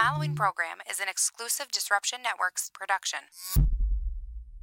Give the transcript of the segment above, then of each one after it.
following program is an exclusive Disruption Networks production.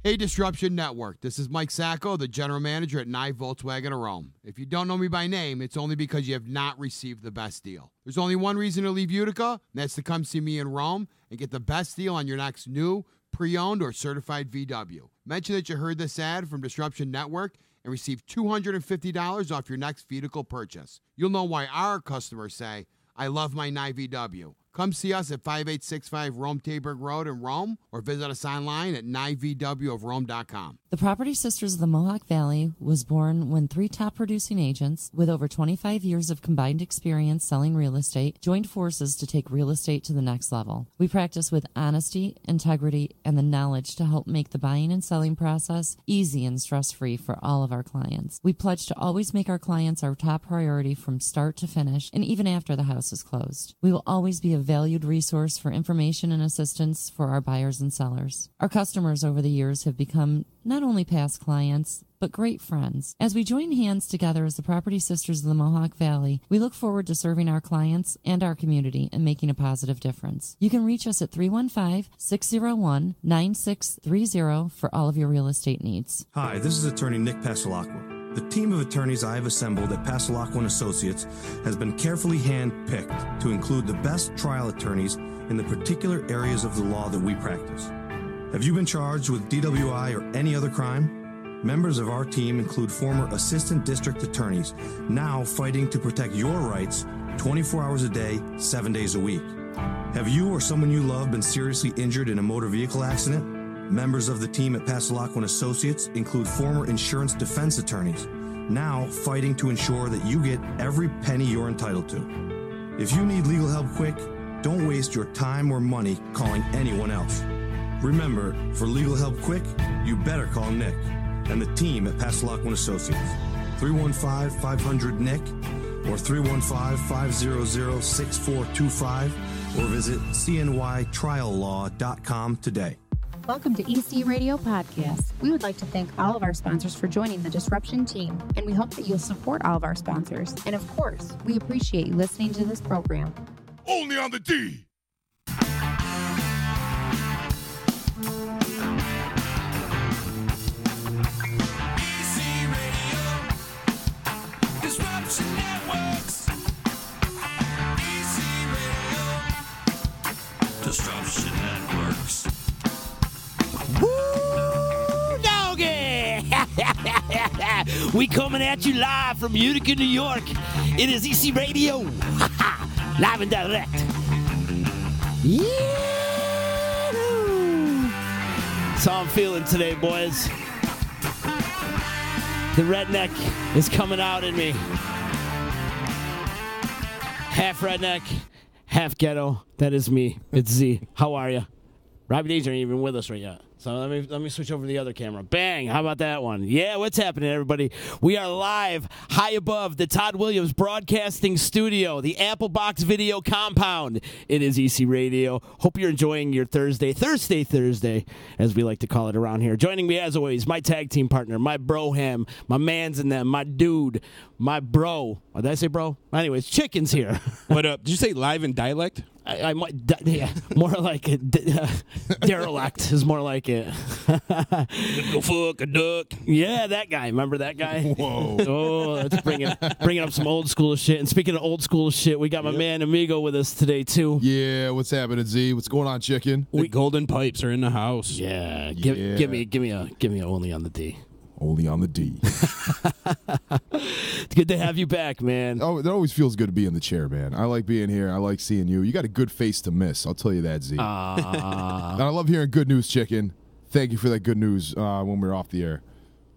Hey, Disruption Network. This is Mike Sacco, the general manager at Nye Volkswagen of Rome. If you don't know me by name, it's only because you have not received the best deal. There's only one reason to leave Utica, and that's to come see me in Rome and get the best deal on your next new, pre-owned, or certified VW. Mention that you heard this ad from Disruption Network and receive $250 off your next vehicle purchase. You'll know why our customers say, I love my Nye VW. Come see us at 5865 Rome Taberg Road in Rome or visit us online at nyvwofrome.com. The Property Sisters of the Mohawk Valley was born when three top producing agents with over 25 years of combined experience selling real estate joined forces to take real estate to the next level. We practice with honesty, integrity, and the knowledge to help make the buying and selling process easy and stress-free for all of our clients. We pledge to always make our clients our top priority from start to finish and even after the house is closed. We will always be a valued resource for information and assistance for our buyers and sellers. Our customers over the years have become not only past clients, but great friends. As we join hands together as the Property Sisters of the Mohawk Valley, we look forward to serving our clients and our community and making a positive difference. You can reach us at 315-601-9630 for all of your real estate needs. Hi, this is attorney Nick Pasalacqua. The team of attorneys I have assembled at Pasalacqua & Associates has been carefully hand-picked to include the best trial attorneys in the particular areas of the law that we practice. Have you been charged with DWI or any other crime? Members of our team include former assistant district attorneys, now fighting to protect your rights 24 hours a day, 7 days a week. Have you or someone you love been seriously injured in a motor vehicle accident? Members of the team at Pasalacqua & Associates include former insurance defense attorneys, now fighting to ensure that you get every penny you're entitled to. If you need legal help quick, don't waste your time or money calling anyone else. Remember, for legal help quick, you better call Nick and the team at Pasalacqua & Associates. 315-500-NICK or 315-500-6425 or visit cnytriallaw.com today. Welcome to EC Radio Podcast. We would like to thank all of our sponsors for joining the Disruption team, and we hope that you'll support all of our sponsors. And of course, we appreciate you listening to this program. Only on the D! Disruption Networks. EC Radio. Disruption Networks. Woo, doggy! We coming at you live from Utica, New York. It is EC Radio. Live and direct. Yeah! That's how I'm feeling today, boys. The redneck is coming out in me. Half redneck, half ghetto. That is me. It's Z. How are you? Robbie D's aren't even with us right yet. So let me switch over to the other camera. Bang! How about that one? Yeah, what's happening, everybody? We are live, high above the Todd Williams Broadcasting Studio, the Apple Box Video Compound. It is EC Radio. Hope you're enjoying your Thursday, as we like to call it around here. Joining me, as always, my tag team partner, my broham, my mans and them, my dude, my bro. Oh, did I say bro? Anyways, Chicken's here. What up? Did you say live in dialect? I might, yeah, more like it. Derelict is more like it. Go fuck a duck. Yeah, that guy. Remember that guy? Whoa. Oh, that's bringing up some old school shit. And speaking of old school shit, we got my man Amigo with us today too. Yeah, what's happening, Z? What's going on, Chicken? The golden pipes are in the house. Yeah, give me a only on the D. Only on the D. It's good to have you back, man. Oh, it always feels good to be in the chair, man. I like being here. I like seeing you. You got a good face to miss. I'll tell you that, Z. And I love hearing good news, Chicken. Thank you for that good news when we were off the air.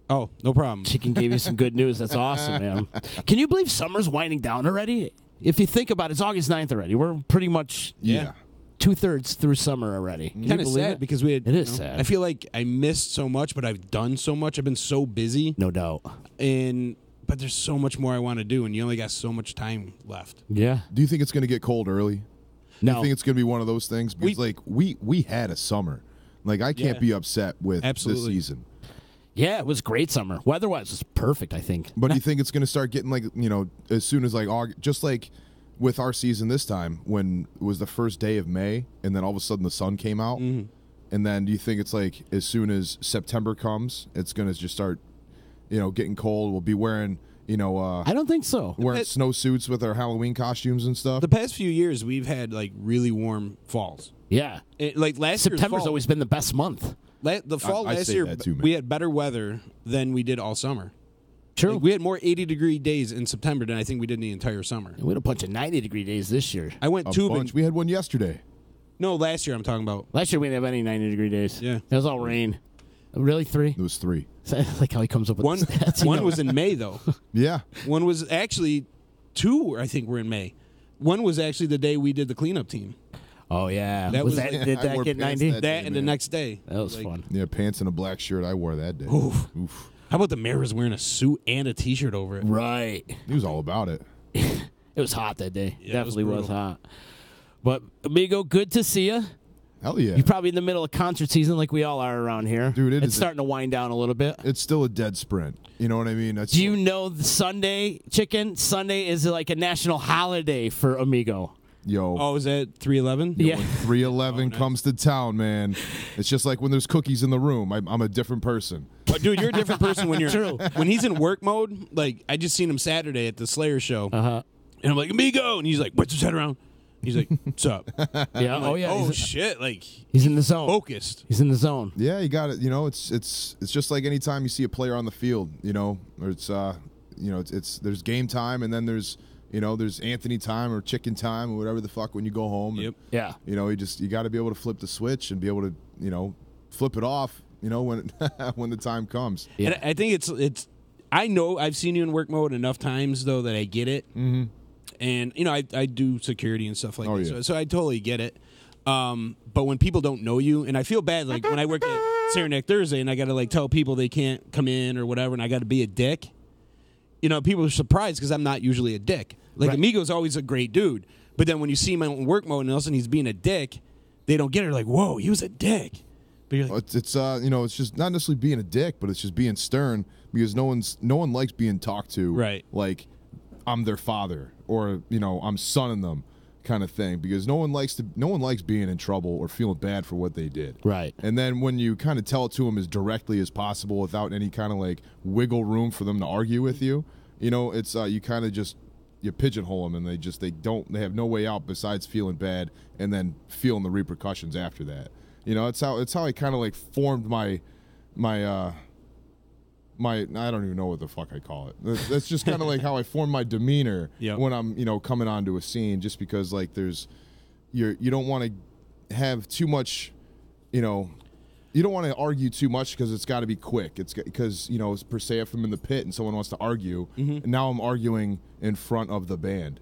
Oh, no problem. Chicken gave you some good news. That's awesome, man. Can you believe summer's winding down already? If you think about it, it's August 9th already. We're pretty much... Yeah. 2/3 through summer already. Kind of sad because we had. It is sad. I feel like I missed so much, but I've done so much. I've been so busy. No doubt. But there's so much more I want to do, and you only got so much time left. Yeah. Do you think it's going to get cold early? No. Do you think it's going to be one of those things? Because we had a summer. Like I can't be upset with this season. Yeah, it was great summer. Weather-wise, it was perfect, I think. But do you think it's going to start getting like, as soon as like August, just like with our season this time, when it was the first day of May, and then all of a sudden the sun came out, and then do you think it's like as soon as September comes, it's gonna just start, getting cold? We'll be wearing, I don't think so. wearing snowsuits with our Halloween costumes and stuff. The past few years, we've had like really warm falls. Yeah. Like last September's year's fall, always been the best month. the fall I last say year, that too, man. we had better weather than we did all summer. True. Like, we had more 80-degree days in September than I think we did in the entire summer. We had a bunch of 90-degree days this year. I went A tubing. bunch. We had one yesterday. No, last year I'm talking about. Last year we didn't have any 90-degree days. Yeah. It was all rain. Really, 3? It was 3. I like how he comes up with One stats. one was in May though. Yeah. One was actually 2. I think were in May. One was actually the day we did the cleanup team. Oh yeah. That was that, like- did I that wore get pants 90? that That day, and the man. next day. That was Like, fun. Yeah, pants and a black shirt. I wore that day. Oof. Oof. How about the mayor was wearing a suit and a T-shirt over it? Right. He was all about it. It was hot that day. Yeah, it was Definitely was brutal. hot. But Amigo, good to see you. Hell yeah. You're probably in the middle of concert season like we all are around here. Dude, it's is starting to wind down a little bit. It's still a dead sprint. You know what I mean? That's Do you know the Sunday, Chicken? Sunday is like a national holiday for Amigo. Yo. Oh, is that 311? Yeah. When 311 comes to town, man, it's just like when there's cookies in the room. I'm a different person. Oh, dude, you're a different person when you're True. when he's in work mode. Like I just seen him Saturday at the Slayer show, Uh-huh. and I'm like, Amigo, and he's like, whips his head around. He's like, what's up? Yeah. I'm Oh like, yeah. Oh he's, shit! Like he's in the zone. focused. He's in the zone. Yeah, you got it. It's just like any time you see a player on the field. Or it's it's there's game time and then there's there's Anthony time or chicken time or whatever the fuck when you go home. Yep. Yeah. You got to be able to flip the switch and be able to flip it off. When when the time comes. Yeah. And I think it's. I know I've seen you in work mode enough times though that I get it. Mm-hmm. And I do security and stuff like Oh, that, yeah. so I totally get it. But when people don't know you, and I feel bad, like when I work at Saranac Thursday, and I got to like tell people they can't come in or whatever, and I got to be a dick. People are surprised because I'm not usually a dick. Like Right. Amigo's always a great dude, but then when you see him in work mode and all of a sudden he's being a dick, they don't get it. Like, whoa, he was a dick. But you're like, It's it's just not necessarily being a dick, but it's just being stern because no one likes being talked to. Right. Like I'm their father or I'm sonning them kind of thing because no one likes being in trouble or feeling bad for what they did. Right. And then when you kind of tell it to them as directly as possible without any kind of like wiggle room for them to argue with you, it's you kind of just you pigeonhole them and they have no way out besides feeling bad and then feeling the repercussions after that. It's how I kind of like formed my I don't even know what the fuck I call it. That's just kind of like how I form my demeanor Yep. when I'm coming onto a scene, just because like you don't want to have too much, you don't want to argue too much because it's got to be quick. It's because per se if I'm in the pit and someone wants to argue, and now I'm arguing in front of the band,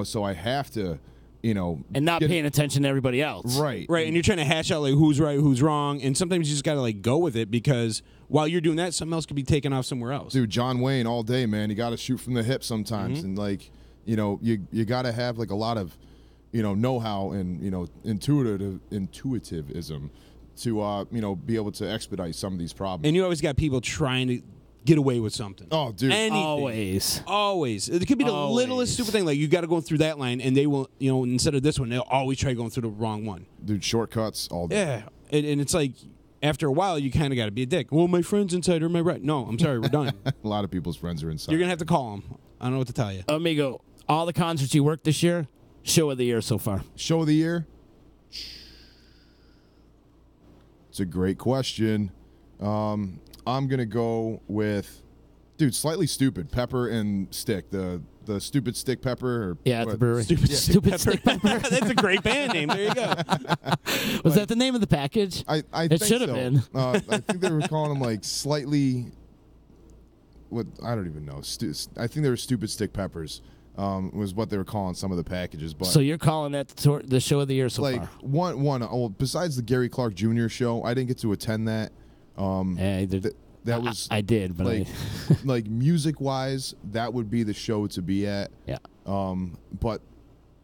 so I have to. And not paying attention to everybody else. Right. right, and you're trying to hash out like who's right, who's wrong, and sometimes you just gotta like go with it because while you're doing that, something else could be taken off somewhere else. Dude, John Wayne all day, man. You got to shoot from the hip sometimes, and like, you got to have like a lot of, know-how and intuitivism to be able to expedite some of these problems. And you always got people trying to get away with something. Oh, dude. Anything. Always. It could be the Always. littlest stupid thing. Like you got to go through that line, and they will, instead of this one, they'll always try going through the wrong one. Dude, shortcuts all day. Yeah, and it's like after a while, you kind of got to be a dick. Well, my friend's inside. Or am I right? No, I'm sorry. We're done. A lot of people's friends are inside. You're gonna have to call them. I don't know what to tell you. Amigo, all the concerts you worked this year, show of the year so far. Show of the year? It's a great question. I'm going to go with, dude, Slightly Stupid, Pepper and Stick. The Stupid Stick Pepper. Or Yeah, at the what? brewery. Stupid Stick Pepper. That's a great band name. There you go. Was that the name of the package? I It think should have so. been. I think they were calling them like slightly. What I don't even know. I think they were Stupid Stick Peppers. Was what they were calling some of the packages. But So you're calling that the show of the year so like far? besides the Gary Clark Jr. show, I didn't get to attend that. Yeah, That was I did, but like like music wise, that would be the show to be at. yeah. But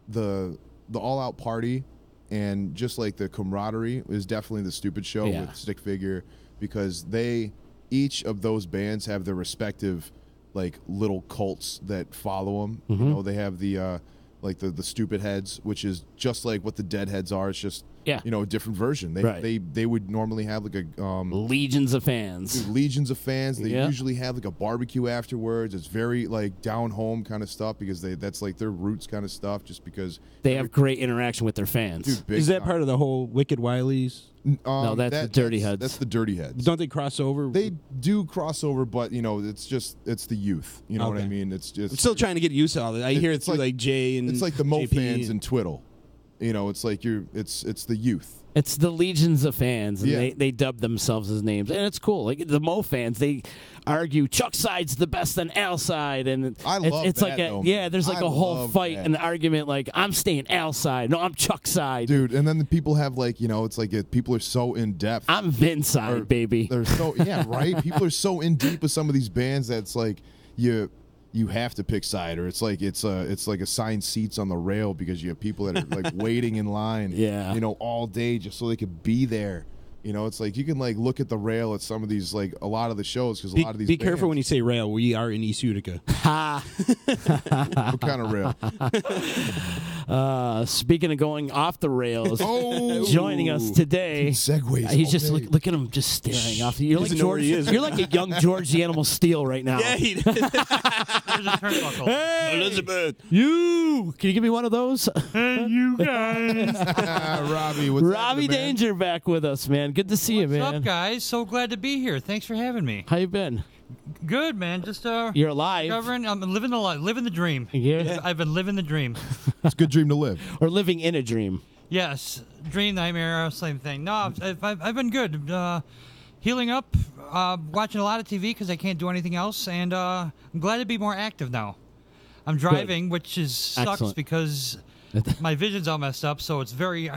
the all out party and just like the camaraderie is definitely the Stupid show Yeah. with Stick Figure, because each of those bands have their respective like little cults that follow them. Mm-hmm. They have the like the stupid heads, which is just like what the dead heads are. It's just Yeah. a different version. They would normally have like a legions of fans. legions of fans. They Yeah. usually have like a barbecue afterwards. It's very like down home kind of stuff because that's like their roots kind of stuff. Just because They have great interaction with their fans. dude, big Is that time. part of the whole Wicked Wileys? No, that's the Dirty Heads. That's the dirty heads. Don't they cross over? They do cross over, but it's the youth. You know what I Okay. mean? It's just I'm still trying to get used to all that. I hear it's like- like Jay and it's like the Mo JP. fans and Twiddle. It's like it's the youth. It's the legions of fans, and Yeah. they dub themselves as names, and it's cool. Like the Mo fans, they argue Chuck side's the best than Al side, and I love it's that, like though, yeah, man. there's like I a whole love fight that. and argument. Like I'm staying Al side, no, I'm Chuck side, Dude, and then the people have like it's like people are so in depth. I'm Vin side, Or baby. They're so right. People are so in deep with some of these bands that's like you have to pick side, or it's like assigned seats on the rail because you have people that are like waiting in line, Yeah. all day just so they could be there. It's like you can like look at the rail at some of these like a lot of the shows because a lot of these. Be careful when you say rail. We are in East Utica. What kind of rail? Speaking of going off the rails, Oh, joining us today. Segues. He's all just day. look at him, just staring off. You're like Doesn't know where George. he is. You're like a young George the Animal Steel right now. Yeah, he did. There's a turnbuckle. Hey, Elizabeth. you can you give me one of those? Hey, you guys. Robbie, what's Robbie happening, man? Danger back with us, man. Good to see you, What's man. up, guys? So glad to be here. Thanks for having me. How you been? Good, man. Just You're alive. recovering. I'm living the dream. Yeah. I've been living the dream. It's a good dream to live. Or living in a dream. Yes, dream, nightmare, same thing. No, I've been good. Healing up, watching a lot of TV because I can't do anything else, and I'm glad to be more active now. I'm driving, which sucks Excellent. because my vision's all messed up. So it's very,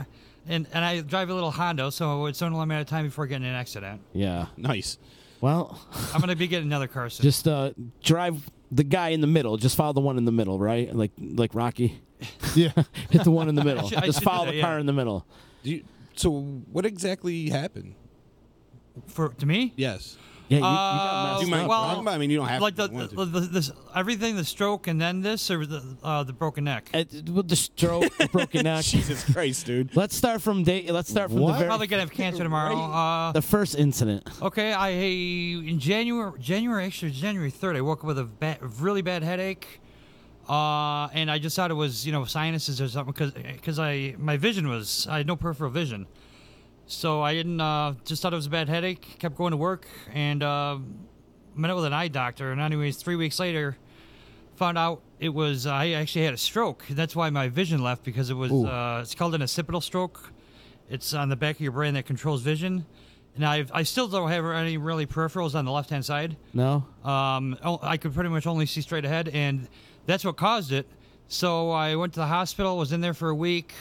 and I drive a little Honda, so it's only a matter of time before getting in an accident. Yeah. Nice. Well, I'm gonna be getting another car soon. just drive the guy in the middle. Just follow the one in the middle, right? Like Rocky. Yeah. Hit the one in the middle. I Just should follow do the that, car yeah. in the middle. So what exactly happened? To me. Yes. Yeah, you got messed You might up. well, talk about it. I mean, you don't have Like to. if you want to. this everything, the stroke, and then this, or the broken neck. With the stroke, the broken neck. Jesus Christ, dude. Let's start from Let's start from the What? very Probably gonna have cancer tomorrow. the first incident. Okay, in January 3rd, I woke up with a really bad headache, and I just thought it was sinuses or something because my vision was I had no peripheral vision, so I didn't just thought it was a bad headache. Kept going to work and met up with an eye doctor, and anyways, 3 weeks later, found out it was I actually had a stroke. That's why my vision left because it was it's called an occipital stroke. It's on the back of your brain that controls vision. And I still don't have any really peripherals on the left-hand side. No. I could pretty much only see straight ahead, and that's what caused it. So I went to the hospital, was in there for a week,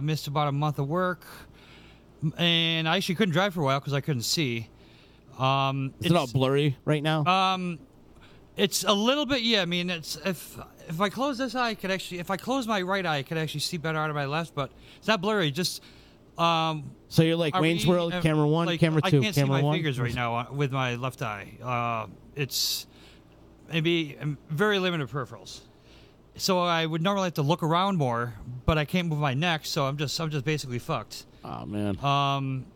missed about a month of work, and I actually couldn't drive for a while because I couldn't see. Is it all blurry right now? It's a little bit, yeah. I mean, it's if I close this eye, I could actually. If I close my right eye, I could actually see better out of my left. But it's not blurry. Just So you're like are Wayne's we- World, camera one, like, camera two, I can't see camera my one. fingers right now with my left eye. It's maybe very limited peripherals. So I would normally have to look around more, but I can't move my neck, so I'm just basically fucked. Oh man.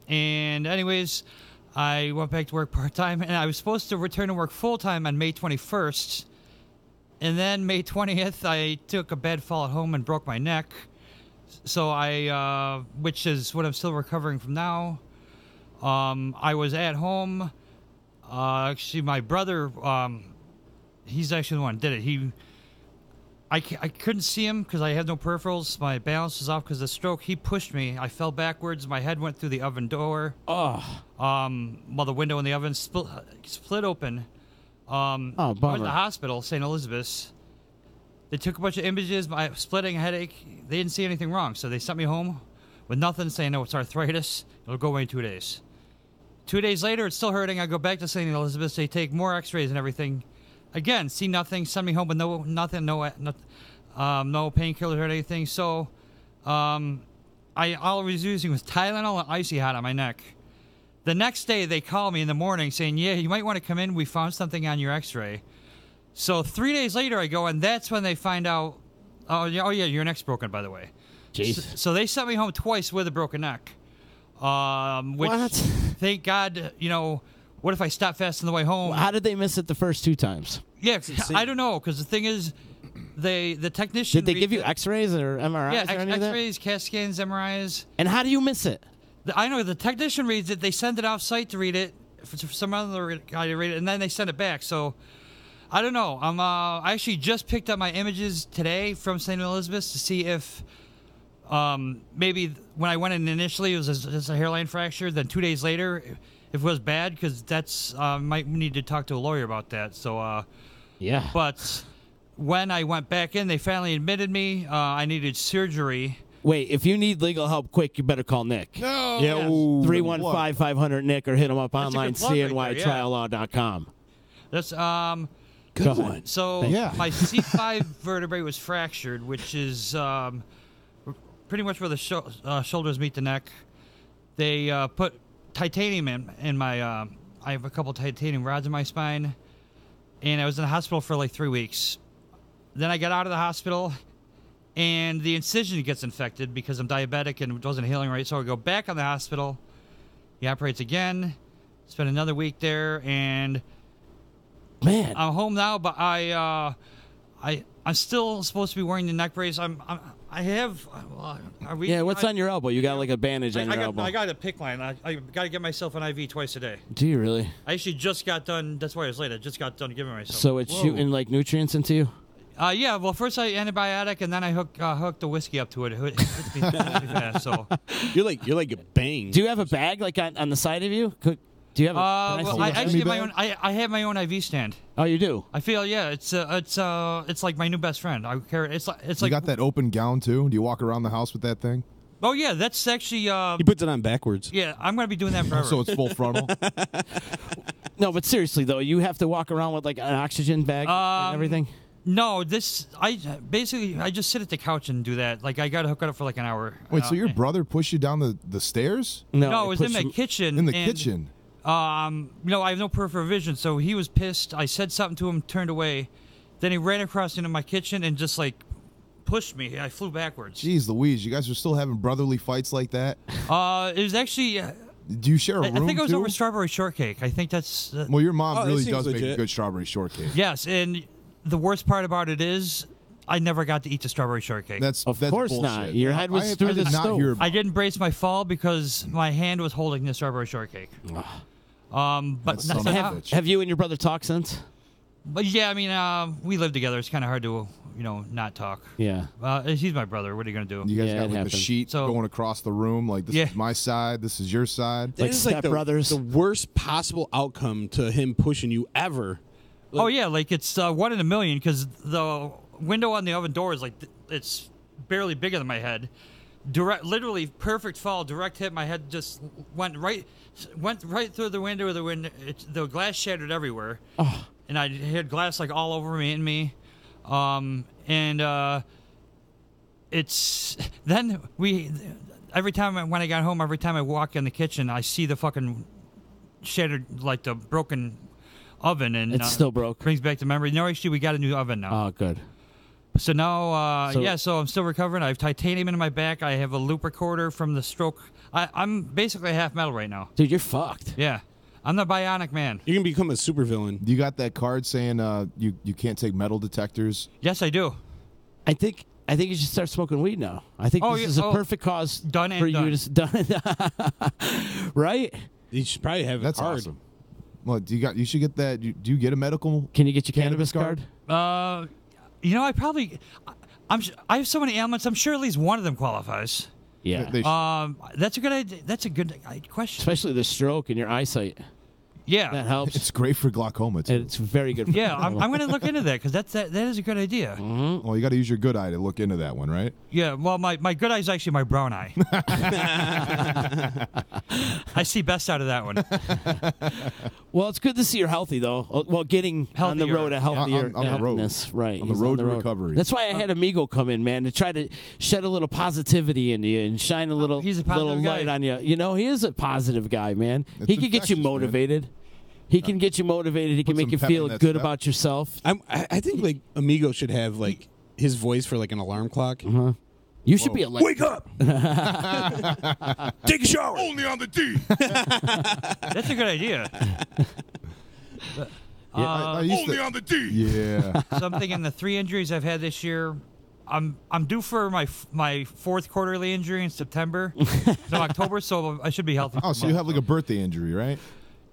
And anyways, I went back to work part-time, and I was supposed to return to work full-time on May 21st. And then May 20th, I took a bad fall at home and broke my neck. So which is what I'm still recovering from now. I was at home. Actually, my brother, he's actually the one who did it. I couldn't see him because I had no peripherals. My balance was off because of the stroke. He pushed me. I fell backwards. My head went through the oven door. Oh. While the window in the oven split open. I went to bummer. the hospital, St. Elizabeth's. They took a bunch of images. My splitting headache. They didn't see anything wrong, so they sent me home with nothing, saying, "No, it's arthritis. It'll go away in 2 days." 2 days later, it's still hurting. I go back to St. Elizabeth's. They take more X-rays and everything. Again, see nothing. Send me home with no painkillers or anything. So, all I was using was Tylenol and Icy Hot on my neck. The next day, they call me in the morning saying, "Yeah, you might want to come in. We found something on your X-ray." So 3 days later, I go, and that's when they find out Oh yeah, your neck's broken, by the way. Jeez. So they sent me home twice with a broken neck. Which, What? thank God, what if I stop fast on the way home? How did they miss it the first 2 times? Yeah, I don't know, because the thing is, the technician... Did they give you X-rays or MRIs Yeah, or any of that? X-rays, CAT scans, MRIs. And how do you miss it? I know, the technician reads it, they send it off-site to read it, for some other guy to read it, and then they send it back, so... I don't know. I actually just picked up my images today from St. Elizabeth's to see if... maybe when I went in initially, it was just a hairline fracture. Then 2 days later, if it was bad, because that's might need to talk to a lawyer about that. So, Yeah. But when I went back in, they finally admitted me. I needed surgery. Wait, if you need legal help quick, you better call Nick. No. Yeah. 315-500-NICK or hit him up That's a online, good plug right there, yeah. cnytriallaw.com. That's Good Go ahead. one. So Yeah. my C5 vertebrae was fractured, which is pretty much where the shoulders meet the neck. They put titanium in my. I have a couple titanium rods in my spine, and I was in the hospital for like 3 weeks. Then I got out of the hospital, and the incision gets infected because I'm diabetic and it wasn't healing right. So I go back on the hospital. He operates again. Spend another week there, and Man. I'm home now. But I'm still supposed to be wearing the neck brace. I have. Yeah, what's on your elbow? You got like a bandage on your elbow. I got a PICC line. I got to get myself an IV twice a day. Do you really? I actually just got done. That's why I was late. I just got done giving myself. So it's shooting like nutrients into you? Yeah. Well, first I antibiotic, and then I hooked the whiskey up to it. It hits me fast. So. You're like a bang. Do you have a bag like on the side of you? Do you have a? Well, I actually have my own. I have my own IV stand. Oh, you do? I feel it's like my new best friend. I carry it's like You got that open gown too? Do you walk around the house with that thing? Oh yeah, that's actually He puts it on backwards. yeah. I'm gonna be doing that forever. So it's full frontal. No, but seriously though, you have to walk around with like an oxygen bag and everything. No, I just sit at the couch and do that. Like I got to hook it up for like an hour. Wait, so your brother pushed you down the stairs? No, it was in the kitchen. In the kitchen. I have no peripheral vision, so he was pissed. I said something to him, turned away. Then he ran across into my kitchen and just like pushed me. I flew backwards. Jeez Louise, you guys are still having brotherly fights like that? It was actually. Do you share a room I think it was too? over strawberry shortcake. I think that's. Well, your mom Oh, that really seems does make a legit. good strawberry shortcake. Yes, and the worst part about it is I never got to eat the strawberry shortcake. That's Of that's course bullshit. not. Your head was I through did the not stove. hear. I didn't brace my fall because my hand was holding the strawberry shortcake. But That son of a bitch. Have you and your brother talked since? But yeah, I mean, we live together. It's kind of hard to, not talk. Yeah. He's my brother. What are you gonna do? You guys Yeah, got it like happens. the sheet So- going across the room, like this Yeah. is my side, this is your side. That Like is like stepbrothers. the worst possible outcome to him pushing you ever. Oh yeah, like it's 1 in a million because the window on the oven door is like it's barely bigger than my head. Literally perfect fall, direct hit. My head just went right through the window. The glass shattered everywhere, and I had glass like all over me and me. It's then every time when I got home, every time I walk in the kitchen, I see the fucking shattered like the broken oven, and It's still broke. brings back the memory. No, actually, we got a new oven now. Oh, good. So now, So- so I'm still recovering. I have titanium in my back. I have a loop recorder from the stroke. I'm basically half metal right now. Dude, you're fucked. Yeah, I'm the bionic man. You're gonna become a supervillain. You got that card saying you can't take metal detectors. Yes, I do. I think you should start smoking weed now. I think Oh, this yeah, is a oh, perfect cause done and for you done. to done. Right? You should probably have That's a card. awesome. Well, you should get that. Do you get a medical? Can you get your cannabis Cannabis card? I have so many ailments. I'm sure at least one of them qualifies. Yeah. They That's a good idea. That's a good question. Especially the stroke and your eyesight. That Yeah, helps. it's great for glaucoma too. It's very good for yeah. I'm going to look into that because that is a good idea. Well, you got to use your good eye to look into that one, right? Yeah. Well, my good eye is actually my brown eye. I see best out of that one. Well, it's good to see you're healthy, though. Well, getting on the Healthier. road to healthier On the road. healthiness. Right. On the He's road to recovery. That's why I had Amigo come in, man, to try to shed a little positivity into you and shine a little, He's a little positive light guy. on you. You know, he is a positive guy, man. It's He can get you infectious, man. motivated. He can get you motivated. He can Put make some you pep feel in that good step. about yourself. I think like Amigo should have like his voice for like an alarm clock. You should be elected. Wake up! Take a shower. Only on the D. That's a good idea. I used Only to- on the D. Yeah. Something in the 3 injuries I've had this year. I'm due for my fourth quarterly injury in September, so October. So I should be healthy. Oh, so you have like a birthday injury, right?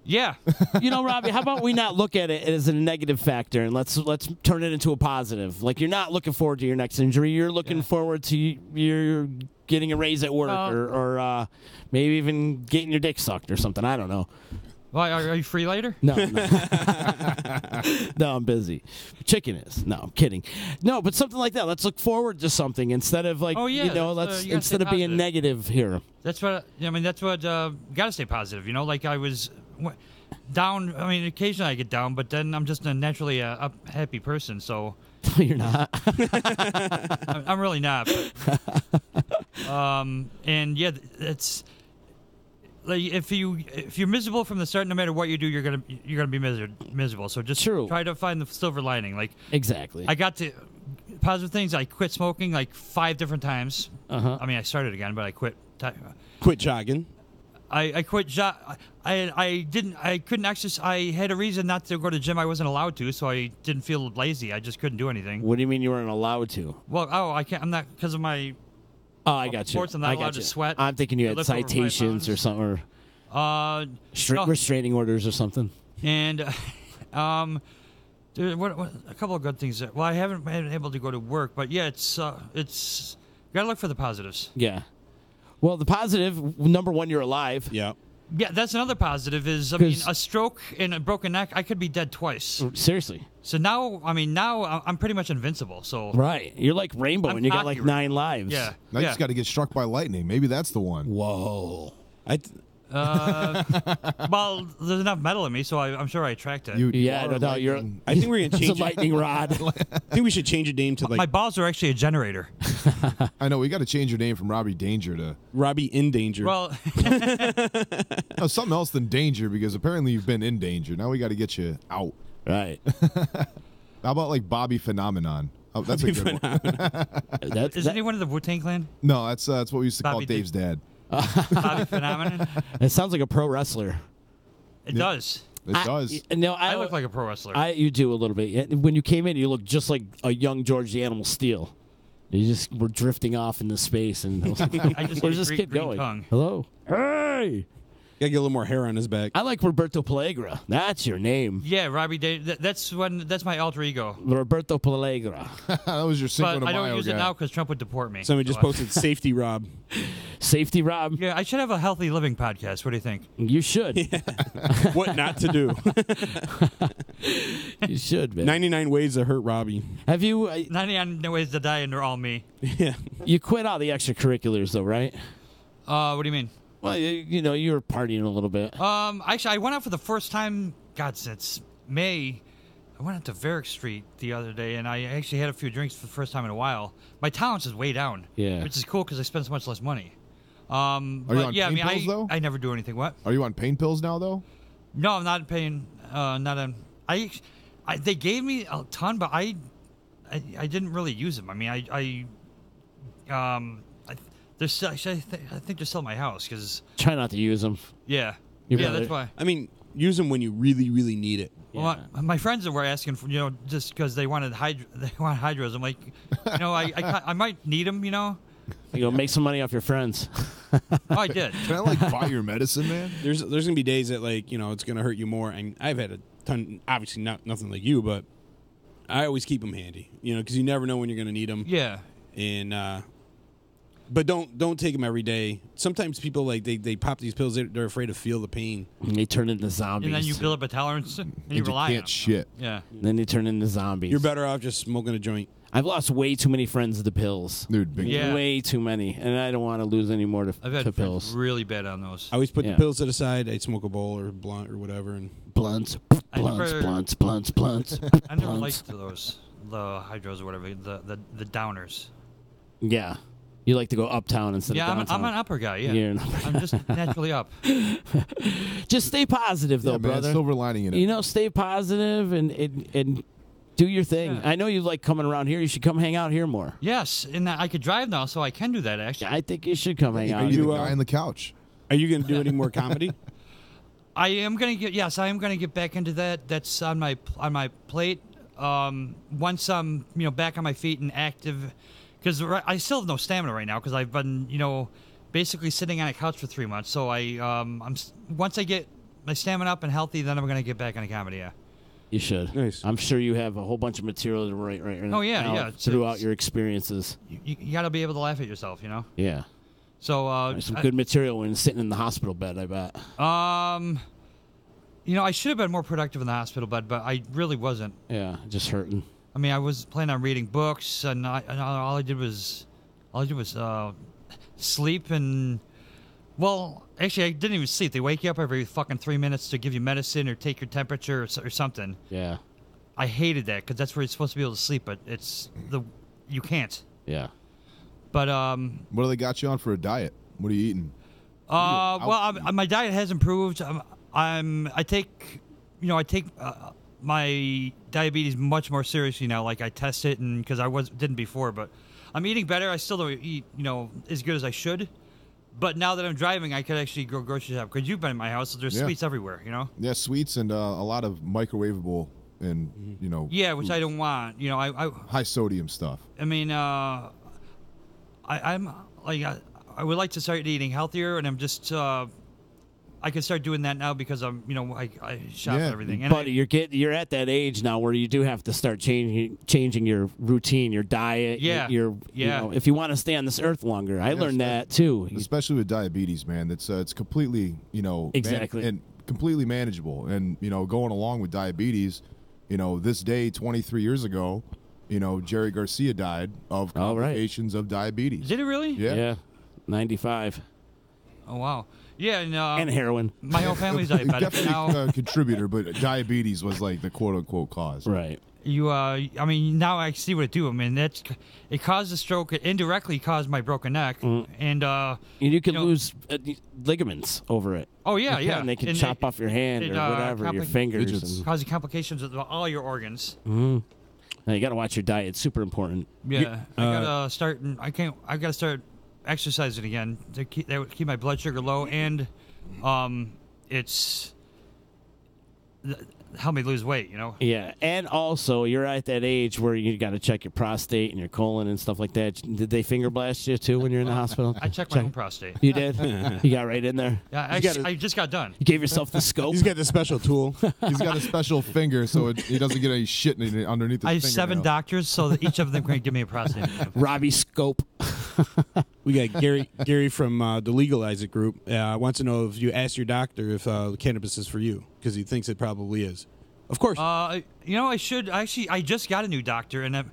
Yeah. You know, Robbie, how about we not look at it as a negative factor and let's turn it into a positive? Like, you're not looking forward to your next injury. You're looking forward to you're getting a raise at work or maybe even getting your dick sucked or something. I don't know. Well, are you free later? No. No, I'm busy. Chicken is. No, I'm kidding. No, but something like that. Let's look forward to something instead of like, Oh, yeah, you know, that's, let's you gotta instead stay of being positive. negative here. That's what I mean. That's what gotta stay positive. You know, like I was down. I mean, occasionally I get down, but then I'm just a naturally happy person. So You're not. I'm really not. But, and yeah, it's like if you're miserable from the start, no matter what you do, you're gonna be miserable. So just try to find the silver lining. Like Exactly. I got to positive things. I quit smoking like 5 different times. I mean, I started again, but I quit. Quit jogging. I quit. I couldn't exercise. I had a reason not to go to the gym. I wasn't allowed to, so I didn't feel lazy. I just couldn't do anything. What do you mean you weren't allowed to? Well, I can't. I'm not because of my. Oh, I got you. Sports, I'm not I allowed got to you. sweat. I'm thinking you had lift over 5 citations or something, or no. restraining orders or something. And there, what a couple of good things. Well, I haven't been able to go to work, but yeah, it's gotta look for the positives. Yeah. Well, the positive, number one, you're alive. Yeah. Yeah, that's another positive. Is I mean, a stroke and a broken neck, I could be dead twice. Seriously. So now I'm pretty much invincible. So Right. You're like Rainbow, and you got like cocky, 9 lives. Yeah. Now you just got to get struck by lightning. Maybe that's the one. Whoa. Well, there's enough metal in me, so I'm sure I attract it. You're. I think we're gonna It's a change. lightning rod. I think we should change your name to like My balls are actually a generator. I know. We got to change your name from Robbie Danger to Robbie in Danger. Well, no, something else than Danger, because apparently you've been in danger. Now we got to get you out. Right. How about like Bobby Phenomenon? Oh, that's a good one. Isn't he one of the Wu-Tang Clan? No, that's what we used to call Bobby Dave's dad. Bobby Phenomenon? It sounds like a pro wrestler. It does. It does. No, I look like a pro wrestler. You do a little bit. When you came in, you looked just like a young George the Animal Steel. You just were drifting off into space, and I just where's get this green- kid green going? tongue. Hello. Hey. Gotta get a little more hair on his back. I like Roberto Pellegra. That's your name. Yeah, Robbie. That's my alter ego. Roberto Pellegra. That was your Cinco de But I Mayo don't use guy. it now because Trump would deport me. Somebody just So, posted Safety Rob. Safety Rob. Yeah, I should have a healthy living podcast. What do you think? You should. What not to do. You should, man. 99 ways to hurt Robbie. Have you? 99 ways to die, and they're all me. Yeah. You quit all the extracurriculars, though, right? What do you mean? Well, you know, you were partying a little bit. Actually, I went out for the first time. God, since May. I went out to Varick Street the other day, and I actually had a few drinks for the first time in a while. My tolerance is way down. Yeah. Which is cool because I spend so much less money. Are you But on yeah, pain pills, though? I never do anything. What? Are you on pain pills now, though? No, I'm not paying. Not on. They gave me a ton, but I didn't really use them. I mean, they're still, actually, I think they're still in my house because. Try not to use them. Yeah. You're Yeah, right. that's why. I mean, use them when you really, really need it. Well, my friends were asking for, just because they wanted hydros. I'm like, I might need them, You go make some money off your friends. Oh, I did. Can I like buy your medicine, man? There's gonna be days that it's gonna hurt you more, and I've had a ton. Obviously, nothing like you, but I always keep them handy, because you never know when you're gonna need them. Yeah. And but don't take them every day. Sometimes people they pop these pills. They're afraid to feel the pain. And they turn into zombies. And then you build up a tolerance and you And you rely on can't them. shit. Yeah. Then they turn into zombies. You're better off just smoking a joint. I've lost way too many friends to pills. Dude, big Yeah. Way too many. And I don't want to lose any more I've to had pills. friends really bad on those. I always put Yeah. the pills to the side. I'd smoke a bowl or a blunt or whatever. And Blunts. I never- Blunts. I never liked those, the hydros or whatever, the downers. Yeah. You like to go uptown instead Yeah, of I'm downtown. an upper guy, yeah. You're an upper I'm just naturally up. Just stay positive, though, Yeah, man, brother. silver lining in it. Stay positive and Do your thing. I know you like coming around here. You should come hang out here more. Yes, and I could drive now, so I can do that, actually. I think you should come hang Are out. you the guy on the couch? Are you going to do any more comedy? I am gonna get back into that. That's on my plate. Once I'm back on my feet and active, because I still have no stamina right now because I've been basically sitting on a couch for 3 months. So once I get my stamina up and healthy, then I'm gonna get back into comedy. Yeah. You should. Nice. I'm sure you have a whole bunch of material to write right now. Oh yeah. Throughout your experiences. You got to be able to laugh at yourself, Yeah. So There's some good material when sitting in the hospital bed, I bet. I should have been more productive in the hospital bed, but I really wasn't. Yeah, just hurting. I mean, I was planning on reading books, and all I did was sleep and. Well, actually, I didn't even sleep. They wake you up every fucking 3 minutes to give you medicine or take your temperature or something. Yeah. I hated that because that's where you're supposed to be able to sleep, but you can't. Yeah. But What do they got you on for a diet? What are you eating? my diet has improved. I take my diabetes much more seriously now. Like I test it, and because I didn't before, but I'm eating better. I still don't eat as good as I should. But now that I'm driving, I could actually go grocery shop. Because you've been in my house, so there's sweets everywhere, Yeah, sweets and a lot of microwavable and, Yeah, which I don't want. I high sodium stuff. I mean, I'm like, I would like to start eating healthier, and I'm just, I can start doing that now because I'm, I shop and everything. And Buddy, you're at that age now where you do have to start changing your routine, your diet. Yeah. If you want to stay on this earth longer. I learned that too. Especially with diabetes, man. It's completely, Exactly. and completely manageable. And, going along with diabetes, this day 23 years ago, Jerry Garcia died of complications of diabetes. Did it really? Yeah. 95. Oh, wow. Yeah, and heroin. My whole family's diabetic Definitely now. a contributor, but diabetes was like the quote-unquote cause. Right. I mean, now I see what it do. I mean, it caused a stroke. It indirectly caused my broken neck, and you can lose ligaments over it. Oh yeah, yeah. And they can chop off your hand or whatever, your fingers, causing complications with all your organs. Mm-hmm. Now you got to watch your diet. It's super important. Yeah, I gotta start. I gotta start exercising again to keep my blood sugar low, and it's help me lose weight, Yeah, and also you're at that age where you got to check your prostate and your colon and stuff like that. Did they finger blast you too when you're in the hospital? I checked my own prostate. You did? You got right in there? Yeah, I just got done. You gave yourself the scope? He's got the special tool. He's got a special finger so he doesn't get any shit underneath his I have fingernail. 7 doctors, so that each of them can give me a prostate. Robbie scope. We got Gary from the Legalize It group. Wants to know if you asked your doctor if cannabis is for you, because he thinks it probably is. Of course. I should actually. I just got a new doctor, and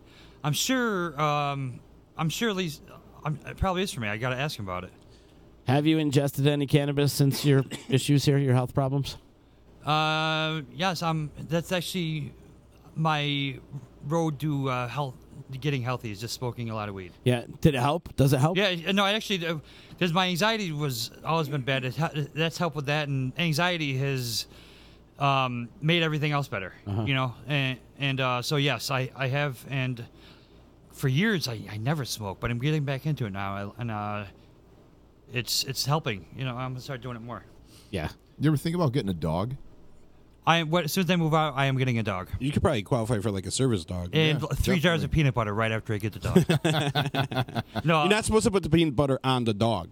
I'm sure. At least it probably is for me. I got to ask him about it. Have you ingested any cannabis since your issues here, your health problems? Yes. That's actually my road to health. Getting healthy is just smoking a lot of weed. Yeah. Did it help? Does it help? Yeah. No, I actually, because my anxiety was always been bad. That's helped with that, and anxiety has made everything else better. And so yes, I have, and for years I never smoked, but I'm getting back into it now, and it's helping. I'm gonna start doing it more. Yeah. You ever think about getting a dog? As soon as I move out, I am getting a dog. You could probably qualify for like a service dog. And 3 jars of peanut butter right after I get the dog. No, you're not supposed to put the peanut butter on the dog.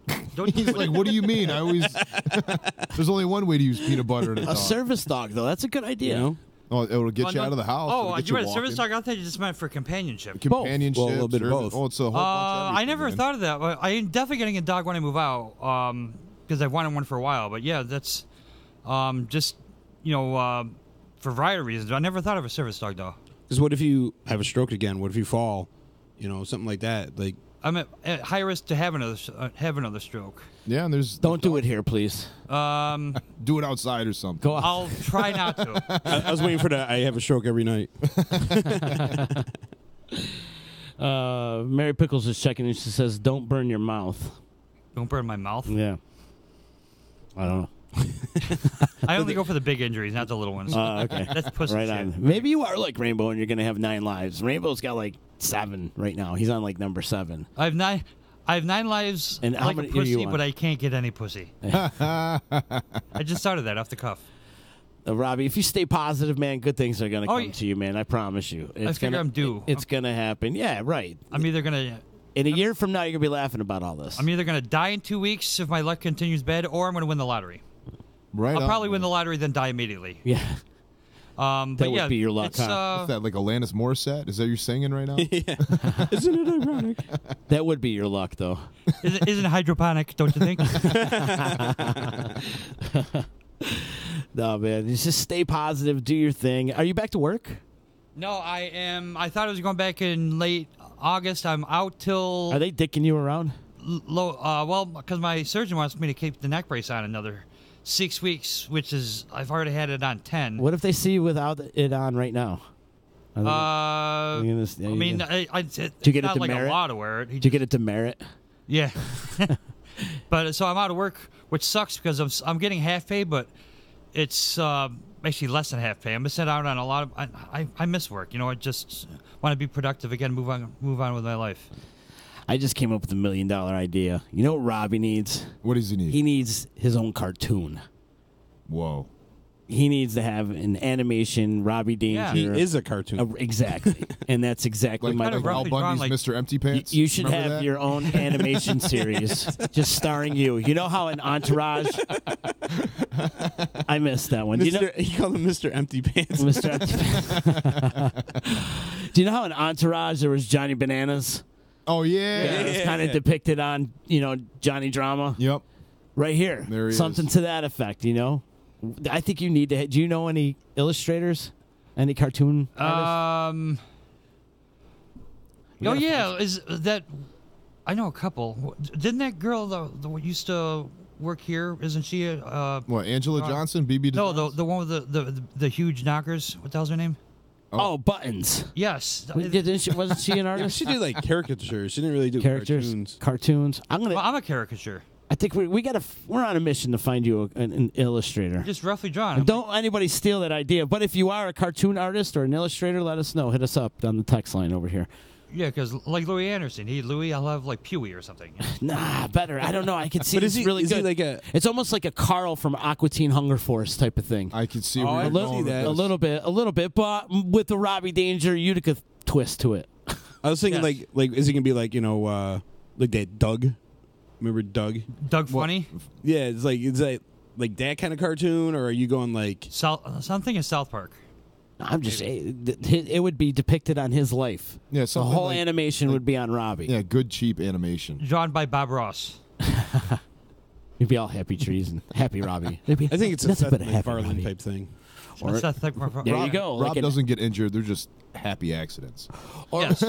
He's like, what do you mean? There's only one way to use peanut butter in a dog. A service dog, though. That's a good idea. Oh, it'll get you out of the house. Oh, you read a service dog? I thought you just meant for companionship. Companionship. Well, a little bit of both. Oh, it's a whole bunch of I never thought of that. But I am definitely getting a dog when I move out because I've wanted one for a while. But yeah, that's just for a variety of reasons. I never thought of a service dog though. Because what if you have a stroke again? What if you fall? Something like that. Like I'm at high risk to have another stroke. Yeah, and don't do it here, please. Do it outside or something. Go out. I'll try not to. I was waiting for that. I have a stroke every night. Mary Pickles is checking and she says, "Don't burn your mouth." Don't burn my mouth. Yeah. I don't know. I only go for the big injuries, not the little ones. Okay. That's pussy Right shit. on. Maybe you are like Rainbow and you're going to have 9 lives. Rainbow's got like 7 right now. He's on like number 7. I have 9 lives And how like many a are you pussy, on? but I can't get any pussy. I just started that off the cuff. Robbie, if you stay positive, man, good things are going to Oh, come yeah. to you, man. I promise you. It's figure I'm due. It's going to happen. Yeah, right. I'm either gonna In a year from now, you're going to be laughing about all this. I'm either gonna die in 2 weeks if my luck continues bad, or I'm gonna win the lottery. Right. I'll on. probably win the lottery, then die immediately. Yeah. But That would yeah, be your luck, it's, huh? What's that, like Alanis Morissette? Is that you're singing right now? Isn't it ironic? That would be your luck, though. isn't hydroponic, don't you think? No, man. Just stay positive. Do your thing. Are you back to work? No, I am. I thought I was going back in late August. I'm out till Are they dicking you around? well, because my surgeon wants me to keep the neck brace on another 6 weeks, which is I've already had it on 10. What if they see you without it on right now? Are they- I mean, it's Did you get it not to like merit? a law to wear it. Did you get it to merit? Yeah. But so I'm out of work, which sucks because I'm getting half pay, but it's actually less than half pay. I'm missing out on a lot of. I miss work. You know, I just want to be productive again. Move on with my life. I just came up with $1 million idea. You know what Robbie needs? What does he need? He needs his own cartoon. Whoa. He needs to have an animation Robbie Danger. Yeah. He is a cartoon. Exactly. And that's exactly Like, my kind of like Al roughly drawn, Bundy's like- Mr. Empty Pants? You should Remember have that? your own animation series just starring you. You know how in Entourage? I missed that one. Do you know, He called him Mr. Empty Pants. Mr. Do you know how in Entourage there was Johnny Bananas? Oh, yeah. It's kind of depicted on, Johnny Drama. Yep. Right here. There he Something is. to that effect, I think you need to. Do you know any illustrators? Any cartoon artists? Oh yeah, is that? I know a couple. Didn't that girl the one used to work here? Isn't she? What, Angela Johnson? BB No, Designs? the one with the huge knockers. What the hell's her name? Oh, Buttons. Yes. Wasn't she an Yeah, artist? she did like caricatures. She didn't really do Characters, cartoons. I'm I'm a caricature. I think we're on a mission to find you an illustrator. Just roughly drawn. Don't anybody steal that idea. But if you are a cartoon artist or an illustrator, let us know. Hit us up on the text line over here. Yeah, because like Louis Anderson, I'll have like Pewee or something. Nah, better. I don't know. I could see But this really is he good. like a? It's almost like a Carl from Aqua Teen Hunger Force type of thing. I could see Oh, where I you're love going with that. this. A little bit, but with the Robbie Danger Utica twist to it. I was thinking Yes. like is he gonna be like like that Doug? Remember Doug? Doug Funny. Yeah, is that like that kind of cartoon, or are you going like? Something in South Park. I'm just it would be depicted on his life. Yeah, The something whole like- animation would be on Robbie. Yeah, good, cheap animation. Drawn by Bob Ross. You'd be all happy trees and happy Robbie. I think it's a That's Seth bit of happy MacFarlane Robbie. type thing. Or- Seth MacFarlane. There you go. Rob like an- doesn't get injured. They're just happy accidents. Yes.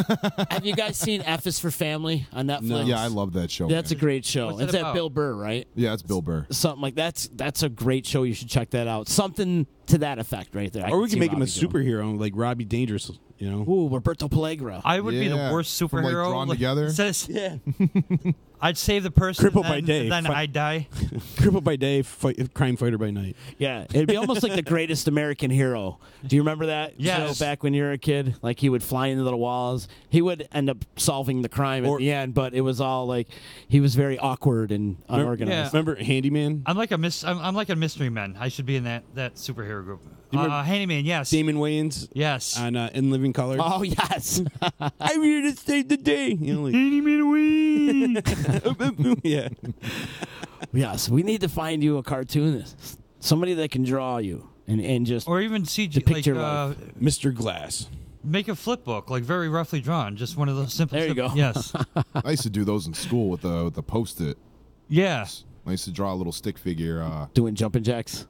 Have you guys seen F is for Family on Netflix? Yeah, I love that show. That's a man. great show. What's it It's that about? Bill Burr, right? Yeah, it's Bill Burr. Something like that's a great show. You should check that out. Something to that effect, right there. I Or we see can make him a Robbie doing. superhero, like Robbie Dangerous. Ooh, Roberto Pellegro. I would be the Yeah, worst from, like, superhero. Drawn Together? Yeah. I'd save the person. Crippled by and day. then I'd die. Crippled by day, crime fighter by night. Yeah, it'd be almost like the greatest American hero. Do you remember that Yes. show back when you were a kid? Like he would fly into the walls. He would end up solving the crime at the end, but it was all like he was very awkward and unorganized. Remember Handyman? I'm like a mystery man. I should be in that superhero group. you remember Handyman, yes. Damon Wayans Yes. on In Living Color. Oh yes, I'm here to save the day. Like, yeah. yes. We need to find you a cartoonist, somebody that can draw you and just Or even CG, depict like your life. Mr. Glass. make a flip book, like very roughly drawn. Just one of those simple. There you go. Yes. I used to do those in school with the Post-it. Yeah. I used to draw a little stick figure. doing jumping jacks.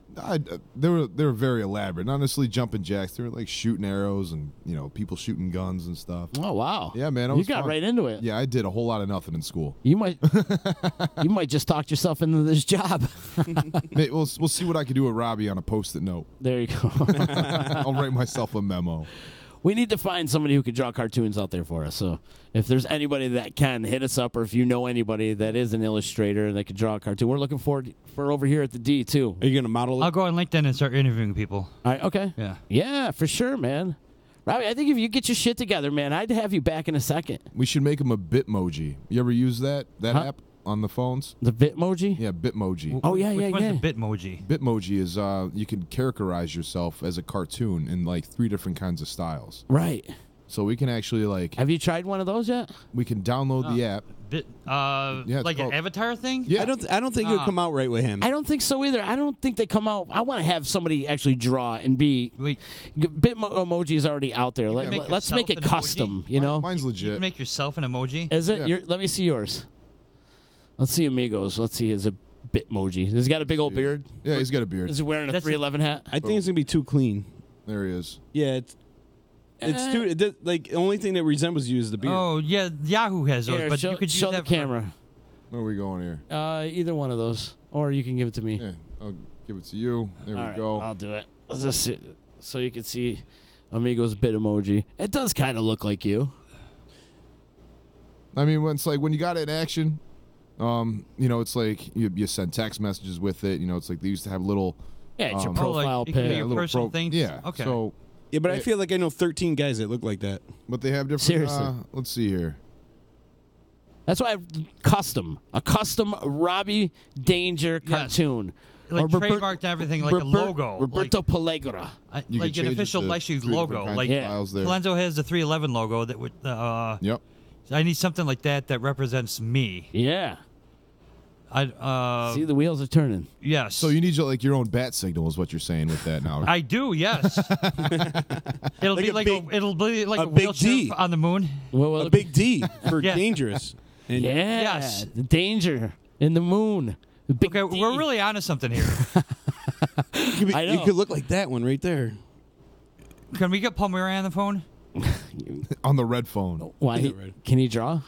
They were very elaborate. Not necessarily jumping jacks. They were like shooting arrows and people shooting guns and stuff. Oh wow! Yeah, man, it you was got fun. right into it. Yeah, I did a whole lot of nothing in school. You might just talk yourself into this job. Hey, we'll see what I can do with Robbie on a Post-it note. There you go. I'll write myself a memo. We need to find somebody who could draw cartoons out there for us. So if there's anybody that can, hit us up, or if you know anybody that is an illustrator that could draw a cartoon, we're looking forward for over here at the D too. Are you gonna model it? I'll go on LinkedIn and start interviewing people. All right, okay. Yeah. Yeah, for sure, man. Robbie, I think if you get your shit together, man, I'd have you back in a second. We should make him a Bitmoji. You ever use that app on the phones? The Bitmoji? Yeah, Bitmoji. Oh, yeah, Which yeah, one's yeah. the Bitmoji? Bitmoji is you can characterize yourself as a cartoon in like 3 different kinds of styles. Right. So we can actually like Have you tried one of those yet? we can download the app. Bit, it's like an called- avatar thing? Yeah. I don't think it would come out right with him. I don't think so either. I don't think they come out. I want to have somebody actually draw and be. Wait, Bitmoji is already out there. make Let's make it yourself an custom, you know? Mine's you legit. can make yourself an emoji? Is it? Yeah. Let me see yours. Let's see Amigos. Let's see his Bitmoji. He's got a big old beard. Yeah, he's got a beard. Is he wearing a That's 311 hat? I think it's gonna be too clean. There he is. Yeah, it's too like the only thing that resembles you is the beard. Oh, yeah, Yahoo has those, Here, but show, you could use show the that camera. Where are we going here? Either one of those, or you can give it to me. Yeah, I'll give it to you. There All we right, go. I'll do it. Let's just see, so you can see Amigo's Bitmoji. It does kind of look like you. I mean, when it's like when you got it in action, you know, it's like you send text messages with it. You know, it's like they used to have little. Yeah, it's your Um, profile it can be pic. your little personal thing? Yeah. Okay. So, Yeah, but I feel like I know 13 guys that look like that. but they have different. Seriously. Let's see here. That's why a custom Robbie Danger cartoon. Like Or Robert- trademarked everything, like a logo. Roberto Pellegra. You like can an change it official to Leshue 3 logo. different kinds Like of Yeah. styles there. Palenzo has the 311 logo that would. Yep. I need something like that represents me. Yeah. I See, the wheels are turning. yes. So you need like your own bat signal, is what you're saying with that now. I do, yes. It'll Like be a like big- it'll be like a a big wheelchair D. on the moon. Well, A big D for Yeah. dangerous. And yeah. Yes. The danger in the moon. The big Okay, D. we're really onto something here. you I know. could look like that one right there. Can we get Palmyra on the phone? On the red phone. Why? Yeah, right. Can he draw?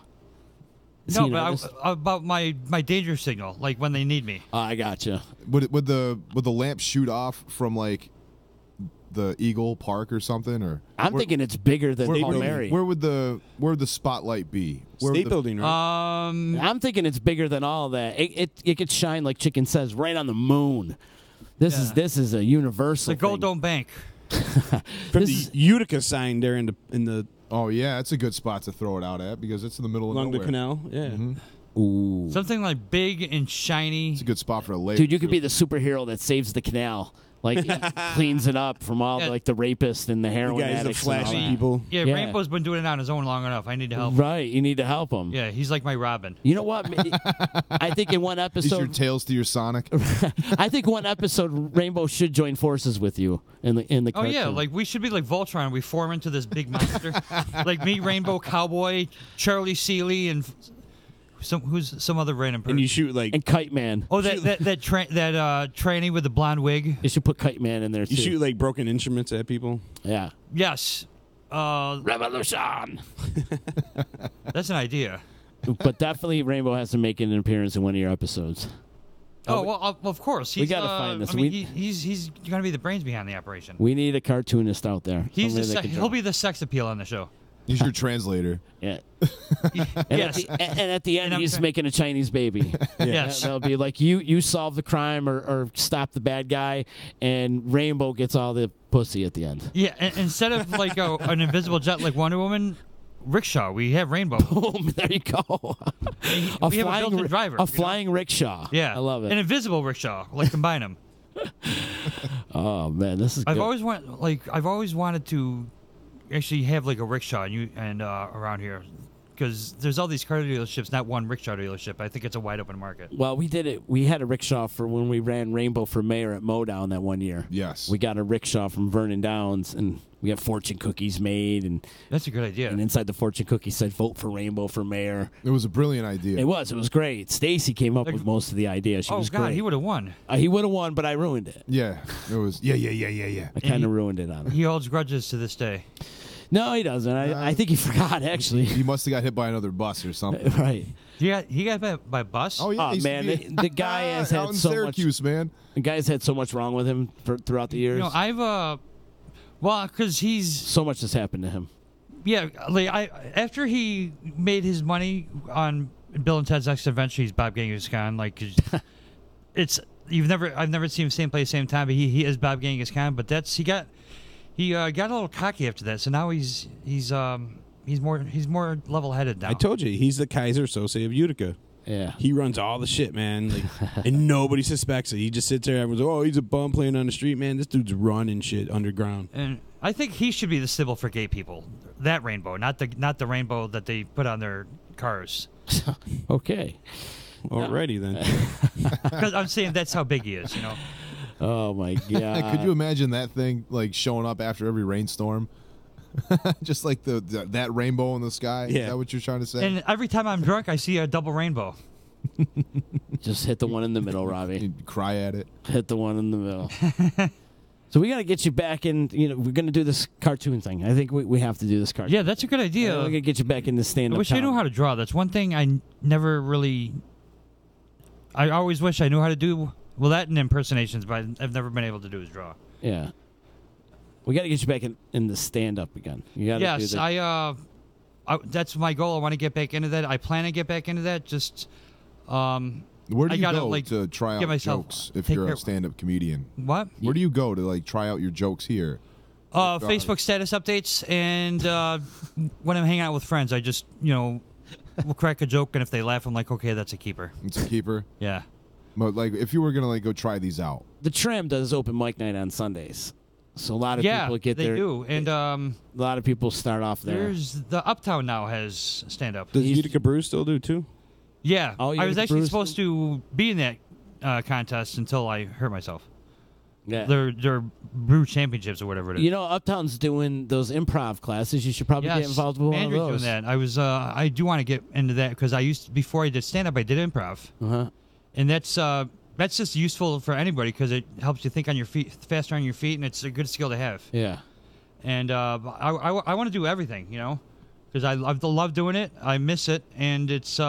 Is he No, an but artist? about my danger signal, like when they need me. Oh, I gotcha. Would the lamp shoot off from like the Eagle Park or something? Or I'm thinking it's bigger than where, Palmyra. where would the spotlight be? Where would State the- building, right? I'm thinking it's bigger than all that. It could shine, like Chicken says, right on the moon. This is a universal. The Gold thing. Dome Bank. From this the Utica sign there in the Oh yeah, it's a good spot to throw it out at because it's in the middle of along the nowhere. canal. Yeah. Ooh. Something like big and shiny. It's a good spot for a lake. Dude, you could be the superhero that saves the canal. Like, cleans it up from all, Yeah. like, the rapists and the The heroin guys that addicts. and all flashy that. people. Yeah, Yeah. Rainbow's been doing it on his own long enough. I need to help. Right, you need to help him. Yeah, he's like my Robin. You know what? I think in one He's your episode, tails to your Sonic. I think one episode, Rainbow should join forces with you in the. Oh yeah, cartoon. like we should be like Voltron. We form into this big monster, like me, Rainbow, Cowboy, Charlie Seeley, and some other random person. And you shoot like and Kite Man. Oh, that tranny with the blonde wig. You should put Kite Man in there too. you shoot like broken instruments at people. Yeah. Yes, Revolution. that's an idea. But definitely, Rainbow has to make an appearance in one of your episodes. Oh well, of course. we He's, gotta find this. I mean, We- he's gonna be the brains behind the operation. We need a cartoonist out there. He's Somebody that can he'll draw. be the sex appeal on the show. He's your translator. Yeah. Yes. And at the end, And I'm he's try- making a Chinese baby. Yes. They'll be like, you solve the crime or stop the bad guy, and Rainbow gets all the pussy at the end. Yeah. Instead of like an invisible jet like Wonder Woman, rickshaw. We have Rainbow. Boom! There you go. We have a built-in driver. A flying rickshaw. Yeah, I love it. An invisible rickshaw. Like combine them. Oh man, this is. I've good. always wanted to actually have like a rickshaw around here, because there's all these car dealerships, not one rickshaw dealership. I think it's a wide open market. Well, we did it. We had a rickshaw for when we ran Rainbow for mayor at Modown that one year. Yes. We got a rickshaw from Vernon Downs, and we got fortune cookies made, and That's a good idea. inside the fortune cookie said "Vote for Rainbow for mayor." It was a brilliant idea. It was great. Stacy came up with most of the ideas. She oh was God, great. he would have won. He would have won, but I ruined it. Yeah. It was. Yeah. I kind of ruined it on him. He holds grudges to this day. No, he doesn't. I think he forgot actually. He must have got hit by another bus or something. Right. He got by bus. Oh yeah. Oh he used to man, be- the guy has out had in so Syracuse, man. much. The guy's had so much wrong with him throughout the years. You know, Well, because he's So much has happened to him. yeah. Like after he made his money on Bill and Ted's Next Adventure, he's Bob Genghis Khan. Like it's I've never seen him same place, same time. But he is Bob Genghis Khan. But he got a little cocky after that. So now he's more level headed now. I told you, he's the Kaiser Sose of Utica. Yeah. He runs all the shit, man. Like, and nobody suspects it. He just sits there. Everyone's like, oh, he's a bum playing on the street, man. This dude's running shit underground. And I think he should be the symbol for gay people. That rainbow, not the rainbow that they put on their cars. Okay. Alrighty then. Because I'm saying that's how big he is, you know. Oh my god. Could you imagine that thing like showing up after every rainstorm? Just like that rainbow in the sky. Yeah. Is that what you're trying to say? And every time I'm drunk, I see a double rainbow. Just hit the one in the middle, Robbie. You'd cry at it. Hit the one in the middle. So we got to get you back in. You know, we're going to do this cartoon thing. I think we have to do this cartoon. Yeah, that's a good idea. We're going to get you back in the I stand-up. wish I knew how to draw. That's one thing I never really. I always wish I knew how to do. Well, that and impersonations, but I've never been able to do is draw. Yeah. We got to get you back in the stand-up again. You got to Yes, do that. that's my goal. I want to get back into that. I plan to get back into that. Just Where do I you gotta, go like, to try get out myself- jokes if take you're care- a stand-up comedian? what? Where do you go to like try out your jokes here? Facebook status updates, and when I'm hanging out with friends, I just we'll crack a joke, and if they laugh, I'm like, okay, that's a keeper. It's a keeper. Yeah. But like, if you were gonna like go try these out, The Tram does open mic night on Sundays. So a lot of people get they there. do, and A lot of people start off there. there's the Uptown now has stand up. Does Utica Brew still do too? Yeah, Oh, I was Utica actually Brews supposed to be in that contest until I hurt myself. Yeah. They're brew championships or whatever it is. You know, Uptown's doing those improv classes. You should probably get involved with one of Andrew's those. doing that. I was I do want to get into that because before I did stand up, I did improv, Uh-huh. and that's just useful for anybody because it helps you think on your feet faster on your feet, and it's a good skill to have. Yeah. And I want to do everything, because I love doing it. I miss it, and it's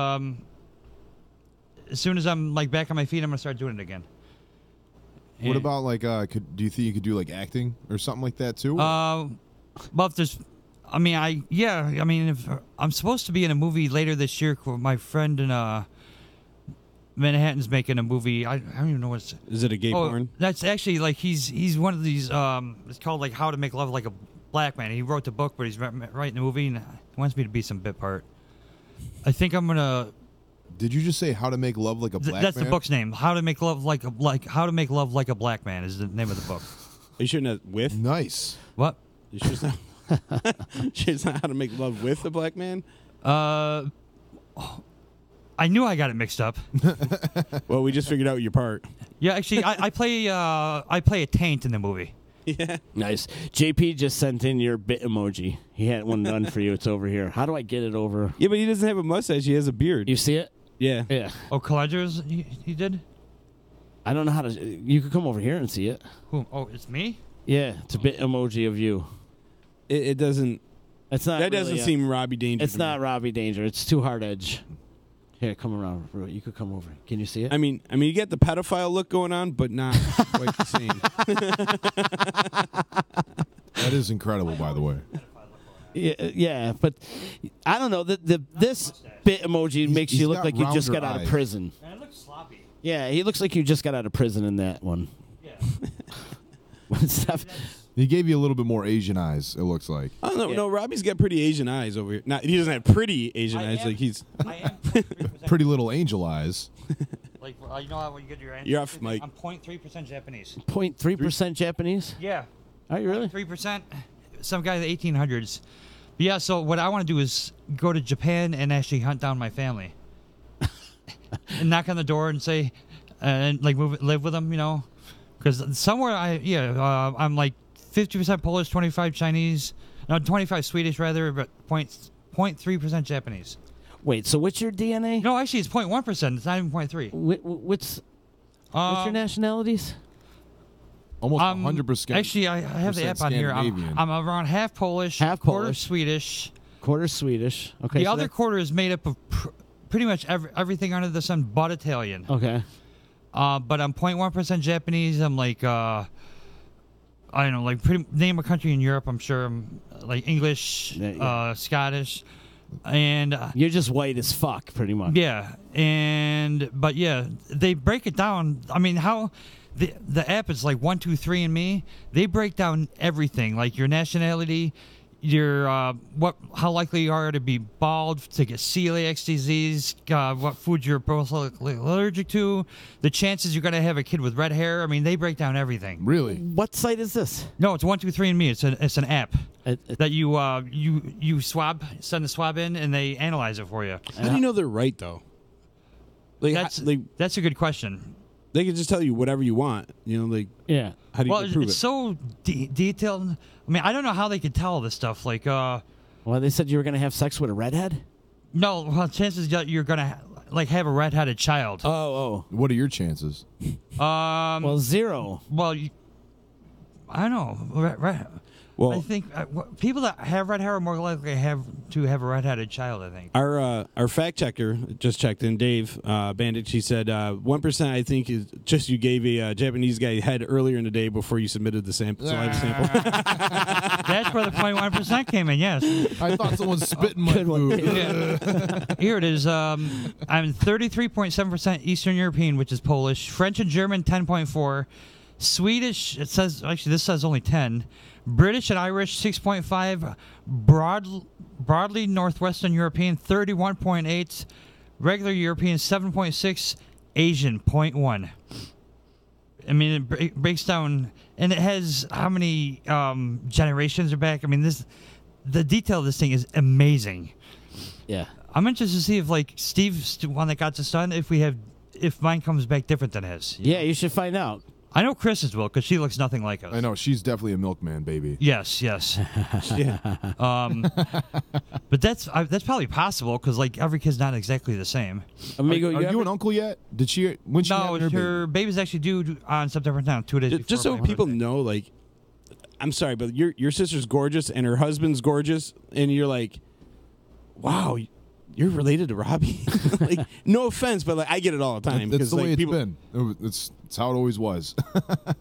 as soon as I'm like back on my feet, I'm gonna start doing it again. what And- about like do you think you could do like acting or something like that too? Well, if there's, if I'm supposed to be in a movie later this year with my friend in Manhattan's making a movie. I don't even know what's. Is it a gay porn? That's actually like he's one of these. It's called like How to Make Love Like a Black Man. He wrote the book, but he's writing the movie and he wants me to be some bit part. I think I'm gonna. Did you just say How to Make Love Like a Black That's Man? the book's name. How to Make Love Like How to Make Love Like a Black Man is the name of the book. Are you sure not with? Nice. What? You sure it's not? Sure it's not how to make love with a black man? I knew I got it mixed up. Well, we just figured out your part. Yeah, actually, I play a taint in the movie. Yeah. Nice. JP just sent in your bit emoji. He had one done for you. It's over here. How do I get it over? Yeah, but he doesn't have a mustache. He has a beard. You see it? Yeah. Yeah. Oh, Colleger's he did? I don't know how to. You could come over here and see it. Who? Oh, it's me? Yeah, it's a bit emoji of you. It doesn't. It's not. That doesn't really seem Robbie Danger. It's to me. not Robbie Danger. It's too hard edge. Here, come around. You could come over. Can you see it? I mean, you get the pedophile look going on, but not quite the same. That is incredible, by the way. Yeah, but I don't know. This bit emoji makes he's you look got like you just got rounder out of eyes. prison. And it looks sloppy. Yeah, he looks like you just got out of prison in that one. Yeah. Stuff. He gave you a little bit more Asian eyes, it looks like. Oh no, Yeah. no, Robbie's got pretty Asian eyes over here. Not, he doesn't have pretty Asian eyes. Like he's. I am 0.3%. Pretty little angel eyes. Like you know how when you get your answer? You're off, Mike. I'm 0.3% Japanese. 0.3% Japanese? Yeah. Are you really? 3%. Some guy in the 1800s. But yeah. So what I want to do is go to Japan and actually hunt down my family, and knock on the door and say, and like live with them, because somewhere I'm like 50% Polish, 25 Chinese, no 25 Swedish rather, but 0.3% Japanese. Wait, so what's your DNA? No, actually it's 0.1%. It's not even 0.3. What's your nationalities? Almost 100%. Actually, I have the app on here. Scandinavian. I'm around half Polish, Half quarter Polish. Swedish. Quarter Swedish. Okay. The so other that's- quarter is made up of pretty much everything under the sun but Italian. Okay. But I'm 0.1% Japanese. I'm like I don't know, like name a country in Europe. I'm sure, like English, Yeah. Scottish, and You're just white as fuck, pretty much. yeah, but they break it down. I mean, how the app is like 1, 2, 3 and me. They break down everything, like your nationality, your how likely you are to be bald, to get celiac disease, what food you're allergic to, the chances you're gonna have a kid with red hair. I mean, they break down everything. Really? What site is this? No, it's 1, 2, 3 and me. It's an app that you send the swab in, and they analyze it for you. How do you know they're right though? Like, That's a good question. they can just tell you whatever you want. You know, like Yeah. how do you prove it's it? so detailed. I mean, I don't know how they could tell all this stuff. Like, Well, they said you were gonna have sex with a redhead. no, well, chances that you're gonna have a red-headed child. Oh. What are your chances? Well, 0. Well, I don't know. Well, I think people that have red hair are more likely to have a red-headed child. I think. our fact checker just checked in, Dave Bandit. She said 1%. I think is just you gave a Japanese guy head earlier in the day before you submitted the sample. Saliva sample. That's where the 0.1% came in. Yes. I thought someone spit in my Good one. food. Here it is. I'm 33.7% Eastern European, which is Polish. French and German 10.4. Swedish, it says, actually this says only 10. British and Irish 6.5. Broadly Northwestern European 31.8. Regular European 7.6. Asian 0.1. I mean, it breaks down, and it has how many generations are back. I mean, the detail of this thing is amazing. Yeah. I'm interested to see if, like, Steve's the one that got this done, if mine comes back different than his. Yeah, you should find out. I know Chris's will, because she looks nothing like us. I know, she's definitely a milkman, baby. Yes. Yeah. But that's probably possible, because, like, every kid's not exactly the same. Amigo, Are you an uncle yet? Did she? When she No, had her baby's actually due on September 10th, 2 days before. Just so my people birthday. know, like, I'm sorry, but your sister's gorgeous and her husband's gorgeous, and you're like, wow, you're related to Robbie. Like, no offense, but like I get it all the time. That's the like, way it's people, been. It's how it always was.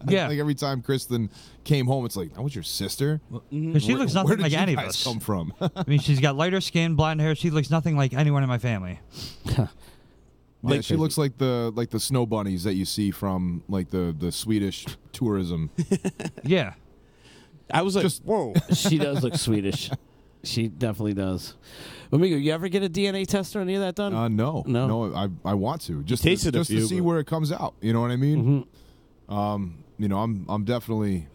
Yeah. Like every time Kristen came home, it's like, that was your sister? Because she looks nothing Where did like you any of guys us. come from? I mean, she's got lighter skin, blonde hair. She looks nothing like anyone in my family. Yeah, she looks like the snow bunnies that you see from like the Swedish tourism. Yeah. I was like, Just- whoa. She does look Swedish. She definitely does. Amigo, you ever get a DNA test or any of that done? No. I want to just Tasted a just few, to see but- where it comes out. You know what I mean? You know, I'm definitely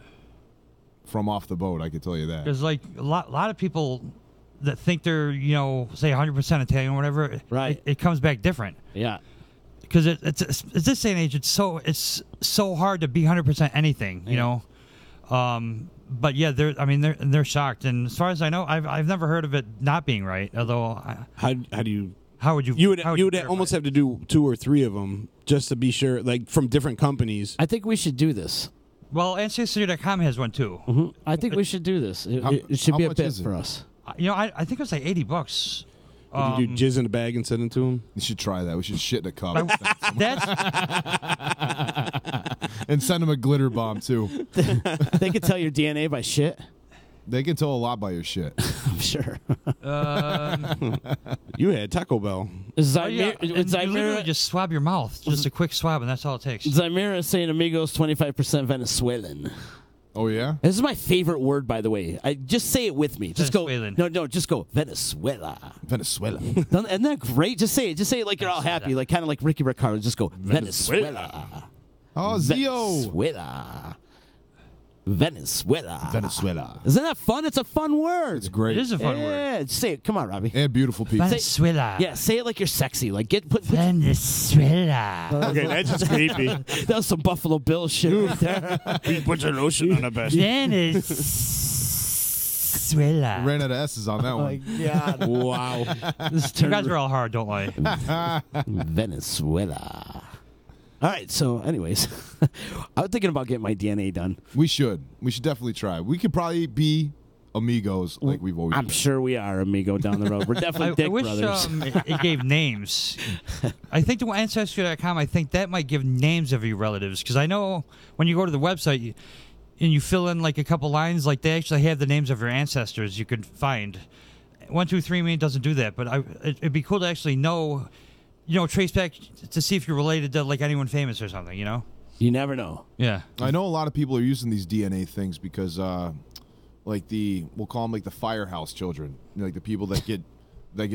from off the boat. I can tell you that. There's like a lot of people that think they're, you know, say 100% Italian or whatever. Right. It comes back different. Yeah. Because it's this day and age. It's so hard to be 100% anything. You know. But yeah, they're shocked. And as far as I know, I've never heard of it not being right. Although, How do you? how would you? You would how almost have to do 2 or 3 of them just to be sure, like from different companies. I think we should do this. Well, Ancestry.com has one too. I think we should do this. It, How- it should how be a much bit is it? for us. You know, I think it was like $80. Would you do jizz in a bag and send it to them? You should try that. We should shit in a cup That's and send them a glitter bomb too. They could tell your DNA by shit. They can tell a lot by your shit. I'm sure. You had Taco Bell. oh, yeah. And you literally Zymira, just swab your mouth, just a quick swab, and that's all it takes. Zymira is saying Amigos 25% Venezuelan. Oh yeah. This is my favorite word, by the way. I just say it with me. Just Venezuelan. go. No, just go Venezuela. Venezuela. Isn't that great? Just say it. Just say it like you're all happy, like kind of like Ricky Ricardo. Just go Venezuela. Oh, Zio. Venezuela. Venezuela. Venezuela. Isn't that fun? It's a fun word. It's great. It is a fun word. Yeah, say it. Come on, Robbie. And beautiful people. Venezuela. Yeah, say it like you're sexy. Like put Venezuela. Okay, that's just creepy. that was some Buffalo Bill shit right there. Put your lotion on the best. Venezuela. Ran out of S's on that Oh my one. God. Wow. You guys were all hard, don't lie. Venezuela. All right, so anyways, I was thinking about getting my DNA done. We should. We should definitely try. We could probably be amigos like we've always I'm been. sure we are, amigo, down the road. We're definitely I dick wish brothers. it gave names. I think the Ancestry.com, I think that might give names of your relatives. Because I know when you go to the website, and you fill in like a couple lines, like they actually have the names of your ancestors you could find. 123andMe doesn't do that, but it'd be cool to actually know, trace back to see if you're related to like anyone famous or something. You never know. Yeah. I know a lot of people are using these DNA things because, like we'll call them like the firehouse children, like the people that get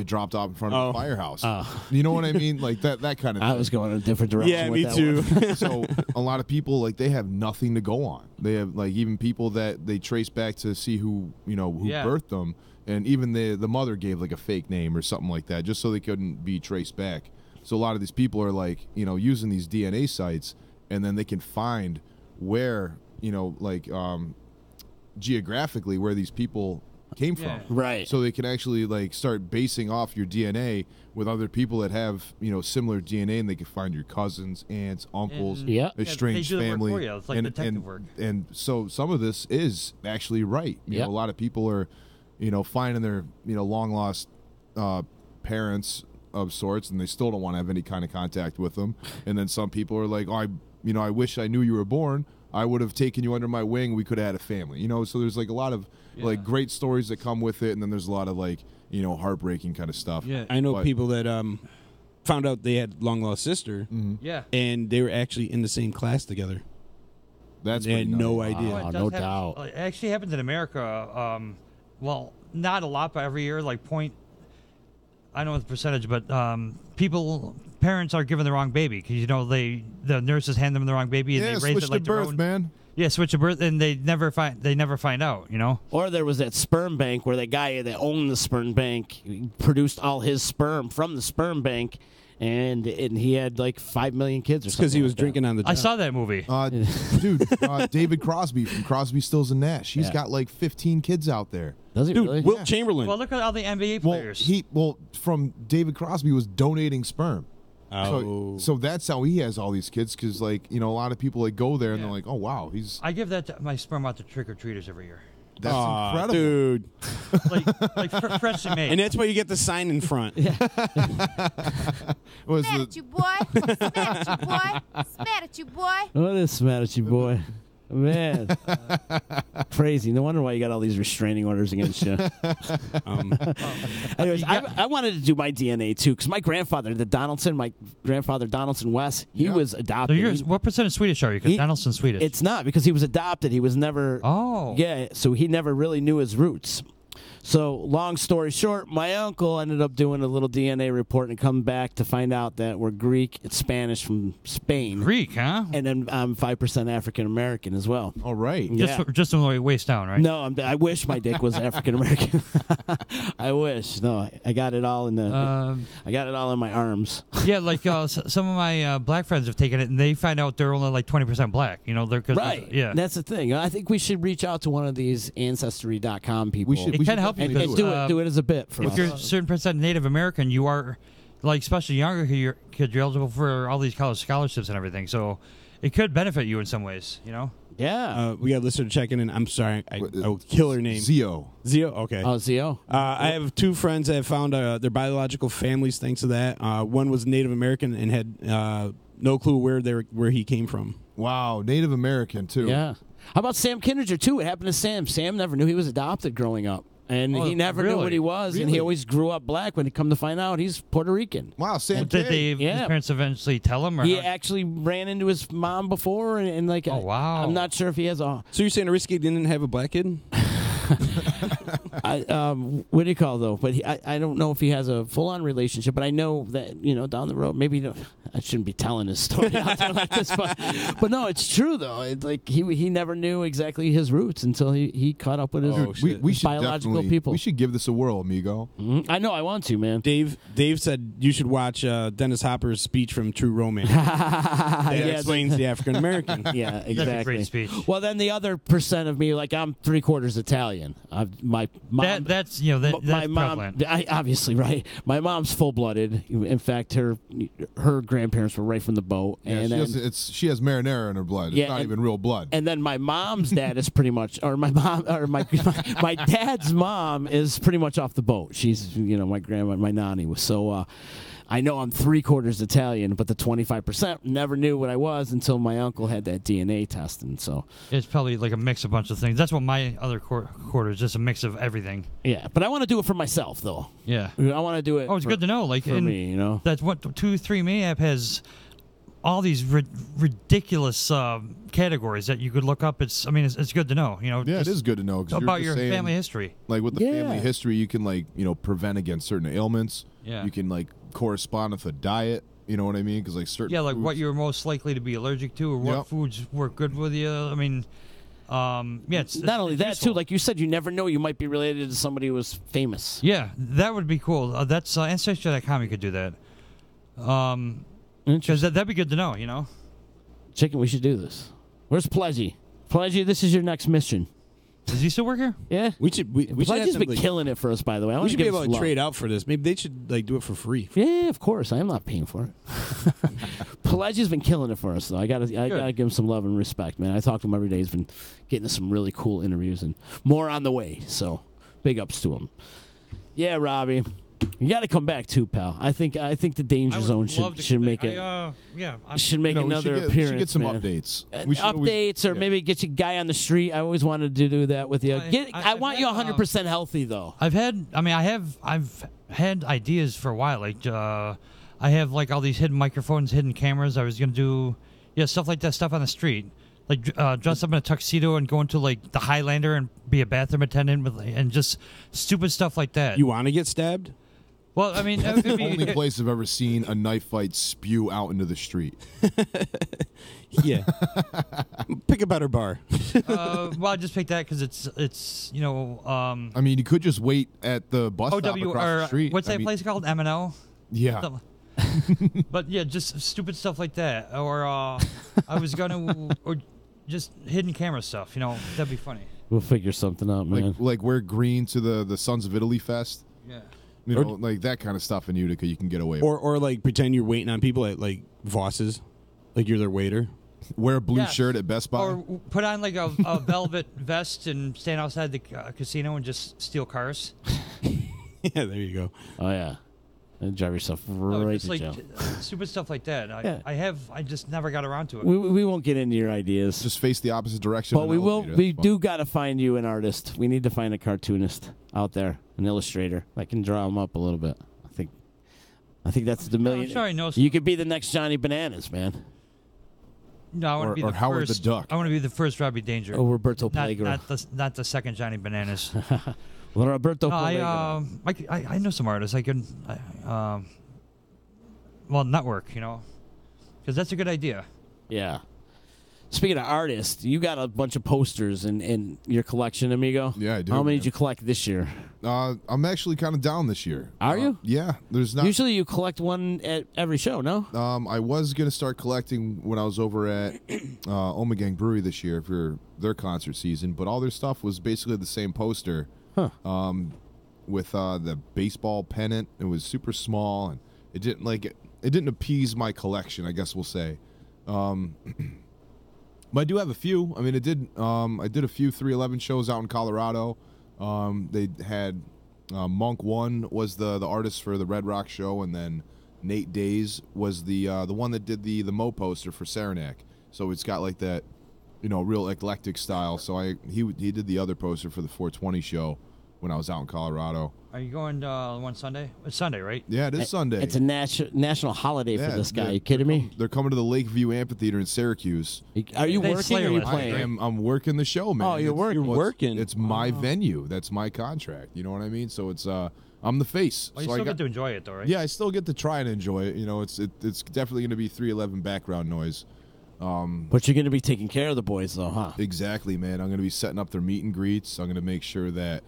dropped off in front of the firehouse. You know what I mean? Like that kind of thing. I was going in a different direction. Yeah, with me that too. one. So a lot of people, like, they have nothing to go on. They have, like, even people that they trace back to see who birthed them. And even the mother gave, like, a fake name or something like that just so they couldn't be traced back. So a lot of these people are, like, using these DNA sites, and then they can find where, geographically where these people came from. Right. So they can actually, like, start basing off your DNA with other people that have, similar DNA, and they can find your cousins, aunts, uncles, estranged they do the work family. for you. It's like detective work. And so some of this is actually right. You know, a lot of people are, finding their, long lost parents of sorts, and they still don't want to have any kind of contact with them. And then some people are like, I wish I knew you were born. I would have taken you under my wing. We could have had a family. So there's like a lot of like great stories that come with it, and then there's a lot of like heartbreaking kind of stuff. Yeah, I know people that found out they had long lost sister. Yeah, and they were actually in the same class together. That's they had no idea. Oh, no doubt. It actually happens in America. Well, not a lot, but every year, like I don't know the percentage, but parents are given the wrong baby because the nurses hand them the wrong baby and they raise it like their their birth, own. man. Yeah, switch of birth, and they never find out. Or there was that sperm bank where the guy that owned the sperm bank produced all his sperm from the sperm bank, and he had like 5 million kids or something. Because he was drinking on the job. I saw that movie. Dude, David Crosby from Crosby, Stills and Nash. He's got like 15 kids out there. Does he Dude, really? Wilt Chamberlain. Well, look at all the NBA players. From David Crosby was donating sperm. Oh. So that's how he has all these kids, because a lot of people go there and they're like, oh wow, I give my sperm out to trick or treaters every year. That's incredible, dude. like freshly made. And that's why you get the sign in front. Smack at you, boy. Smack at you, boy. Smack at you, boy. What is smack at you, boy? Man, crazy. No wonder why you got all these restraining orders against you. Anyways, I wanted to do my DNA too, because my grandfather Donaldson West, he was adopted. What percent of Swedish are you? Because Donaldson's Swedish. It's not, because he was adopted. He was never. Oh. Yeah, so he never really knew his roots. So, long story short, my uncle ended up doing a little DNA report and come back to find out that we're Greek and Spanish from Spain. Greek, huh? And then I'm 5% African American as well. All right. Yeah. Just on the waist down, right? No, I wish my dick was African American. I wish. No, I got it all in the. I got it all in my arms. Yeah, like some of my black friends have taken it, and they find out they're only like 20% black. They're right. Yeah, that's the thing. I think we should reach out to one of these Ancestry.com people. It can help you. And Because, do it as a bit for if us. you're a certain percent Native American, you are, like, especially younger kids, you're eligible for all these college scholarships and everything. So it could benefit you in some ways, Yeah. We got a listener checking in. I'm sorry. I will kill her name. Zio. Okay. Oh, Zio. I have two friends that found their biological families thanks to that. One was Native American and had no clue where he came from. Wow, Native American too. Yeah. How about Sam Kinninger too? What happened to Sam? Sam never knew he was adopted growing up. And he never knew what he was, and he always grew up black. When he come to find out, he's Puerto Rican. Wow, Sam. Did his parents eventually tell him? Or he actually ran into his mom before, and like, oh wow, I'm not sure if he has a. So you're saying Risky didn't have a black kid? What do you call it, though? But I don't know if he has a full-on relationship. But I know that down the road, maybe I shouldn't be telling his story out there like this, but no, it's true though. It's like he never knew exactly his roots until he caught up with his we should biological people. We should give this a whirl, amigo. Mm-hmm. I know, I want to, man. Dave said you should watch Dennis Hopper's speech from True Romance. That explains the African American. Yeah, exactly. That's a great speech. Well, then the other percent of me, like I'm 3/4 Italian. My mom. That's my mom. prevalent. Obviously, right. My mom's full-blooded. In fact, her grandparents were right from the boat. Yeah, and she has marinara in her blood. It's not even real blood. And then my mom's dad is pretty much, or my mom, or my dad's mom is pretty much off the boat. She's, my grandma, my nanny was so. I know I'm 3/4 Italian, but the 25% never knew what I was until my uncle had that DNA test, and so It's probably like a mix of a bunch of things. That's what my other quarter is, just a mix of everything. yeah. But I want to do it for myself, though. Yeah. I want to do it. Oh, it's for- good to know. Like for me, you know. That's what 23 Me app has. All these ridiculous categories that you could look up. It's good to know. You know. Yeah, it just is good to know 'cause you're about just your saying, family history. Like with the family history, you can prevent against certain ailments. Yeah. You can correspond with a diet. You know what I mean? Because certain Yeah, like foods, what you're most likely to be allergic to, or what Yep. foods work good with you. I mean, it's Not only it's that, useful. too, like you said, you never know. You might be related to somebody who was famous. Yeah, that would be cool. That's Ancestry.com. You could do that. Because that'd be good to know. You know. Chicken, we should do this. Where's Pledgy? Pledgy, this is your next mission. Does he still work here? Yeah. We should have Pledgy's to, been killing it for us, by the way. I We wanna should be give able us to love. trade out for this. Maybe they should do it for free. Yeah, of course. I am not paying for it. Pledgy's been killing it for us, though. I gotta give him some love and respect, man. I talk to him every day. He's been getting us some really cool interviews and more on the way. So, big ups to him. Yeah, Robbie, you got to come back too, pal. I think the Danger Zone should make it. Should make another appearance. We should get some man. updates. Updates, or maybe get you a guy on the street. I always wanted to do that with you. I want you 100% healthy, though. I've had ideas for a while. Like, I have like all these hidden microphones, hidden cameras. I was gonna do, stuff like that, stuff on the street. Like dress up in a tuxedo and go into like the Highlander and be a bathroom attendant and just stupid stuff like that. You want to get stabbed? Well, I mean, That's the only place I've ever seen a knife fight spew out into the street. Yeah. Pick a better bar. Well, I just picked that because it's I mean, you could just wait at the bus stop OW across or the street. what's that place called? M&O. Yeah. But yeah, just stupid stuff like that, or I was gonna, or just hidden camera stuff. That'd be funny. We'll figure something out, man. Like wear green to the Sons of Italy fest. Yeah. Like that kind of stuff in Utica, you can get away with. Or like pretend you're waiting on people at like Voss's, like you're their waiter. Wear a blue Yeah. shirt at Best Buy. Or put on like a velvet vest and stand outside the casino and just steal cars. Yeah, there you go. Oh yeah, and drive yourself right just to like jail. stupid stuff like that. Yeah. I just never got around to it. We won't get into your ideas. Just face the opposite direction. But in we an will. elevator. We That's do fun. got to find you an artist. We need to find a cartoonist out there, an illustrator that can draw them up a little bit. I think that's the million. I'm sure I know You could be the next Johnny Bananas, man. No, I want to be or the Howard the first. Duck. I want to be the first Robbie Danger. Oh, Roberto not, Pellegro. not the second Johnny Bananas. Well, Roberto No, Pellegro. I know some artists. I can, network. Because that's a good idea. Yeah. Speaking of artists, you got a bunch of posters in your collection, amigo. Yeah, I do. How many man. did you collect this year? I'm actually kind of down this year. Are you? Yeah. There's not. Usually you collect one at every show, no? I was gonna start collecting when I was over at Amigo Brewery this year for their concert season, but all their stuff was basically the same poster. Huh. With the baseball pennant, it was super small, and it didn't appease my collection, I guess we'll say. But I do have a few. I mean, I did a few 311 shows out in Colorado. They had Monk One was the artist for the Red Rock show, and then Nate Days was the one that did the Mo poster for Saranac. So it's got like that, real eclectic style. So he did the other poster for the 420 show when I was out in Colorado. Are you going one Sunday? It's Sunday, right? Yeah, it is Sunday. It's a national holiday for this guy. they're- You kidding me? They're coming to the Lakeview Amphitheater in Syracuse. Are you They working or Slayer are you last playing? I'm working the show, man. Oh, you're working. You're working. It's my venue. That's my contract. You know what I mean? So it's I'm the face. Well, you so still get to enjoy it, though, right? Yeah, I still get to try and enjoy it. It's definitely going to be 311 background noise. But you're going to be taking care of the boys, though, huh? Exactly, man. I'm going to be setting up their meet and greets. I'm going to make sure that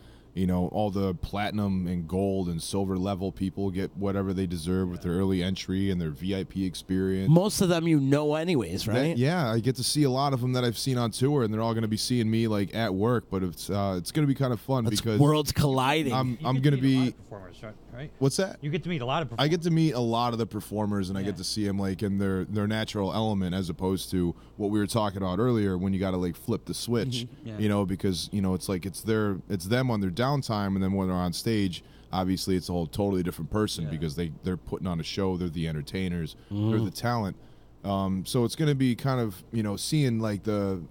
all the platinum and gold and silver level people get whatever they deserve with their early entry and their VIP experience. Most of them anyways, right? Yeah, I get to see a lot of them that I've seen on tour, and they're all going to be seeing me like at work. But it's going to be kind of fun because worlds colliding. I'm You get going to meet a lot be. of performers, right? What's that? You get to meet a lot of performers. I get to meet a lot of the performers, and I get to see them like in their natural element, as opposed to what we were talking about earlier when you got to like flip the switch. Yeah. Because it's like it's them on their downtime, and then when they're on stage, obviously it's a whole totally different person because they're putting on a show. They're the entertainers. They're the talent. So it's going to be kind of, seeing like the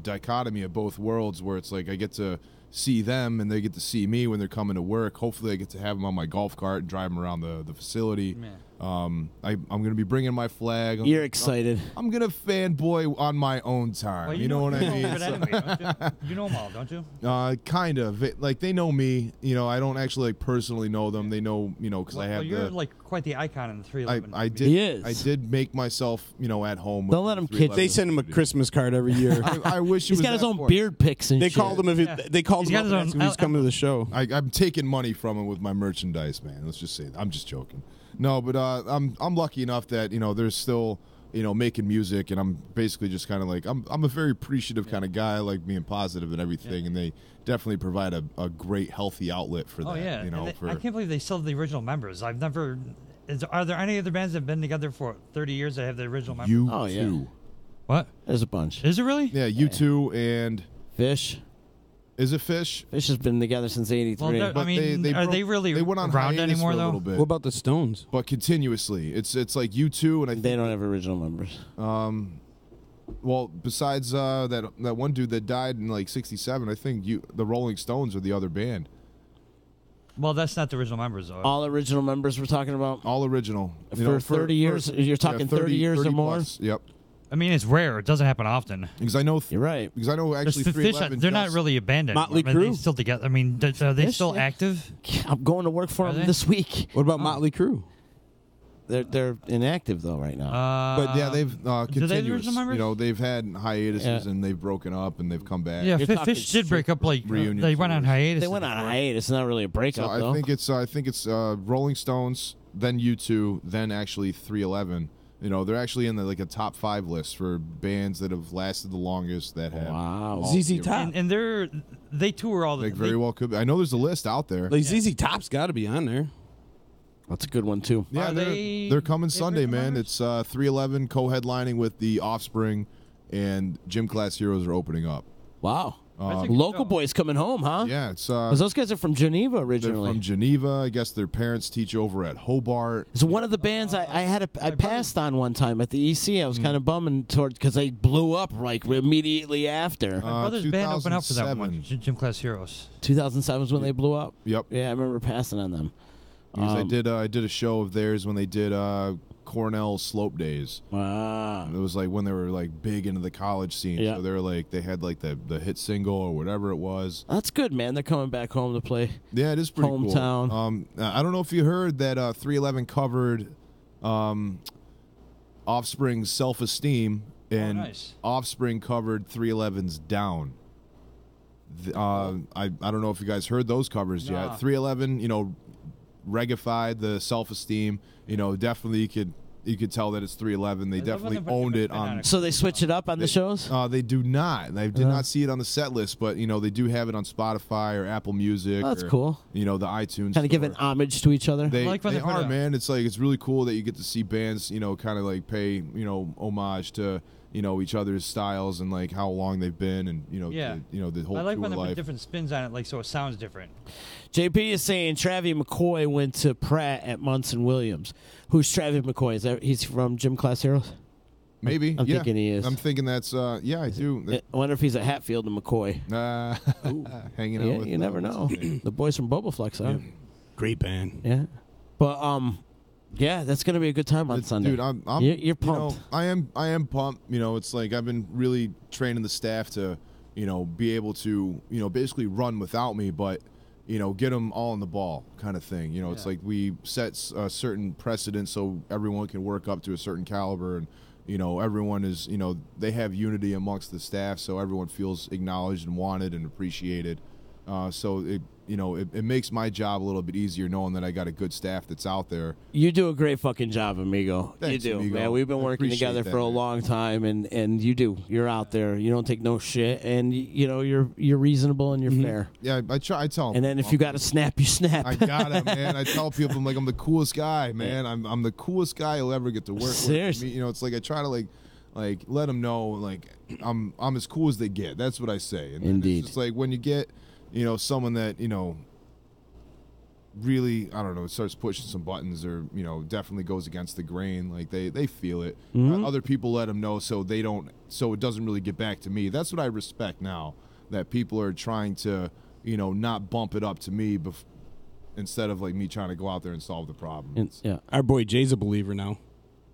dichotomy of both worlds, where it's like I get to see them and they get to see me when they're coming to work. Hopefully I get to have them on my golf cart and drive them around the facility. I'm going to be bringing my flag. You're excited. I'm going to fanboy on my own time. Well, you know what I mean? But anyway, don't you? You know them all, don't you? Kind of. Like, they know me. I don't actually like personally know them. They know, because I have you're like quite the icon in the 311. I did. He is. I did make myself, at home. Don't let him kid. They send him a Christmas card every year. I wish He's it was got his that own point. beard pics and They shit. called him they called He's him got up his and own- asked him if he's coming to the show. I'm taking money from him with my merchandise, man. Let's just say that. I'm just joking. No, but I'm lucky enough that they're still making music, and I'm basically just kind of like I'm a very appreciative kind of guy. I like being positive and everything, and they definitely provide a great healthy outlet for that. Oh yeah, You know, And I can't believe they still have the original members. I've never. Are there any other bands that have been together for 30 years that have the original members? U2. Oh, yeah. What? There's a bunch. Is it really? Yeah, U2 and Fish. is it Fish? Fish has been together since '83. Well, I mean, are they really they went on around hiatus anymore for a though? little bit, What about the Stones? but continuously. It's like U2 and I think They don't have original members. well, besides that one dude that died in like '67, I think the Rolling Stones are the other band. Well, that's not the original members though. All original members we're talking about? All original. For 30 years? You're talking 30 years or more? plus. Yep. I mean, it's rare. It doesn't happen often. Because I know. You're right. Because I know actually The Fish, 311. they're not really abandoned. Motley I mean, they're Crue? still together. I mean, are they Fish, still yeah. active? I'm going to work for Are them they? this week. What about Motley Crue? They're inactive though right now. But yeah, they've do they have the continuous. original members? They've had hiatuses Yeah. and they've broken up and they've come back. Yeah, You're talking Fish did break up like reunion they went on tours. hiatus. They went on a hiatus. It's not really a So breakup I though. think it's Rolling Stones, then U2, then actually 311. They're actually in like a top 5 list for bands that have lasted the longest. That have Wow. all ZZ the- Top. and they tour all the Like very well could be. I know there's a list out there. Like ZZ Top's got to be on there. That's a good one too. Yeah, Are they they're coming favorite Sunday, man. members? It's 311 co-headlining with the Offspring, and Gym Class Heroes are opening up. Wow. That's a good Local show. boys coming home, huh? Yeah, it's 'Cause those guys are from Geneva they're originally. from Geneva. I guess their parents teach over at Hobart. It's one of the bands I passed on one time at the EC. I was Hmm. kind of bumming towards because they blew up like immediately after. My brother's band opened up for that one. 2007. Gym Class Heroes. 2007 is when they blew up. Yep. Yeah, I remember passing on them. Because I did a show of theirs when they did Cornell Slope Days. Wow. It was like when they were like big into the college scene. Yeah. So they were like they had like the hit single or whatever it was. That's good, man. They're coming back home to play. Yeah, it is pretty Hometown. cool. I don't know if you heard that 311 covered Offspring's Self Esteem, and nice. Offspring covered 311's Down. I don't know if you guys heard those covers Nah. yet. 311, regified the Self Esteem. Definitely you could tell that it's 311. They I love definitely when they owned put it the on. on it. So they switch it up on the shows? They do not. They did not see it on the set list, but they do have it on Spotify or Apple Music. Oh, that's or, cool. The iTunes. Kind of giving store. homage to each other. They, I like when they they put are, a- man. It's like it's really cool that you get to see bands, kind of like pay, homage to, each other's styles and like how long they've been and Yeah. the whole I like tour when they put life. different spins on it, like so it sounds different. JP is saying Travis McCoy went to Pratt at Munson Williams. Who's Travis McCoy? Is that he's from Gym Class Heroes? Maybe. I'm yeah. thinking he is. I'm thinking that's yeah, I do. I wonder if he's at Hatfield and McCoy. Hanging out Yeah, with you never what's know. his name? The boys from Bobaflex, huh? Great band. Yeah. But yeah, that's gonna be a good time on Sunday. Dude, I'm You're pumped. I am pumped. It's like I've been really training the staff to, be able to, basically run without me, but get them all in the ball kind of thing. It's like we set a certain precedent so everyone can work up to a certain caliber, and everyone is, they have unity amongst the staff, so everyone feels acknowledged and wanted and appreciated. So it makes my job a little bit easier knowing that I got a good staff that's out there. You do a great fucking job, Amigo. Thanks, you do, Amigo. man. We've been I working appreciate together that, for a man. long time, and you do. You're out there. You don't take no shit, and you're reasonable and you're fair. Yeah, I tell them. And then if you got to snap, you snap. I got it, man. I tell people I'm the coolest guy, man. I'm the coolest guy you'll ever get to work Seriously. with. It's like I try to like let them know like I'm as cool as they get. That's what I say. And then Indeed. it's just like when you get someone that really, I don't know, starts pushing some buttons or, definitely goes against the grain. Like they feel it. Other people let them know so it doesn't really get back to me. That's what I respect now, that people are trying to, not bump it up to me instead of like me trying to go out there and solve the problem. Our boy Jay's a believer now.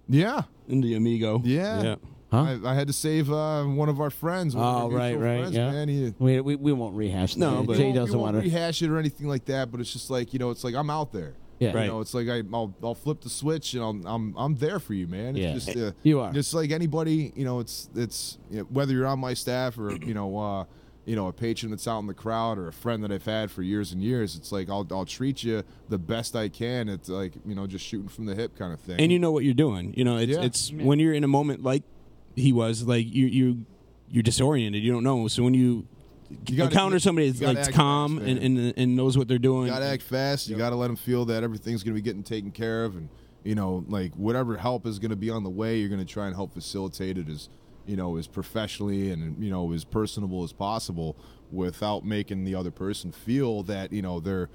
Yeah. In the Amigo. Yeah. Huh? I had to save one of our friends. Right. Friends, Yeah. Man. We won't rehash that. No, but Jay doesn't we won't want to rehash it or anything like that. But it's just like it's like I'm out there. Yeah. Right. It's like I'll flip the switch and I'm there for you, man. It's Yeah. just You are. just like anybody. It's whether you're on my staff or a patron that's out in the crowd or a friend that I've had for years and years. It's like I'll treat you the best I can. It's like just shooting from the hip kind of thing. And you know what you're doing. It's when you're in a moment like he was, like you're disoriented. You don't know. So when you encounter somebody that's calm fast, and knows what they're doing, you gotta act fast. You gotta let them feel that everything's gonna be getting taken care of, and like whatever help is gonna be on the way, you're gonna try and help facilitate it as professionally and as personable as possible, without making the other person feel that they're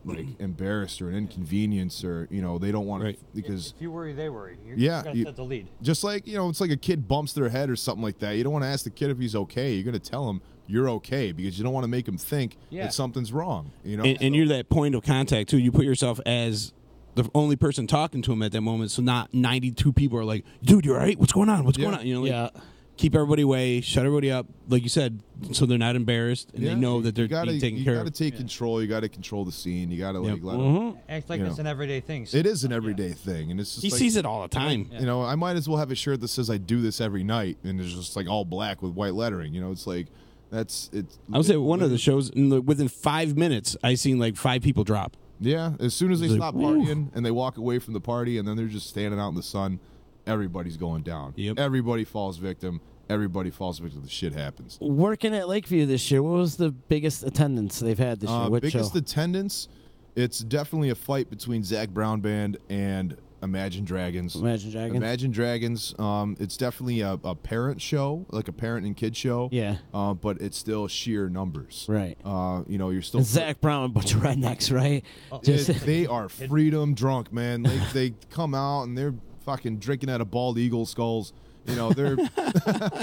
like embarrassed or an inconvenience or they don't want to, because If you worry, they worry. You Yeah, gotta set the lead. just like it's like a kid bumps their head or something like that. You don't want to ask the kid if he's okay. You're gonna tell him you're okay, because you don't want to make him think that something's wrong. and you're that point of contact too. You put yourself as the only person talking to him at that moment, so not 92 people are like, dude, you're right, what's going on, going on, keep everybody away, shut everybody up, like you said, so they're not embarrassed and they know that they're being taken care of. You got to take control. You got to control the scene. You got to let them. Act like it's an everyday thing. It is an everyday thing, and it's just He sees it all the time. I might as well have a shirt that says I do this every night, and it's just like all black with white lettering. It's like that's it. I would say one of the shows, within 5 minutes, I seen like 5 people drop. Yeah, as soon as they stop partying and they walk away from the party, and then they're just standing out in the sun, everybody's going down. Yep. Everybody falls victim. Everybody falls victim. The shit happens. Working at Lakeview this year, what was the biggest attendance they've had this year? What Biggest show? attendance, it's definitely a fight between Zach Brown Band and Imagine Dragons. Imagine Dragons. It's definitely a parent show, like a parent and kid show. Yeah. But it's still sheer numbers. Right. You're still And Zach Brown, a bunch of rednecks, right? They are freedom drunk, man. They come out and they're fucking drinking out of bald eagle skulls. They're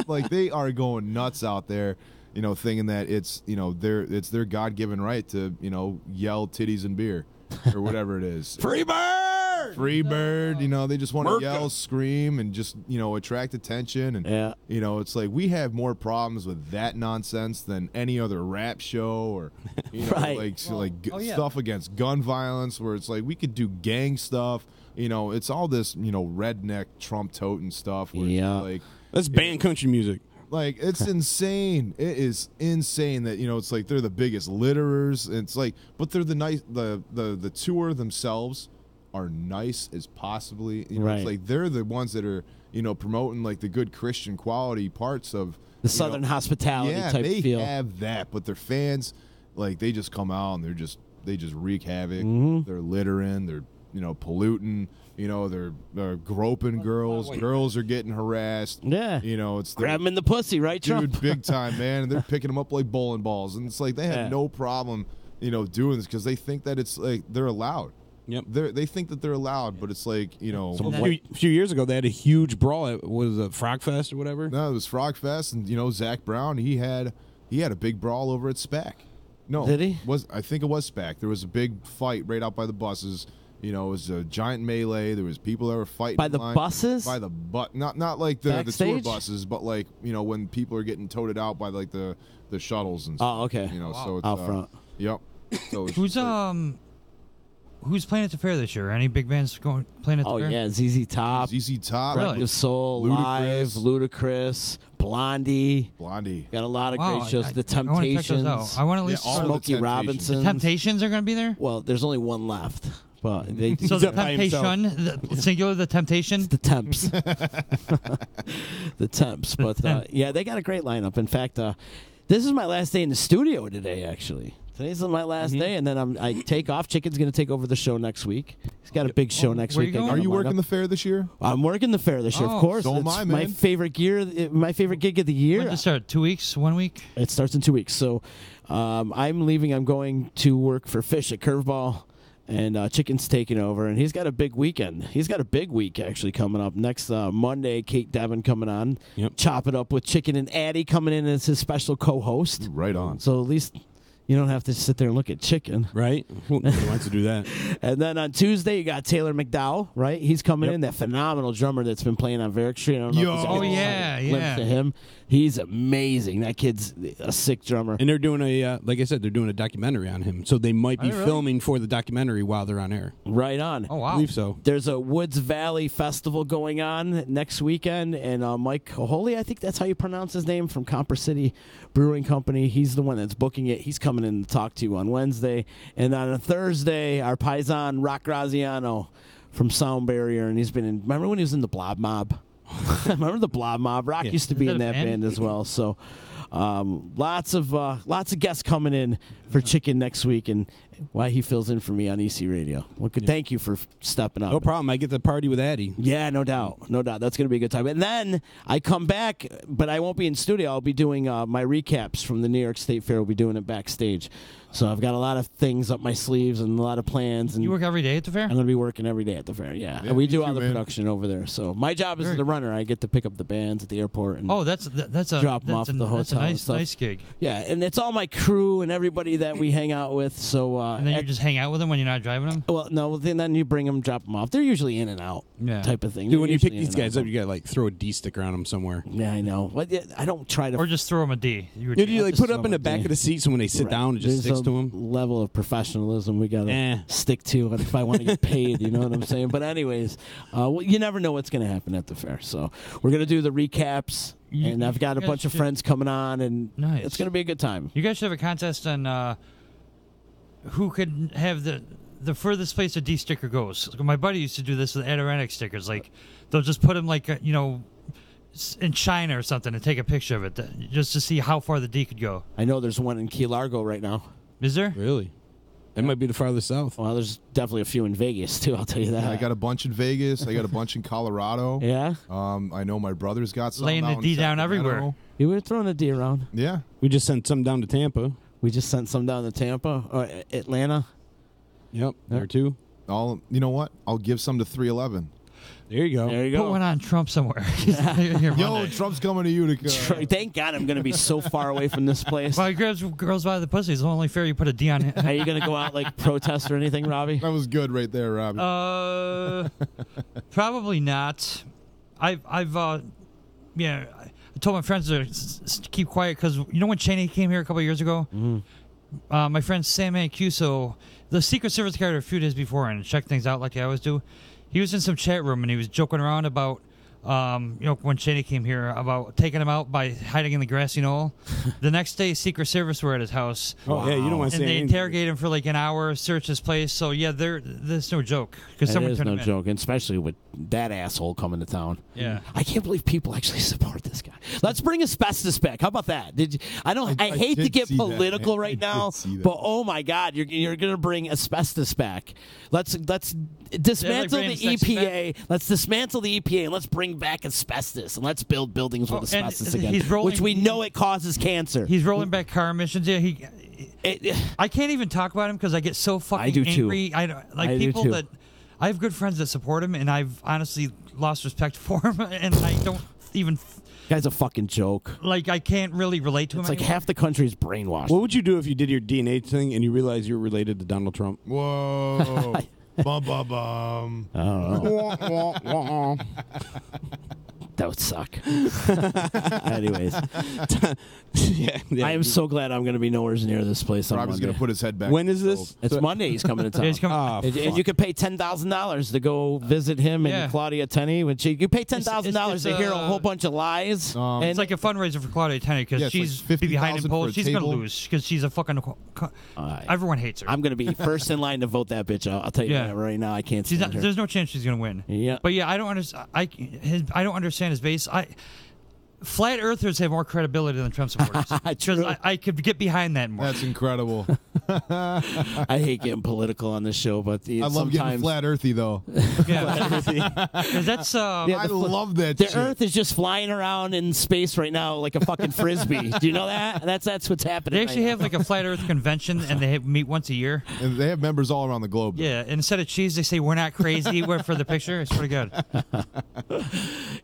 like they are going nuts out there. Thinking that it's their God-given right to yell titties and beer or whatever it is. Free bird! Free bird. They just want to yell, scream, and just attract attention. And it's like we have more problems with that nonsense than any other rap show or Right. stuff against gun violence, where it's like we could do gang stuff. It's all this redneck Trump toting stuff. Where it's like Let's ban country music. Like, it's insane. It is insane that it's like they're the biggest litterers. It's like, but they're the nice. The tour themselves are nice as possibly. Right. It's like they're the ones that are promoting like the good Christian quality parts of The Southern hospitality type they feel. have that, but their fans, like, they just come out and they just wreak havoc. Mm-hmm. They're littering. They're polluting. They're groping girls. Girls are getting harassed. Yeah. It's Grab them in the pussy, right, Trump? dude, big time, man. And they're picking them up like bowling balls, and it's like they have no problem, doing this because they think that it's like they're allowed. Yep. They think that they're allowed, but it's like A few years ago, they had a huge brawl at was it Frog Fest or whatever. No, it was Frog Fest, and Zach Brown, he had a big brawl over at SPAC. No, did he? I think it was SPAC. There was a big fight right out by the buses. It was a giant melee. There was people that were fighting By the in line. buses? By the not like the tour Backstage? buses, but like when people are getting toted out by like the shuttles and stuff. Oh, okay. So it's Out front. Yep. So it's Who's just like- who's playing at the fair this year? Any big bands playing at the Oh, fair? yeah. ZZ Top. ZZ Top, Really? Of Soul, Live, Ludacris, Blondie. Got a lot of great shows. The I wanna check those out. Temptations. I want to at least all of the Smokey Temptations. Robinson. The Temptations are going to be there. Well, there's only one left. But they So the Temptation, the singular, the Temptation. the Temps. The Temps. But yeah, they got a great lineup. In fact, this is my last day in the studio today, actually. Today's my last day, and then I take off. Chicken's going to take over the show next week. He's got a big show next where week. you going? Are you working the fair this year? I'm working the fair this year, of Oh, course. so am It's I, my man. favorite my favorite gig of the year. When does it start? 2 weeks? 1 week? It starts in 2 weeks. So I'm leaving. I'm going to work for Fish at Curveball. And Chicken's taking over, and he's got a big weekend. He's got a big week, actually, coming up. Next Monday, Kate Devin coming on. Yep. Chop it up with Chicken and Addie coming in as his special co-host. Right on. So at least you don't have to sit there and look at Chicken. Right? Who wants to do that? And then on Tuesday, you got Taylor McDowell, right? He's coming in, that phenomenal drummer that's been playing on Varick Street. I don't know if you guys Oh, saw yeah, a glimpse yeah. of him. He's amazing. That kid's a sick drummer. And they're doing like I said, they're doing a documentary on him. So they might be filming for the documentary while they're on air. Right on. Oh, wow. I believe so. There's a Woods Valley Festival going on next weekend, and Mike Holy, I think that's how you pronounce his name, from Copper City Brewing Company. He's the one that's booking it. He's coming in to talk to you on Wednesday. And on a Thursday, our paisan, Rock Graziano from Sound Barrier, and he's been in, remember when he was in the Blob Mob? Remember the Blob Mob? Rock used to be in that band as well. So lots of guests coming in for Chicken next week, and why he fills in for me on EC Radio. Well, thank you for stepping up. No problem. I get to party with Addie. Yeah, no doubt. No doubt. That's going to be a good time. And then I come back, but I won't be in studio. I'll be doing my recaps from the New York State Fair. We'll be doing it backstage. So I've got a lot of things up my sleeves and a lot of plans. And You work every day at the fair? I'm going to be working every day at the fair, yeah. And we do all the production over there. So my job is the runner. I get to pick up the bands at the airport and that's a drop them off at the hotel. That's a and stuff. nice gig. Yeah, and it's all my crew and everybody that we hang out with. So And then you just hang out with them when you're not driving them? well, no, then you bring them, drop them off. They're usually in and out, type of thing. Dude, when They're you pick usually these in and guys out. up, you got to like throw a D sticker on them somewhere. Yeah, I know. But I don't try to. Or just throw them a D. You like put up in the back of the seat so when they sit down, it just There's sticks to them. Level of professionalism we gotta stick to if I want to get paid. You know what I'm saying? But anyways, you never know what's gonna happen at the fair. So we're gonna do the recaps, and I've got a bunch of friends coming on, and it's gonna be a good time. You guys should have a contest on who could have the furthest place a D sticker goes. My buddy used to do this with Adirondack stickers. Like, they'll just put them in China or something and take a picture of it just to see how far the D could go. I know there's one in Key Largo right now. Is there? Really? That might be the farthest south. Well, there's definitely a few in Vegas too. I'll tell you that. I got a bunch in Vegas. I got a bunch in Colorado. Yeah. I know my brother's got some. Laying the D down everywhere. You were throwing a D around. Yeah. We just sent some down to Tampa. We just sent some down to Tampa or Atlanta. Yep, there too. You know what? I'll give some to 311. There you go. There you Put go. one on Trump somewhere. Yo, Trump's coming to Utica. Thank God I'm going to be so far away from this place. Well, he grabs girls by the pussy. It's only fair you put a D on it. Are you going to go out like protest or anything, Robbie? That was good right there, Robbie. Probably not. I told my friends to keep quiet because you know when Cheney came here a couple of years ago. My friend Sam Mancuso, the Secret Service guy, a few days before and checked things out like I always do. He was in some chat room and he was joking around about, when Cheney came here, about taking him out by hiding in the grassy knoll. The next day, Secret Service were at his house. Oh, yeah, you don't want to say And they anything. interrogated him for like an hour, search his place. So, yeah, there's no joke. Because someone It is turned no him in. joke, and especially with that asshole coming to town. Yeah. I can't believe people actually support this guy. Let's bring asbestos back. How about that? Did you? I hate to did get see that, political man. right I now, did see that. but oh my God, you're gonna bring asbestos back. Let's dismantle bringing the sex EPA. Let's dismantle the EPA and let's bring back asbestos and let's build buildings with and asbestos he's again, rolling- which we know it causes cancer. He's rolling back car emissions. Yeah, I can't even talk about him because I get so fucking I do too. angry. I do people too. that I have good friends that support him, and I've honestly lost respect for him, and I don't even Guy's a fucking joke. I can't really relate to him. It's like anymore. half the country's brainwashed. What would you do if you did your DNA thing and you realized you were related to Donald Trump? Whoa. Bum, bum, bum. I don't know. That would suck. Anyways, yeah. I am so glad I'm going to be nowhere near this place on Robbie's Monday. going to put his head back. When is this? It's Monday. He's coming to town. Yeah, he's coming. Oh, And you could pay $10,000 to go visit him Yeah. and Claudia Tenney. When you pay $10,000 it's, to hear a whole bunch of lies. and It's like a fundraiser for Claudia Tenney because Yeah, it's she's like behind in $50,000 polls. for a She's going to table. lose because she's a fucking. Everyone hates her. I'm going to be first in line to vote that bitch out. I'll tell you Yeah. that right now. I can't She's stand not, her. there's no chance she's going to win. Yeah. But yeah, I don't understand. I don't understand his base. Flat earthers have more credibility than Trump supporters. True. I could get behind that more. That's incredible. I hate getting political on this show, but I love getting flat earthy though. Yeah. 'Cause that's I love that. The shit. Earth is just flying around in space right now like a fucking frisbee. Do you know that? That's what's happening. They actually right have like a flat Earth convention, and they meet once a year. And they have members all around the globe. though. Yeah, and instead of cheese, they say we're not crazy. We're for the picture. It's pretty good.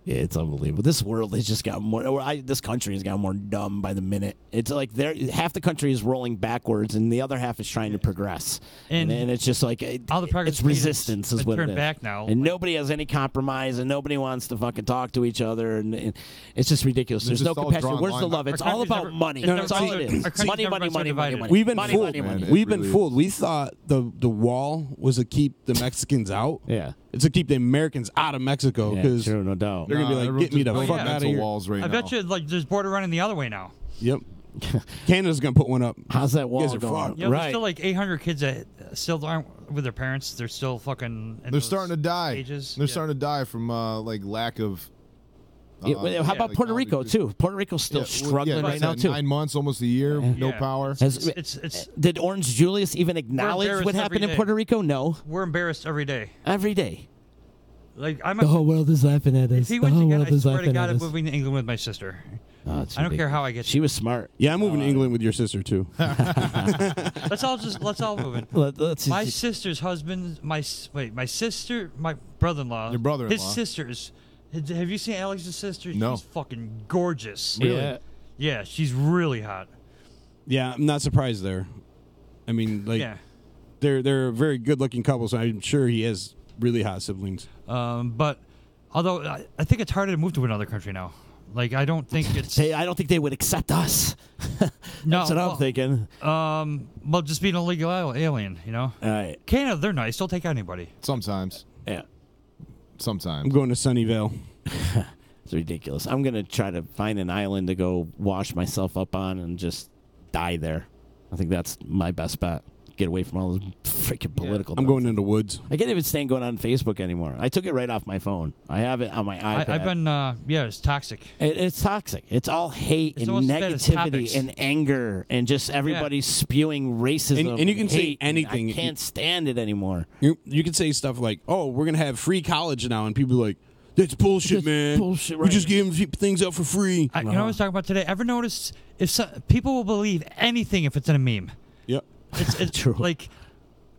Yeah, it's unbelievable. This world has just got more. This country has got more dumb by the minute. It's like half the country is rolling backwards, and the other half is trying to progress. And it's just like all the progress it's resistance is what it turned is. back now. And nobody has any compromise, and nobody wants to fucking talk to each other, and it's just ridiculous. They're There's no just all compassion. drawn Where's the lines. love? It's Our all country's about never- money. it's That's never all been- it our is. country's Money, never money, been so money, money, divided. money. We've been money, fooled. money, money. Man, We've been really fooled. We thought the wall was to keep the Mexicans out. Yeah. It's to keep the Americans out of Mexico Yeah, because true, no doubt. they're gonna be like, everyone's get me the just fuck building out of mental here. walls right I now. bet you like there's border running the other way now. Yep. Canada's gonna put one up. How's that wall You guys are going? fucked. You know, there's Right. still like 800 kids that still aren't with their parents. They're still fucking. in They're those starting to die. Ages. They're Yeah. starting to die from like lack of. Yeah, well, how about like Puerto Rico too? Puerto Rico's still struggling right now too. 9 months, almost a year, no Yeah. power. It's Did Orange Julius even acknowledge embarrassed what happened every in day. Puerto Rico? No. we're embarrassed every day. Every day. Like I'm. The whole world is laughing at us. If he The wins whole again, world I is swear to laughing God, at I'm us. moving to England with my sister. Oh, it's I don't care how I get. She was smart. Yeah, I'm moving to England with your sister too. Let's all move in. Let's My sister's husband, my sister, my brother-in-law. Your brother-in-law. His sister's. Have you seen Alex's sister? No. She's fucking gorgeous. Yeah. Yeah, she's really hot. Yeah, I'm not surprised there. I mean, like Yeah. they're a very good looking couple, so I'm sure he has really hot siblings. But although I think it's harder to move to another country now. Like I don't think it's. I don't think they would accept us. No, That's what I'm well, thinking. Well, just being a legal alien, you know. All right. Canada, they're nice. They'll take anybody. Sometimes. Yeah. Sometimes. I'm going to Sunnyvale. It's ridiculous. I'm gonna try to find an island to go wash myself up on and just die there. I think that's my best bet. Get away from all this freaking political. I'm going into the woods. I can't even stand going on Facebook anymore. I took it right off my phone. I have it on my iPad. I've been. It's toxic. It's toxic. It's all hate It's and almost as bad as topics. negativity and anger and just everybody spewing racism. And you can say hate, and anything. I can't stand it anymore. You can say stuff like, "Oh, we're gonna have free college now," and people are like, "That's bullshit, That's man. bullshit, We right. just giving things out for free." You know what I was talking about today? Ever noticed if people will believe anything if it's in a meme? Yep. It's True. Like,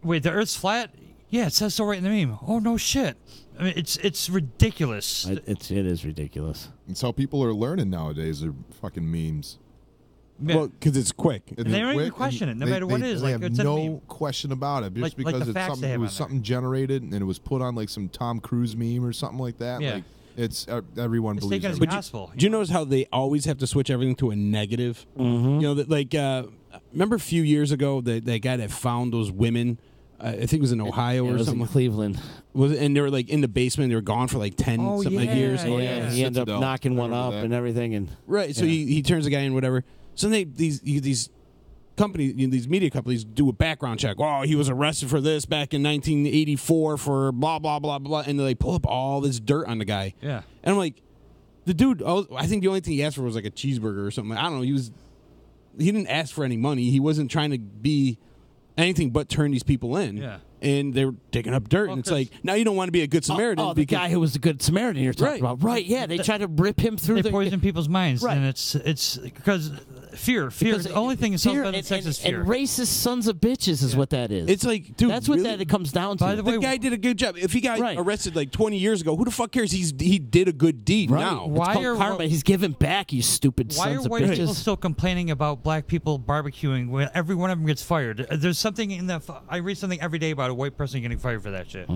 wait, the Earth's flat? Yeah, it says so right in the meme. Oh no, shit. I mean, it's ridiculous. It is ridiculous. It's how people are learning nowadays. Are fucking memes. Yeah. Well, because it's quick. And they don't even question it, no matter what it is. They Like, have it's in a no meme. question about it. Just Like the because it's facts something, they have it was on there. something generated and it was put on like some Tom Cruise meme or something like that. Yeah. Like it's everyone It's believes taken as it. gospel. Do you notice how they always have to switch everything to a negative? Mm-hmm. You know, that like remember a few years ago that guy that found those women. I think it was in Ohio It or was something. in Cleveland. Was it, and they were like in the basement. They were gone for like 10 something like years. Oh, Yeah, he ended up Citadel. knocking one Remember up that. and everything. And Right. So he turns the guy in, whatever. So these companies, these media companies, do a background check. Oh, he was arrested for this back in 1984 for blah blah blah blah, and they pull up all this dirt on the guy. Yeah. And I'm like, the dude. I think the only thing he asked for was like a cheeseburger or something. I don't know. He didn't ask for any money. He wasn't trying to be anything but turn these people in. Yeah. And they were digging up dirt, Well, and it's 'cause- like, now you don't want to be a good Samaritan. Oh, the because- guy who was the good Samaritan you're talking Right. about. Right, yeah. They tried to rip him through They the... poison people's minds, Right. and it's because fear. because The only thing that sells fear better than sex is fear. And racist sons of bitches is what that is. It's like, dude, That's what really? that it comes down to. By the way, The guy did a good job. If he got Right. arrested like 20 years ago, who the fuck cares? He did a good deed Right. now. It's Why called are- karma. He's giving back, you stupid Why are sons of white people bitches. still complaining about black people barbecuing when every one of them gets fired? There's something in the. I read something every day about a white person getting fired for that shit.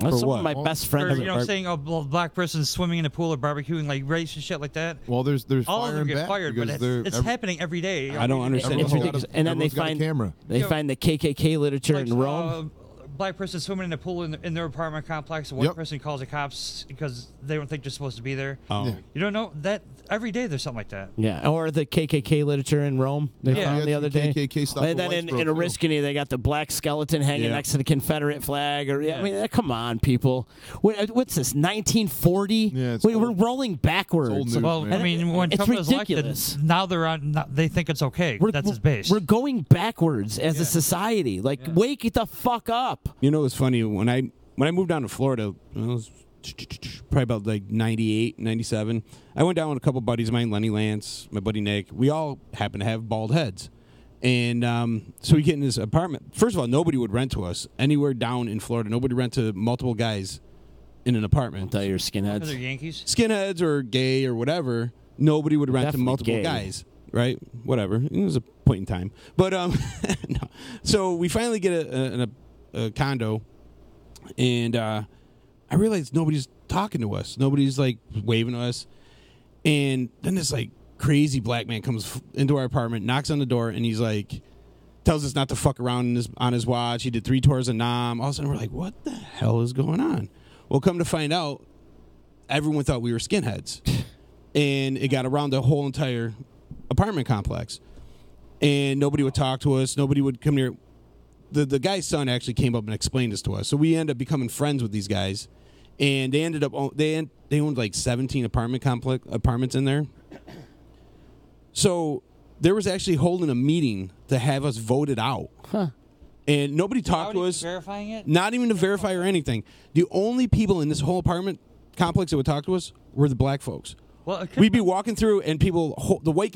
That's some what? of my best friends. Or, saying a black person swimming in a pool or barbecuing, like race and shit like that. Well, there's All of them firing get back fired, but because it's happening every day. I don't understand. everyone's It's got ridiculous. a- And then they everyone's got a find camera. they find the KKK literature Like, in Rome. black person swimming in a pool in their apartment complex. One Yep. person calls the cops because they don't think they're supposed to be there. Oh. Yeah. You don't know that every day there's something like that. Yeah, or the KKK literature in Rome they Yeah. found Yeah, the other day. KKK stuff And for then in Whitesboro, too. Oriskany, they got the black skeleton hanging Yeah. next to the Confederate flag. Or I mean, come on, people. What's this? 1940? Yeah, it's We're old. rolling backwards. It's old news, Well, man. I mean, when It's Trump was elected, ridiculous. now they're on. Now they think it's okay. That's his base. We're going backwards as a society. Like, wake the fuck up. You know, it's funny when I moved down to Florida. It was probably about like 98, 97. I went down with a couple buddies of mine, Lenny Lance, my buddy Nick. We all happen to have bald heads. And so we get in this apartment. First of all, nobody would rent to us anywhere down in Florida. Nobody would rent to multiple guys in an apartment. Tell your Because they're skinheads. Yankees. Skinheads or gay or whatever, nobody would rent Definitely to multiple gay. guys, right? Whatever. It was a point in time. But no. So we finally get a condo, and I realized nobody's talking to us. Nobody's like waving to us. And then this like crazy black man comes into our apartment, knocks on the door, and he's like, tells us not to fuck around on his watch. He did 3 tours of Nam. All of a sudden, we're like, what the hell is going on? Well, come to find out, everyone thought we were skinheads. And it got around the whole entire apartment complex. And nobody would talk to us. Nobody would come near. The guy's son actually came up and explained this to us. So we ended up becoming friends with these guys. And they ended up, they owned like 17 apartments in there. So there was actually holding a meeting to have us voted out. Huh. And nobody talked to us. Verifying it. Not even to verify or anything. The only people in this whole apartment complex that would talk to us were the black folks. Well, it could- We'd be walking through, and people, the white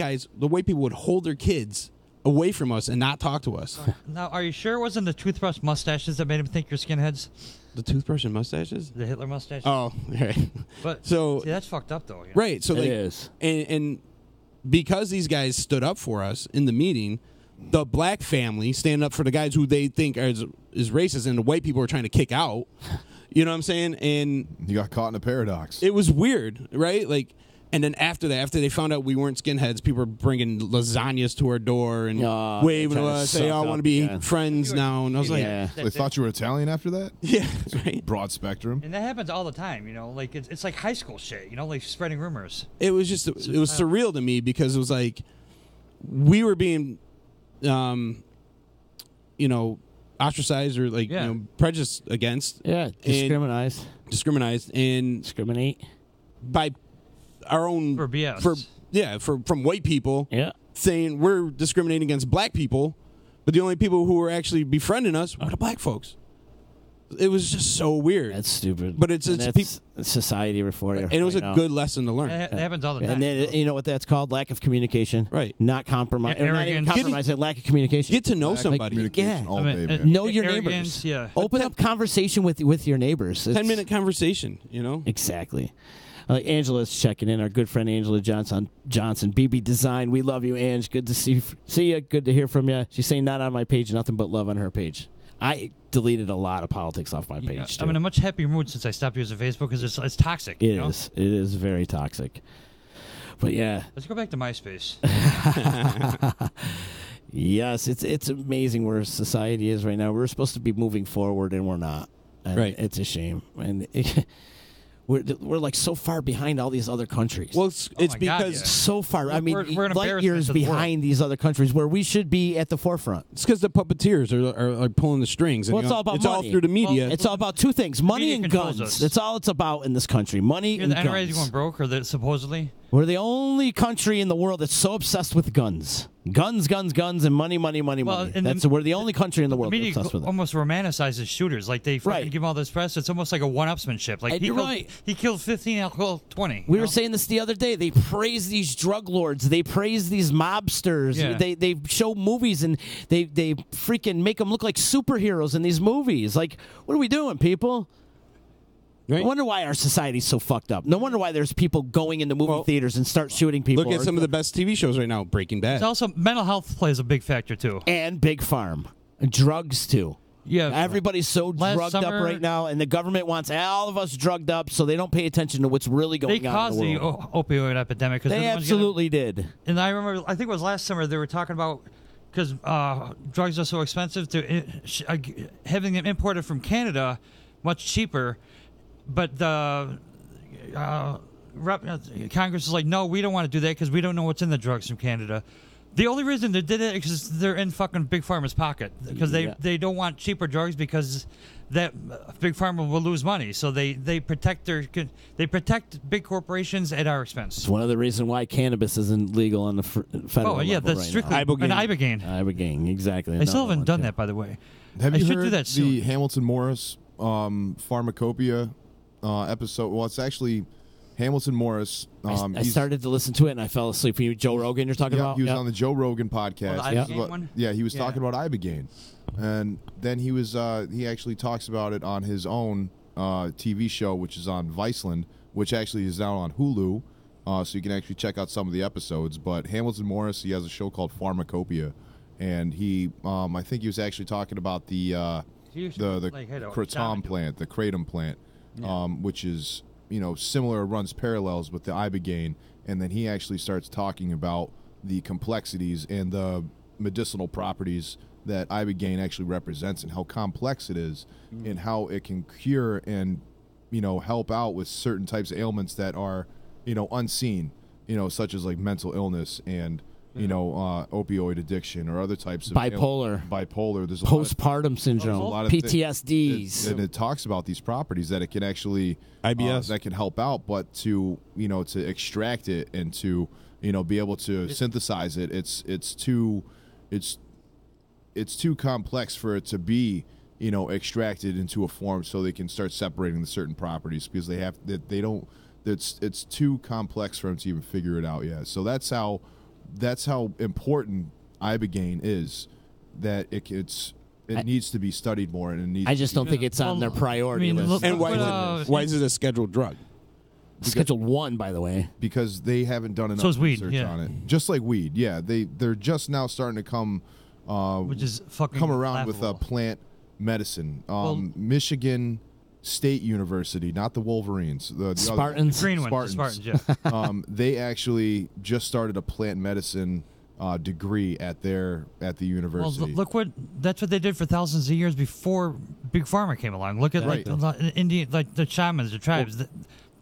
people would hold their kids away from us and not talk to us. Now, are you sure it wasn't the toothbrush mustaches that made him think you're skinheads? The toothbrush and mustaches? The Hitler mustache. Oh, right. But So see, that's fucked up, though. You know? right. So It like, is. and because these guys stood up for us in the meeting, the black family stand up for the guys who they think is racist, and the white people are trying to kick out. You know what I'm saying? And You got caught in a paradox. it was weird, right? Like, and then after that, after they found out we weren't skinheads, people were bringing lasagnas to our door and Oh, waving they to trying to us, say, suck "I up, want to be yeah. friends now." And I was like, Yeah. They thought you were Italian after that? "Yeah, right." Broad spectrum. And that happens all the time, you know. Like it's like high school shit, you know, like spreading rumors. It was just, it was surreal to me because it was like we were being, ostracized or like prejudiced against, Yeah, discriminate. and Discriminate. by our own For BS. from white people. Yeah. Saying we're discriminating against black people, but the only people who were actually befriending us are the black folks. It was just so weird. That's stupid. But it's that's society for you. and it was right a now. good lesson to learn. That happens all the time. And then you know what that's called? Lack of communication. Right. Not compromise. Yeah, Not even arrogance. compromise. Lack of communication. Get to know Lack of somebody. communication yeah. all I mean, day, man. Know your Arrogance, neighbors. yeah. Open up conversation with your neighbors. 10-minute conversation, you know? Exactly. Angela's checking in. Our good friend Angela Johnson, BB Design. We love you, Ange. Good to see you. Good to hear from you. She's saying not on my page, nothing but love on her page. I deleted a lot of politics off my page. Too. I'm in a much happier mood since I stopped using Facebook because it's toxic. It you know? is. It is very toxic. But yeah. Let's go back to MySpace. Yes, it's amazing where society is right now. We're supposed to be moving forward, and we're not. And Right. It's a shame. And we're like so far behind all these other countries. Well, it's my God, because yeah. So far. I mean, We're an light embarrassment years to the world. behind these other countries where we should be at the forefront. it's because the puppeteers are pulling the strings. And, Well, it's all about it's money. all through the media. It's all about two things: money media and controls guns. us. That's all it's about in this country: money You're and the NRA guns. going broke, or supposedly. We're the only country in the world that's so obsessed with guns. Guns, and money. Well, and We're the only country in the world The that's media obsessed with it. almost romanticizes shooters. Like they fucking Right. give them all this press. It's almost like a one-upsmanship. Like And you're right. he killed 15, I'll kill 20. We you were know? saying this the other day. They praise these drug lords. They praise these mobsters. Yeah. They show movies and they freaking make them look like superheroes in these movies. Like, what are we doing, people? Right? No wonder why our society's so fucked up. No wonder why there's people going into movie theaters and start shooting people. Look at some of the best TV shows right now. Breaking Bad. It's also mental health plays a big factor too. And Big Farm. Drugs, too. Yeah, Everybody's so Last drugged summer- up right now, and the government wants all of us drugged up so they don't pay attention to what's really they going on caused in the the world. opioid epidemic. 'Cause They they're the ones getting- absolutely did. And I remember, I think it was last summer, they were talking about because drugs are so expensive, having them imported from Canada, much cheaper. But the Congress is like, no, we don't want to do that because we don't know what's in the drugs from Canada. The only reason they did it is because they're in fucking Big Pharma's pocket, because they don't want cheaper drugs because that Big Pharma will lose money. So they protect big corporations at our expense. It's one of the reasons why cannabis isn't legal on the federal level that's right strictly now. an Ibogaine. Ibogaine, exactly. They still haven't done that, by the way. Have I you should heard do that soon. the Hamilton Morris Pharmacopoeia episode? Well, it's actually Hamilton Morris. I started to listen to it and I fell asleep. Joe Rogan, you're talking about? He was on the Joe Rogan podcast. Oh, the Ibogaine one? Yeah, he was talking about Ibogaine, and then he actually talks about it on his own TV show, which is on Viceland, which actually is now on Hulu, so you can actually check out some of the episodes. But Hamilton Morris, he has a show called Pharmacopoeia, and he, I think he was actually talking about the kratom plant, the kratom plant, which is similar, runs parallels with the Ibogaine, and then he actually starts talking about the complexities and the medicinal properties that Ibogaine actually represents and how complex it is and how it can cure and help out with certain types of ailments that are unseen, such as like mental illness and opioid addiction or other types of bipolar. There's postpartum syndrome, a lot of PTSDs, and it talks about these properties that it can actually IBS that can help out, but to to extract it and to be able to synthesize it, it's too complex for it to be extracted into a form so they can start separating the certain properties, because it's too complex for them to even figure it out yet. So that's how important Ibogaine is, that it needs to be studied more, and it needs. I just don't think it's on their priority list. And why is it a scheduled drug? Scheduled 1, by the way, because they haven't done enough research on it. Just like weed, they're just now starting to come, which is fucking come around laughable. with plant medicine. Michigan State University, not the Wolverines, the Spartans, the green one, the Spartans, yeah. They actually just started a plant medicine degree at the university. Well, that's what they did for thousands of years before Big Pharma came along. Look at the Indian, like the shamans, the tribes. The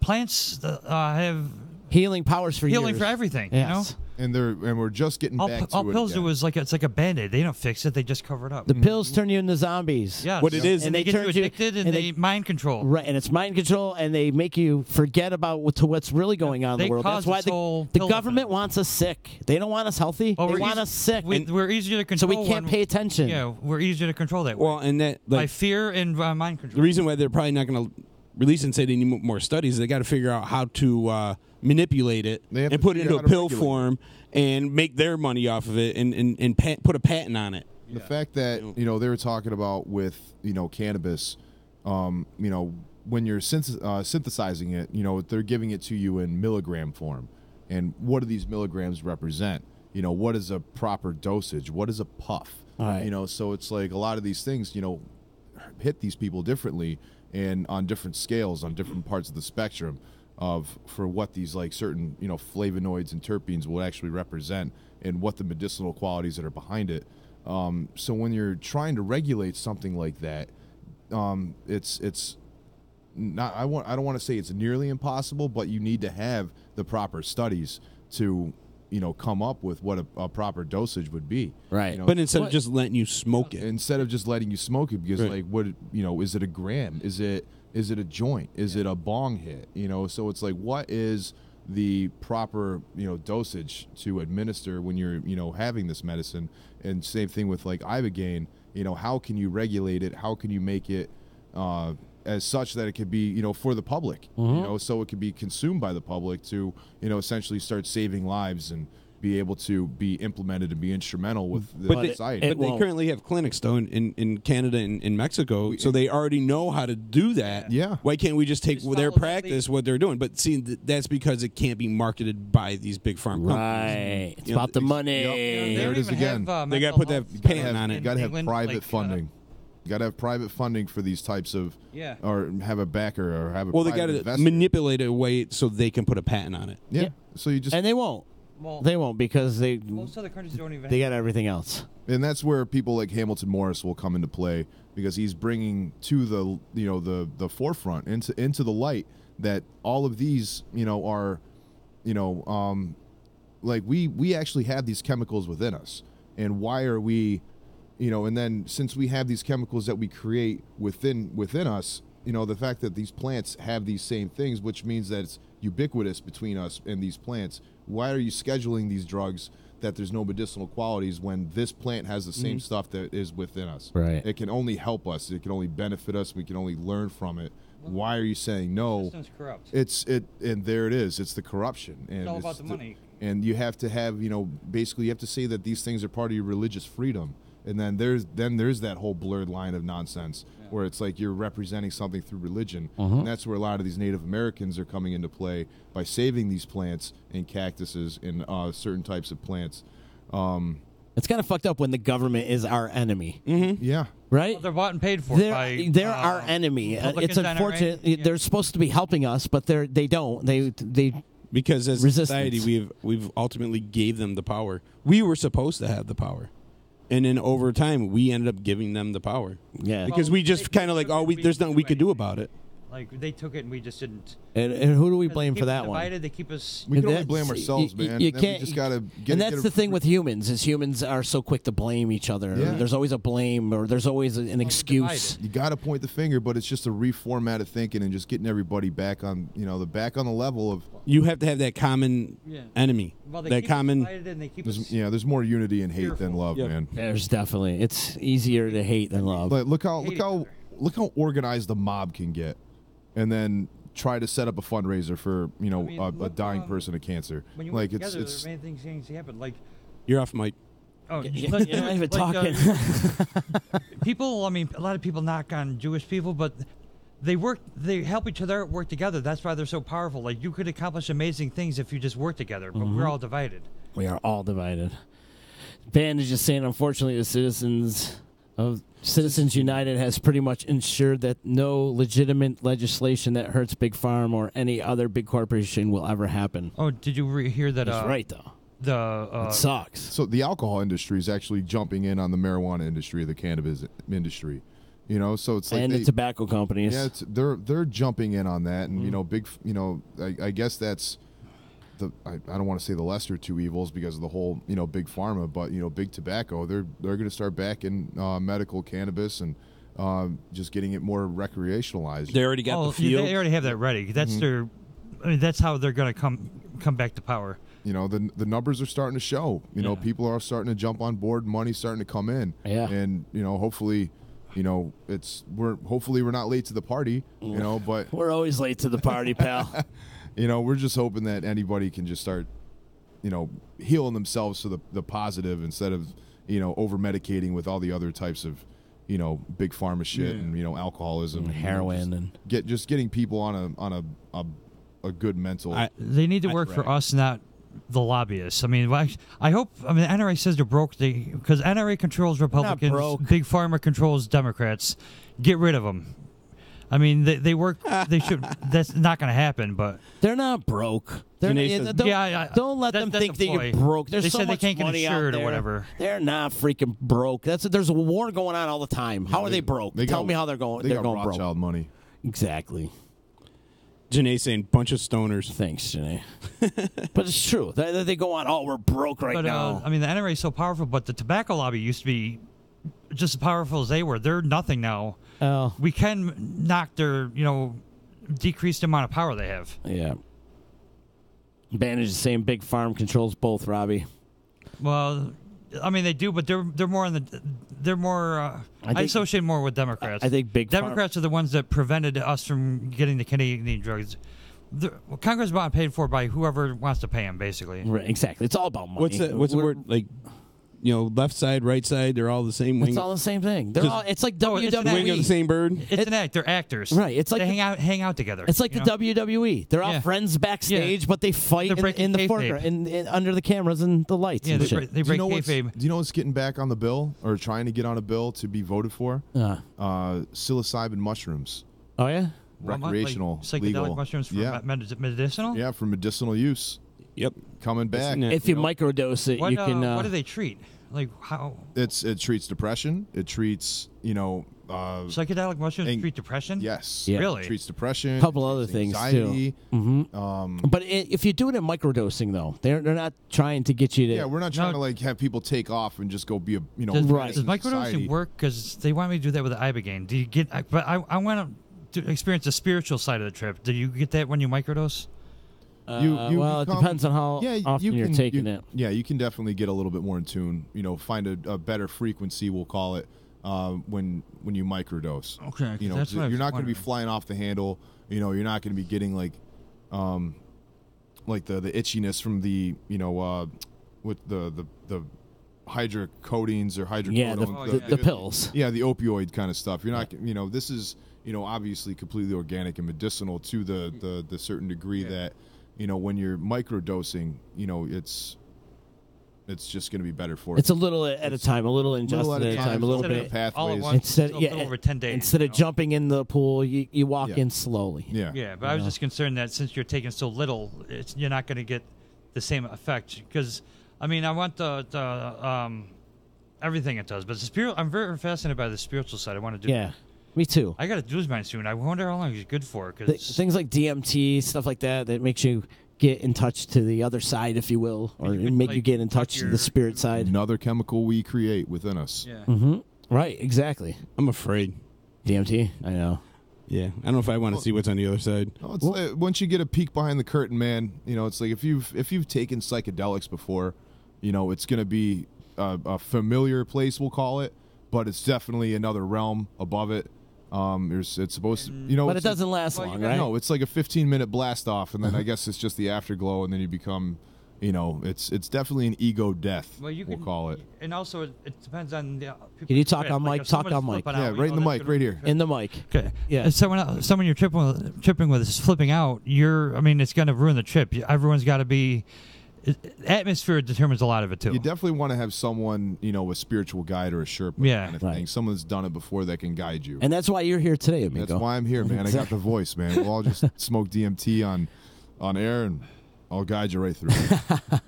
plants have healing powers for healing years. for everything. Yes. And we're just getting back to it. All pills again. do is it's like a Band-Aid. They don't fix it. They just cover it up. The pills turn you into zombies. Yeah, what it is, and they get you addicted, and they mind control. Right, and it's mind control, and they make you forget about what's really going on in the world. That's why the government wants us sick. They don't want us healthy. They want us sick. We're easier to control. So we can't pay attention. Yeah, we're easier to control that way. Well, and that by fear and mind control. The reason why they're probably not going to release and say they need more studies, they got to figure out how to manipulate it and put it into a pill form and make their money off of it and put a patent on it. The fact that they were talking about with cannabis, when you're synthesizing it, they're giving it to you in milligram form, and what do these milligrams represent? What is a proper dosage? What is a puff? Right. So it's like a lot of these things hit these people differently and on different scales on different parts of the spectrum for what these like certain flavonoids and terpenes will actually represent and what the medicinal qualities that are behind it. So when you're trying to regulate something like that, it's not. I don't want to say it's nearly impossible, but you need to have the proper studies to come up with what a proper dosage would be. Right. But instead of just letting you smoke it, because like what is it a gram? Is it a joint? Is it a bong hit? So it's like, what is the proper dosage to administer when you're having this medicine? And same thing with like Ibogaine. How can you regulate it? How can you make it as such that it could be for the public? So it could be consumed by the public to essentially start saving lives and be able to be implemented and be instrumental with the society. But they currently have clinics, though, in Canada and in Mexico, so they already know how to do that. Yeah. Why can't we just take their practice, what they're doing? But see, that's because it can't be marketed by these big pharma companies. Right. It's about the money. There it is again. They got to put that patent on it. You got to have private funding. You got to have private funding for these types of, or have a backer or have a. Well, they got to manipulate it away so they can put a patent on it. Yeah. So you just and they won't. Well, They won't because most other countries don't even. they got everything else. And that's where people like Hamilton Morris will come into play because he's bringing to the forefront into the light that all of these are like we actually have these chemicals within us, and why are we and then since we have these chemicals that we create within us, the fact that these plants have these same things, which means that it's ubiquitous between us and these plants. Why are you scheduling these drugs that there's no medicinal qualities when this plant has the same stuff that is within us? Right. It can only help us. It can only benefit us. We can only learn from it. Why are you saying no? The system's corrupt. And there it is. It's the corruption. And It's all about the money. And you have to have, basically you have to say that these things are part of your religious freedom. And then there's that whole blurred line of nonsense where it's like you're representing something through religion. And that's where a lot of these Native Americans are coming into play by saving these plants and cactuses and certain types of plants. It's kind of fucked up when the government is our enemy. Yeah. Right? Well, they're bought and paid for They're our enemy. It's Republicans, unfortunate. NRA. Yeah. They're supposed to be helping us, but they don't. They Because as a Resistance. society, we've ultimately gave them the power. We were supposed to have the power, and then over time, we ended up giving them the power. Yeah. Because we just kind of like, there's nothing we could do about it. Like they took it and we just didn't. And who do we blame They for keep us that one? divided, They keep us. We can only That's- blame ourselves, man. You Then can't. we just gotta get and that's the thing with humans is humans are so quick to blame each other. Yeah. There's always a blame or there's always an excuse. You got to point the finger, but it's just a reformatted thinking and just getting everybody back on, back on the level of. You have to have that common enemy. Well, they that keep us common. divided and they keep us. There's more unity and hate than love, Yep. man. There's definitely it's easier to hate than love. But look how organized the mob can get, and then try to set up a fundraiser for a look, dying person of cancer. When you Like work it's together, there are many things happen. Like You're off mic. oh, You're like, not even like, talking. people. I mean, a lot of people knock on Jewish people, but they help each other work together. That's why they're so powerful. Like you could accomplish amazing things if you just work together, but we're all divided. We are all divided. Band is just saying, unfortunately, the Citizens United has pretty much ensured that no legitimate legislation that hurts Big Farm or any other big corporation will ever happen. Oh, did you hear that? That's right, though. The It sucks. So the alcohol industry is actually jumping in on the marijuana industry, the cannabis industry. So it's like And the tobacco companies. Yeah, they're jumping in on that, and big. I guess that's I don't want to say the lesser of two evils because of the whole big pharma, but big tobacco. They're going to start backing medical cannabis and just getting it more recreationalized. They already got the field. They already have that ready. That's their. I mean, that's how they're going to come back to power. The numbers are starting to show. People are starting to jump on board. Money's starting to come in. Yeah. And hopefully. Hopefully we're not late to the party, but We're always late to the party, pal. we're just hoping that anybody can just start, healing themselves to the positive instead of, over medicating with all the other types of, big pharma shit and alcoholism, And heroin and getting people on a good mental. They need to work for us, not the lobbyists. I mean, I hope. I mean, NRA says they're broke because NRA controls Republicans, broke. Big Pharma controls Democrats. Get rid of them. I mean, they work. They should. That's not going to happen. But they're not broke. They're, Janae says- don't let them that's think a that you're ploy. broke. There's They so said they much can't get money insured out or there. whatever. They're not freaking broke. There's a war going on all the time. How are they broke? Tell me how they're going. They They're got going broke. Rothschild money. Exactly. Janae saying bunch of stoners. Thanks, Janae. But it's true. They go on. Oh, we're broke right now. I mean, the NRA is so powerful, but the tobacco lobby used to be just as powerful as they were. They're nothing now. Oh, We can knock their, decreased amount of power they have. yeah. Bandage is saying Big Farm controls both, Robbie. Well, I mean, they do, but they're more on the. They're more. I associate more with Democrats. I think Big Farm. Democrats are the ones that prevented us from getting the Canadian drugs. Congress is bought and paid for by whoever wants to pay them, basically. Right, exactly. It's all about money. What's the word like? Left side, right side, they're all the same wing. It's all the same thing. It's like No, it's an WWE. wing of the same bird. It's an act. They're actors. Right, it's like they the- hang out together. It's like you the know? WWE. They're all Yeah. friends backstage, but they fight They're breaking in the kayfabe. foreground, in under the cameras and the lights. Yeah, and they shit. break, they Do break you know kayfabe. do you know what's getting back on the bill or trying to get on a bill to be voted for? Psilocybin mushrooms, Oh yeah. Well, recreational, like psychedelic legal. mushrooms for Yeah, medicinal. yeah, for medicinal use. Yep. coming back. If you microdose it, What, you can. what do they treat? Like how It treats depression. It treats psychedelic mushrooms treat depression? Yes. Yeah. Really? It treats depression. A couple other things anxiety. too. But if you do it in microdosing, though, they're not trying to get you to. Yeah, we're not trying to like have people take off and just go be a Does, Right. does microdosing work? Because they want me to do that with the Ibogaine. Do you get? But I want to experience the spiritual side of the trip. Do you get that when you microdose? Well, it depends on how often you're taking it. Yeah, you can definitely get a little bit more in tune. Find a better frequency, we'll call it, when you microdose. Okay, that's what I you're was not going to be wondering. flying off the handle. You're not going to be getting like the itchiness from the with the hydrocodines or hydrocodone. Yeah, the pills. Yeah, the opioid kind of stuff. You're not. This is obviously completely organic and medicinal to the certain degree that. When you're microdosing, it's just going to be better for you. It's a little at a time, a little ingested at a time, a little bit. all at Pathways. once. Instead, so a little over 10 days. Instead of jumping in the pool, you walk Yeah. in slowly. Yeah. Yeah, but I was just concerned that since you're taking so little, you're not going to get the same effect. Because I want the everything it does, but I'm very fascinated by the spiritual side. I want to do. Yeah, me too. I got to do mine soon. I wonder how long it's good for. Cause Things like DMT, stuff like that makes you get in touch to the other side, if you will, or You could, make like, you get in touch talk to your- the spirit side. Another chemical we create within us. yeah. Right, exactly. I'm afraid. DMT, I know. Yeah, I don't know if I want to see what's on the other side. Oh, it's like, once you get a peek behind the curtain, man, it's like if you've taken psychedelics before, it's going to be a familiar place, we'll call it, but it's definitely another realm above it. It's supposed to, But it it's doesn't last long, right? No, it's like a 15-minute blast off, and then I guess it's just the afterglow, and then you become, it's definitely an ego death. Well, we'll call it. And also, it depends on the people. Can you talk with. on Like, mic? if Talk someone's on mic. flipping Yeah, out, right in the that's mic, gonna- right here. In the mic. Okay. Yeah. If someone you're tripping with is flipping out, it's going to ruin the trip. Everyone's got to be. Atmosphere determines a lot of it too. You definitely want to have someone, a spiritual guide or a Sherpa kind of thing. Right. Someone that's done it before that can guide you. And that's why you're here today, amigo. That's why I'm here, man. I got the voice, man. We'll all just smoke DMT on air, and I'll guide you right through it.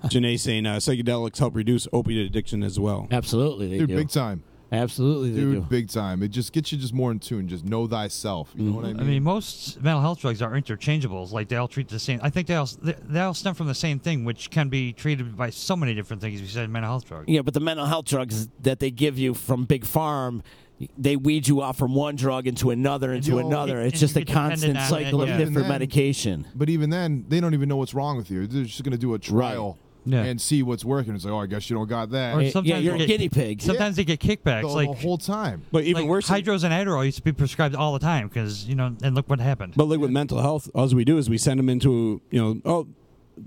Janae saying psychedelics help reduce opiate addiction as well. Absolutely, they Dude, do. big time. Absolutely, they Dude, do. big time. It just gets you just more in tune. Just know thyself. You know what I mean? Most mental health drugs are interchangeables. Like they all treat the same. I think they all stem from the same thing, which can be treated by so many different things besides mental health drugs. Yeah, but the mental health drugs that they give you from Big Farm, they weed you off from one drug into another, into another. It's and just you a get dependent constant on it, cycle of yeah. different Even then- medication. But even then, they don't even know what's wrong with you. They're just going to do a trial Yeah. and see what's working. It's like, oh, I guess you don't got that. Or Yeah, sometimes you're a they get- guinea pig. Sometimes they get kickbacks, the like whole time. But even like worse, Hydros and Adderall used to be prescribed all the time because and look what happened. but like with mental health, all we do is we send them into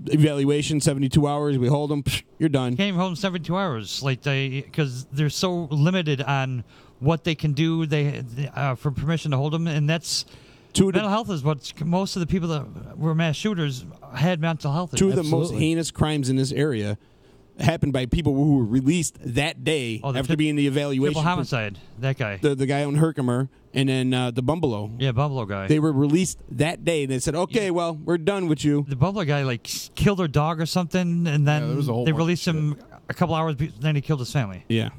evaluation, 72 hours. We hold them. You're done. Came home 72 hours, because they're so limited on what they can do. They for permission to hold them, and that's mental health is what most of the people that were mass shooters had mental health. Two of the most Absolutely. heinous crimes in this area happened by people who were released that day after being the evaluation. triple homicide. That guy. The guy on Herkimer, and then the Bungalow. Yeah, Buffalo guy. They were released that day. They said, "Okay, well, we're done with you." The Buffalo guy killed their dog or something, and then there was a whole they bunch released of him a couple hours. Then he killed his family. Yeah,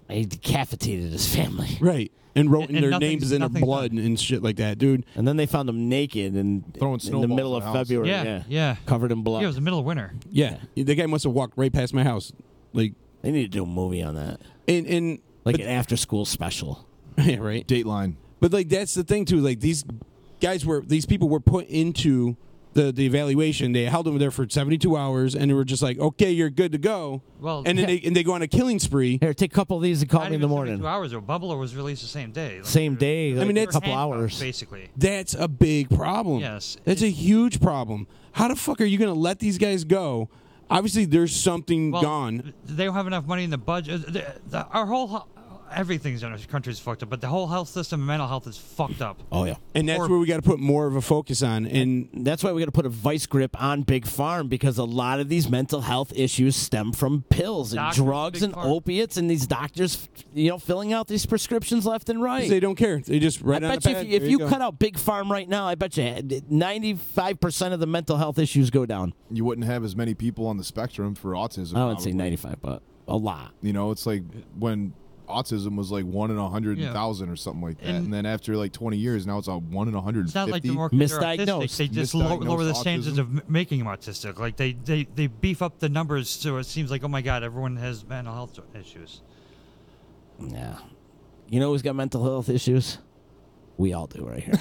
He decapitated his family. right. And wrote And their nothing's- names in their nothing's blood and shit like that, dude. And then they found him naked and Throwing in the snowballs middle in of the house. February. Yeah. Covered in blood. Yeah, it was the middle of winter. Yeah, the guy must have walked right past my house, like They need to do a movie on that. and Like but- an after school special. yeah, right. Dateline. But like that's the thing too. Like these people were put into the evaluation. They held them there for 72 hours, and they were just like, "Okay, you're good to go." Well, and then they go on a killing spree. Here, take a couple of these and call Not me in the even morning. 72 hours ago. Buffalo was released the same day. Same day. I mean, like that's a couple handcuffed, hours. basically. That's a big problem. Yes. That's a huge problem. How the fuck are you going to let these guys go? Obviously, there's something Well, gone. They don't have enough money in the budget. Our whole everything's in our country's fucked up, but the whole health system and mental health is fucked up. Oh yeah. And that's Or- where we got to put more of a focus on. And That's why we got to put a vice grip on Big Farm, because a lot of these mental health issues stem from pills and Doctors, drugs Big and Farm. opiates, and these doctors, filling out these prescriptions left and right. they don't care. They just write I on bet the you pad. if There you go. cut out Big Farm right now, I bet you 95% of the mental health issues go down. You wouldn't have as many people on the spectrum for autism. I would say probably. 95, but a lot. It's like when autism was like 1 in 100,000 or something like that, and then after like 20 years, now it's a 1 in 150. It's not like the more kids are Misdiagnosed. autistic, they just Misdiagnosed lower the chances autism. of making them autistic. Like they beef up the numbers so it seems like, oh my god, everyone has mental health issues. Yeah. You know who's got mental health issues? We all do right here.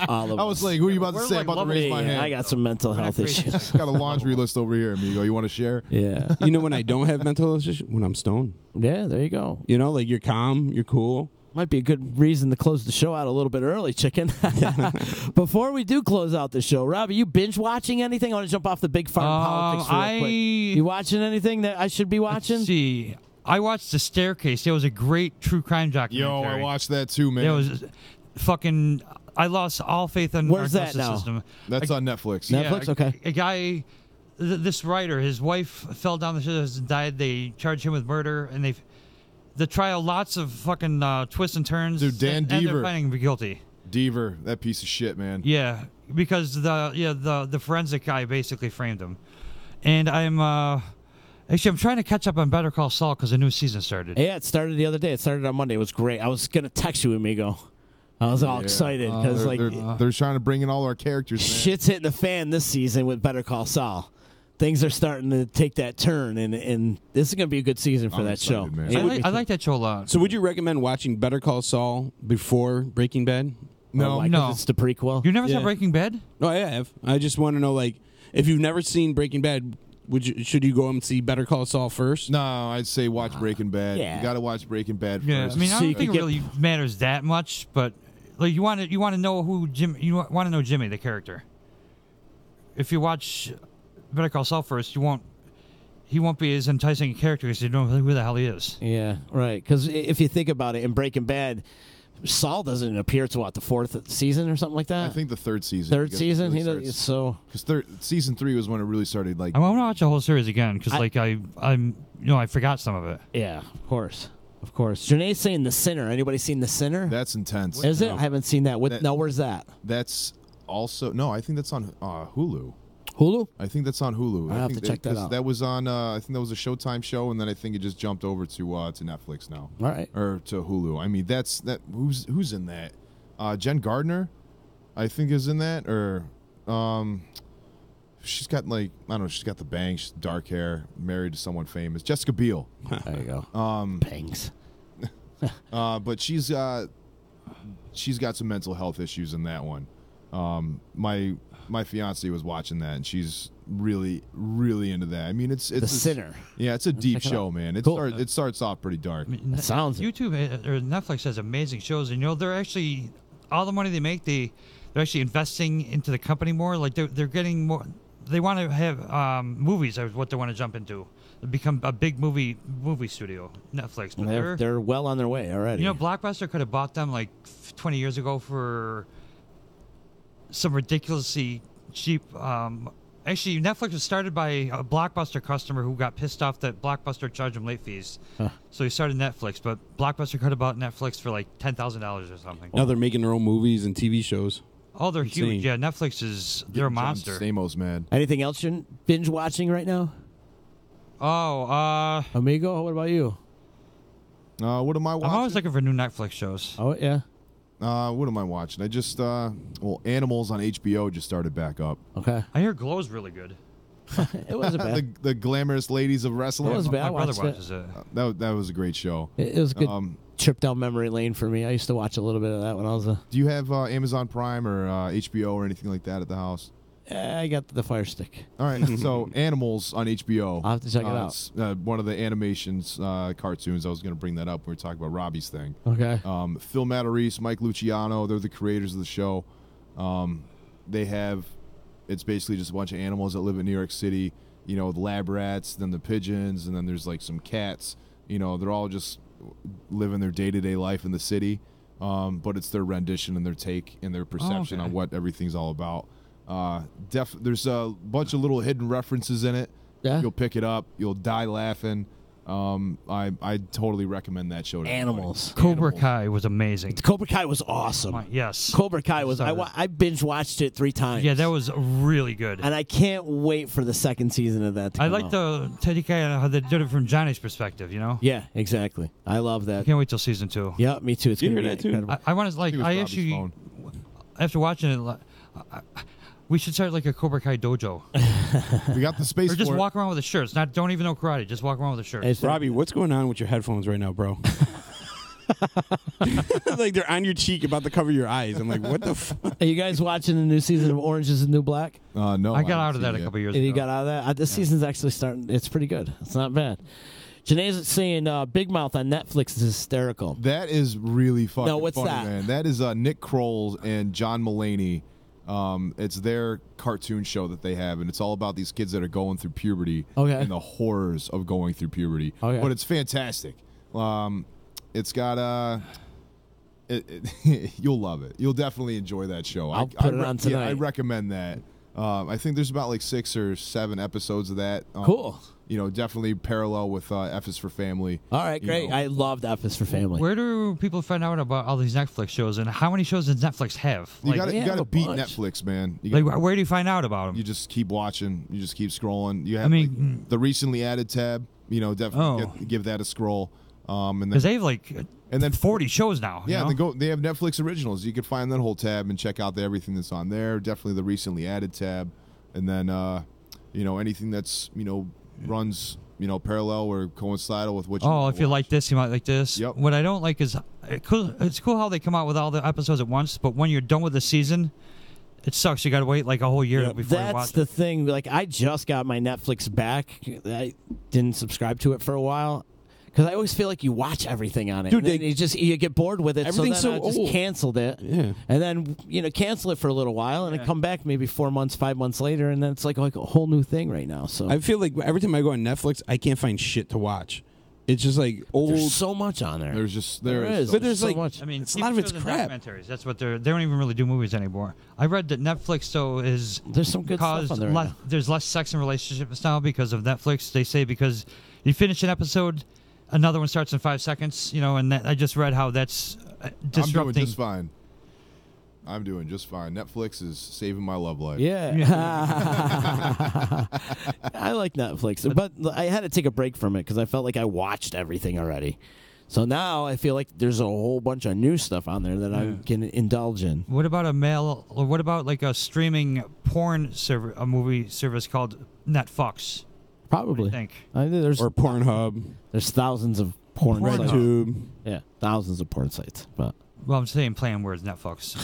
All of I was us. like, who are you about to We're say? like I'm about to raise my Me, hand. I got some mental health crazy. issues. Got a laundry list over here, amigo. You want to share? Yeah. You know when I don't have mental health issues? When I'm stoned. Yeah, there you go. Like you're calm, you're cool. Might be a good reason to close the show out a little bit early, chicken. Before we do close out the show, Robbie, you binge watching anything? I want to jump off the Big Farm politics real quick. You watching anything that I should be watching? Let's see, I watched The Staircase. It was a great true crime documentary. Yo, I watched that too, man. It was fucking. I lost all faith in Where's our that justice now? system. That's on Netflix. Netflix? Okay. A guy, this writer, his wife fell down the stairs and died. They charged him with murder, and the trial, lots of fucking twists and turns. Dude, Dan and they're Deaver. finding him guilty. Deaver, that piece of shit, man. Yeah, because the forensic guy basically framed him, and I'm trying to catch up on Better Call Saul because the new season started. Yeah, it started the other day. It started on Monday. It was great. I was going to text you, amigo. I was all excited because They're trying to bring in all our characters, man. shit's hitting the fan this season with Better Call Saul. Things are starting to take that turn, and this is going to be a good season for I'm that show. excited, man. Yeah, I like that show a lot. So would you recommend watching Better Call Saul before Breaking Bad? No, why? 'Cause No. it's the prequel. You never saw Yeah. Breaking Bad? No, I have. I just want to know, if you've never seen Breaking Bad, should you go and see Better Call Saul first? No, I'd say watch Breaking Bad. yeah. You got to watch Breaking Bad Yeah, first. I mean, So I you don't could think it get- really matters that much, but you want to know who Jim. You want to know Jimmy, the character. If you watch Better Call Saul first, he won't be as enticing a character because you don't know who the hell he is. Yeah, right. Because if you think about it, in Breaking Bad, Saul doesn't appear to the fourth season or something like that. I think the third season. third season. He does, so Because season 3 was when it really started. I want to watch the whole series again because I forgot some of it. yeah, of course. Janae's saying The Sinner. Anybody seen The Sinner? That's intense. Is it? I haven't seen that. Where's that? That's also I think that's on Hulu. Hulu? I think that's on Hulu. I'll I have think to check that 'cause out. That was on. I think that was a Showtime show, and then I think it just jumped over to Netflix now. All right. Or to Hulu. I mean, that's that. Who's in that? Jen Gardner, I think, is in that. Or she's got I don't know. She's got the bangs, she's dark hair, married to someone famous. Jessica Biel. There you go. Bangs. But she's got some mental health issues in that one. My fiance was watching that, and she's really, really into that. I mean, it's The Sinner. Yeah, it's a deep check it show, out. man. Cool. It starts off pretty dark. That sounds it. YouTube or Netflix has amazing shows, and they're actually all the money they make, they're actually investing into the company more. Like they're getting more. They want to have movies. Is what they want to jump into. Become a big movie studio, Netflix. But They're well on their way already. Blockbuster could have bought them 20 years ago for some ridiculously cheap. Actually, Netflix was started by a Blockbuster customer who got pissed off that Blockbuster charged him late fees. So he started Netflix, but Blockbuster could have bought Netflix for $10,000 or something. Now they're making their own movies and TV shows. Oh, they're Insane. huge. Yeah, Netflix they're a monster. Stamos, man. Anything else you're binge watching right now? Oh, Amigo, what about you? What am I watching? I'm always looking for new Netflix shows. Oh, yeah. What am I watching? I just Animals on HBO just started back up. Okay. I hear Glow's really good. It wasn't bad. the glamorous ladies of wrestling. It was bad. My I brother watched watches it. it. That was a great show. It was a good trip down memory lane for me. I used to watch a little bit of that when I was a... Do you have Amazon Prime or HBO or anything like that at the house? I got the Fire Stick. All right, so Animals on HBO. I'll have to check it out. It's, one of the animations cartoons. I was going to bring that up when we were talking about Robbie's thing. Okay. Phil Matarese, Mike Luciano, they're the creators of the show. It's basically just a bunch of animals that live in New York City. The lab rats, then the pigeons, and then there's some cats. They're all just living their day-to-day life in the city, but it's their rendition and their take and their perception on what everything's all about. There's a bunch of little hidden references in it. Yeah. You'll pick it up. You'll die laughing. I totally recommend that show to Animals. Cobra Kai was amazing. Cobra Kai was awesome. Yes. Cobra Kai was. I binge watched it 3 times. Yeah, that was really good. And I can't wait for the second season of that. I like the Teddy Kai and how they did it from Johnny's perspective. You know. Yeah, exactly. I love that. I can't wait till season 2. Yeah, me too. It's You gonna hear be that too? incredible. I want to like. I Robbie's actually phone. after watching it. We should start like a Cobra Kai dojo. We got the space Or just for it. walk around with a shirt. It's not. Don't even know karate. Just walk around with a shirt. It's- Robbie, what's going on with your headphones right now, bro? Like they're on your cheek, about to cover your eyes. I'm like, what the fuck? Are you guys watching the new season of Orange is the New Black? No, I got haven't out of seen that it a yet. couple years And ago. you got out of that? This season's actually starting. It's pretty good. It's not bad. Janae's saying Big Mouth on Netflix is hysterical. That is really fucking No, what's funny, that? man. That is Nick Kroll and John Mulaney. It's their cartoon show that they have, and it's all about these kids that are going through puberty and the horrors of going through puberty. Okay. But it's fantastic. It's got you'll love it. You'll definitely enjoy that show. I'll put it on tonight. Yeah, I recommend that. I think there's about like 6 or 7 episodes of that. Cool. You know, definitely parallel with F is for Family. All right, great. I loved F is for Family. Where do people find out about all these Netflix shows, and how many shows does Netflix have? You got have to a beat bunch. Netflix, man. You Like, gotta- where do you find out about them? You just keep watching. You just keep scrolling. You have I mean- like, the recently added tab. You know, definitely give that a scroll. And then Because they have like and then 40 shows now. yeah, you know? they have Netflix originals. You can find that whole tab and check out everything that's on there. Definitely the recently added tab, and then anything that's runs parallel or coincidental with what you Oh, wanna if you watch. like this, you might like this. Yep. What I don't like is it's cool how they come out with all the episodes at once, but when you're done with the season, it sucks. You got to wait like a whole year before you That's watch the it. thing. Like, I just got my Netflix back. I didn't subscribe to it for a while because I always feel like you watch everything on it. Dude, and then you get bored with it. Everything's so then so I just old. canceled it. Yeah. And then cancel it for a little while, and then come back maybe 4 months, 5 months later, and then it's like a whole new thing right now. So I feel like every time I go on Netflix, I can't find shit to watch. It's just like old. there's so much on there. There's just There is. But there's so like- much. I mean, It's a lot of TV it's shows and crap. documentaries. That's what they don't even really do movies anymore. I read that Netflix though is There's some good stuff caused on there right now. there's less sex in relationships now because of Netflix. They say because you finish an episode, another one starts in 5 seconds. And that, I just read how that's disrupting. I'm doing just fine. I'm doing just fine. Netflix is saving my love life. Yeah. I like Netflix, but I had to take a break from it because I felt like I watched everything already. So now I feel like there's a whole bunch of new stuff on there that I can indulge in. What about what about like a streaming porn server, a movie service called Netflix? Probably. I think. There's or Pornhub, there's thousands of porn sites. RedTube. Yeah, thousands of porn sites. But Well, I'm saying playing words, Netflix.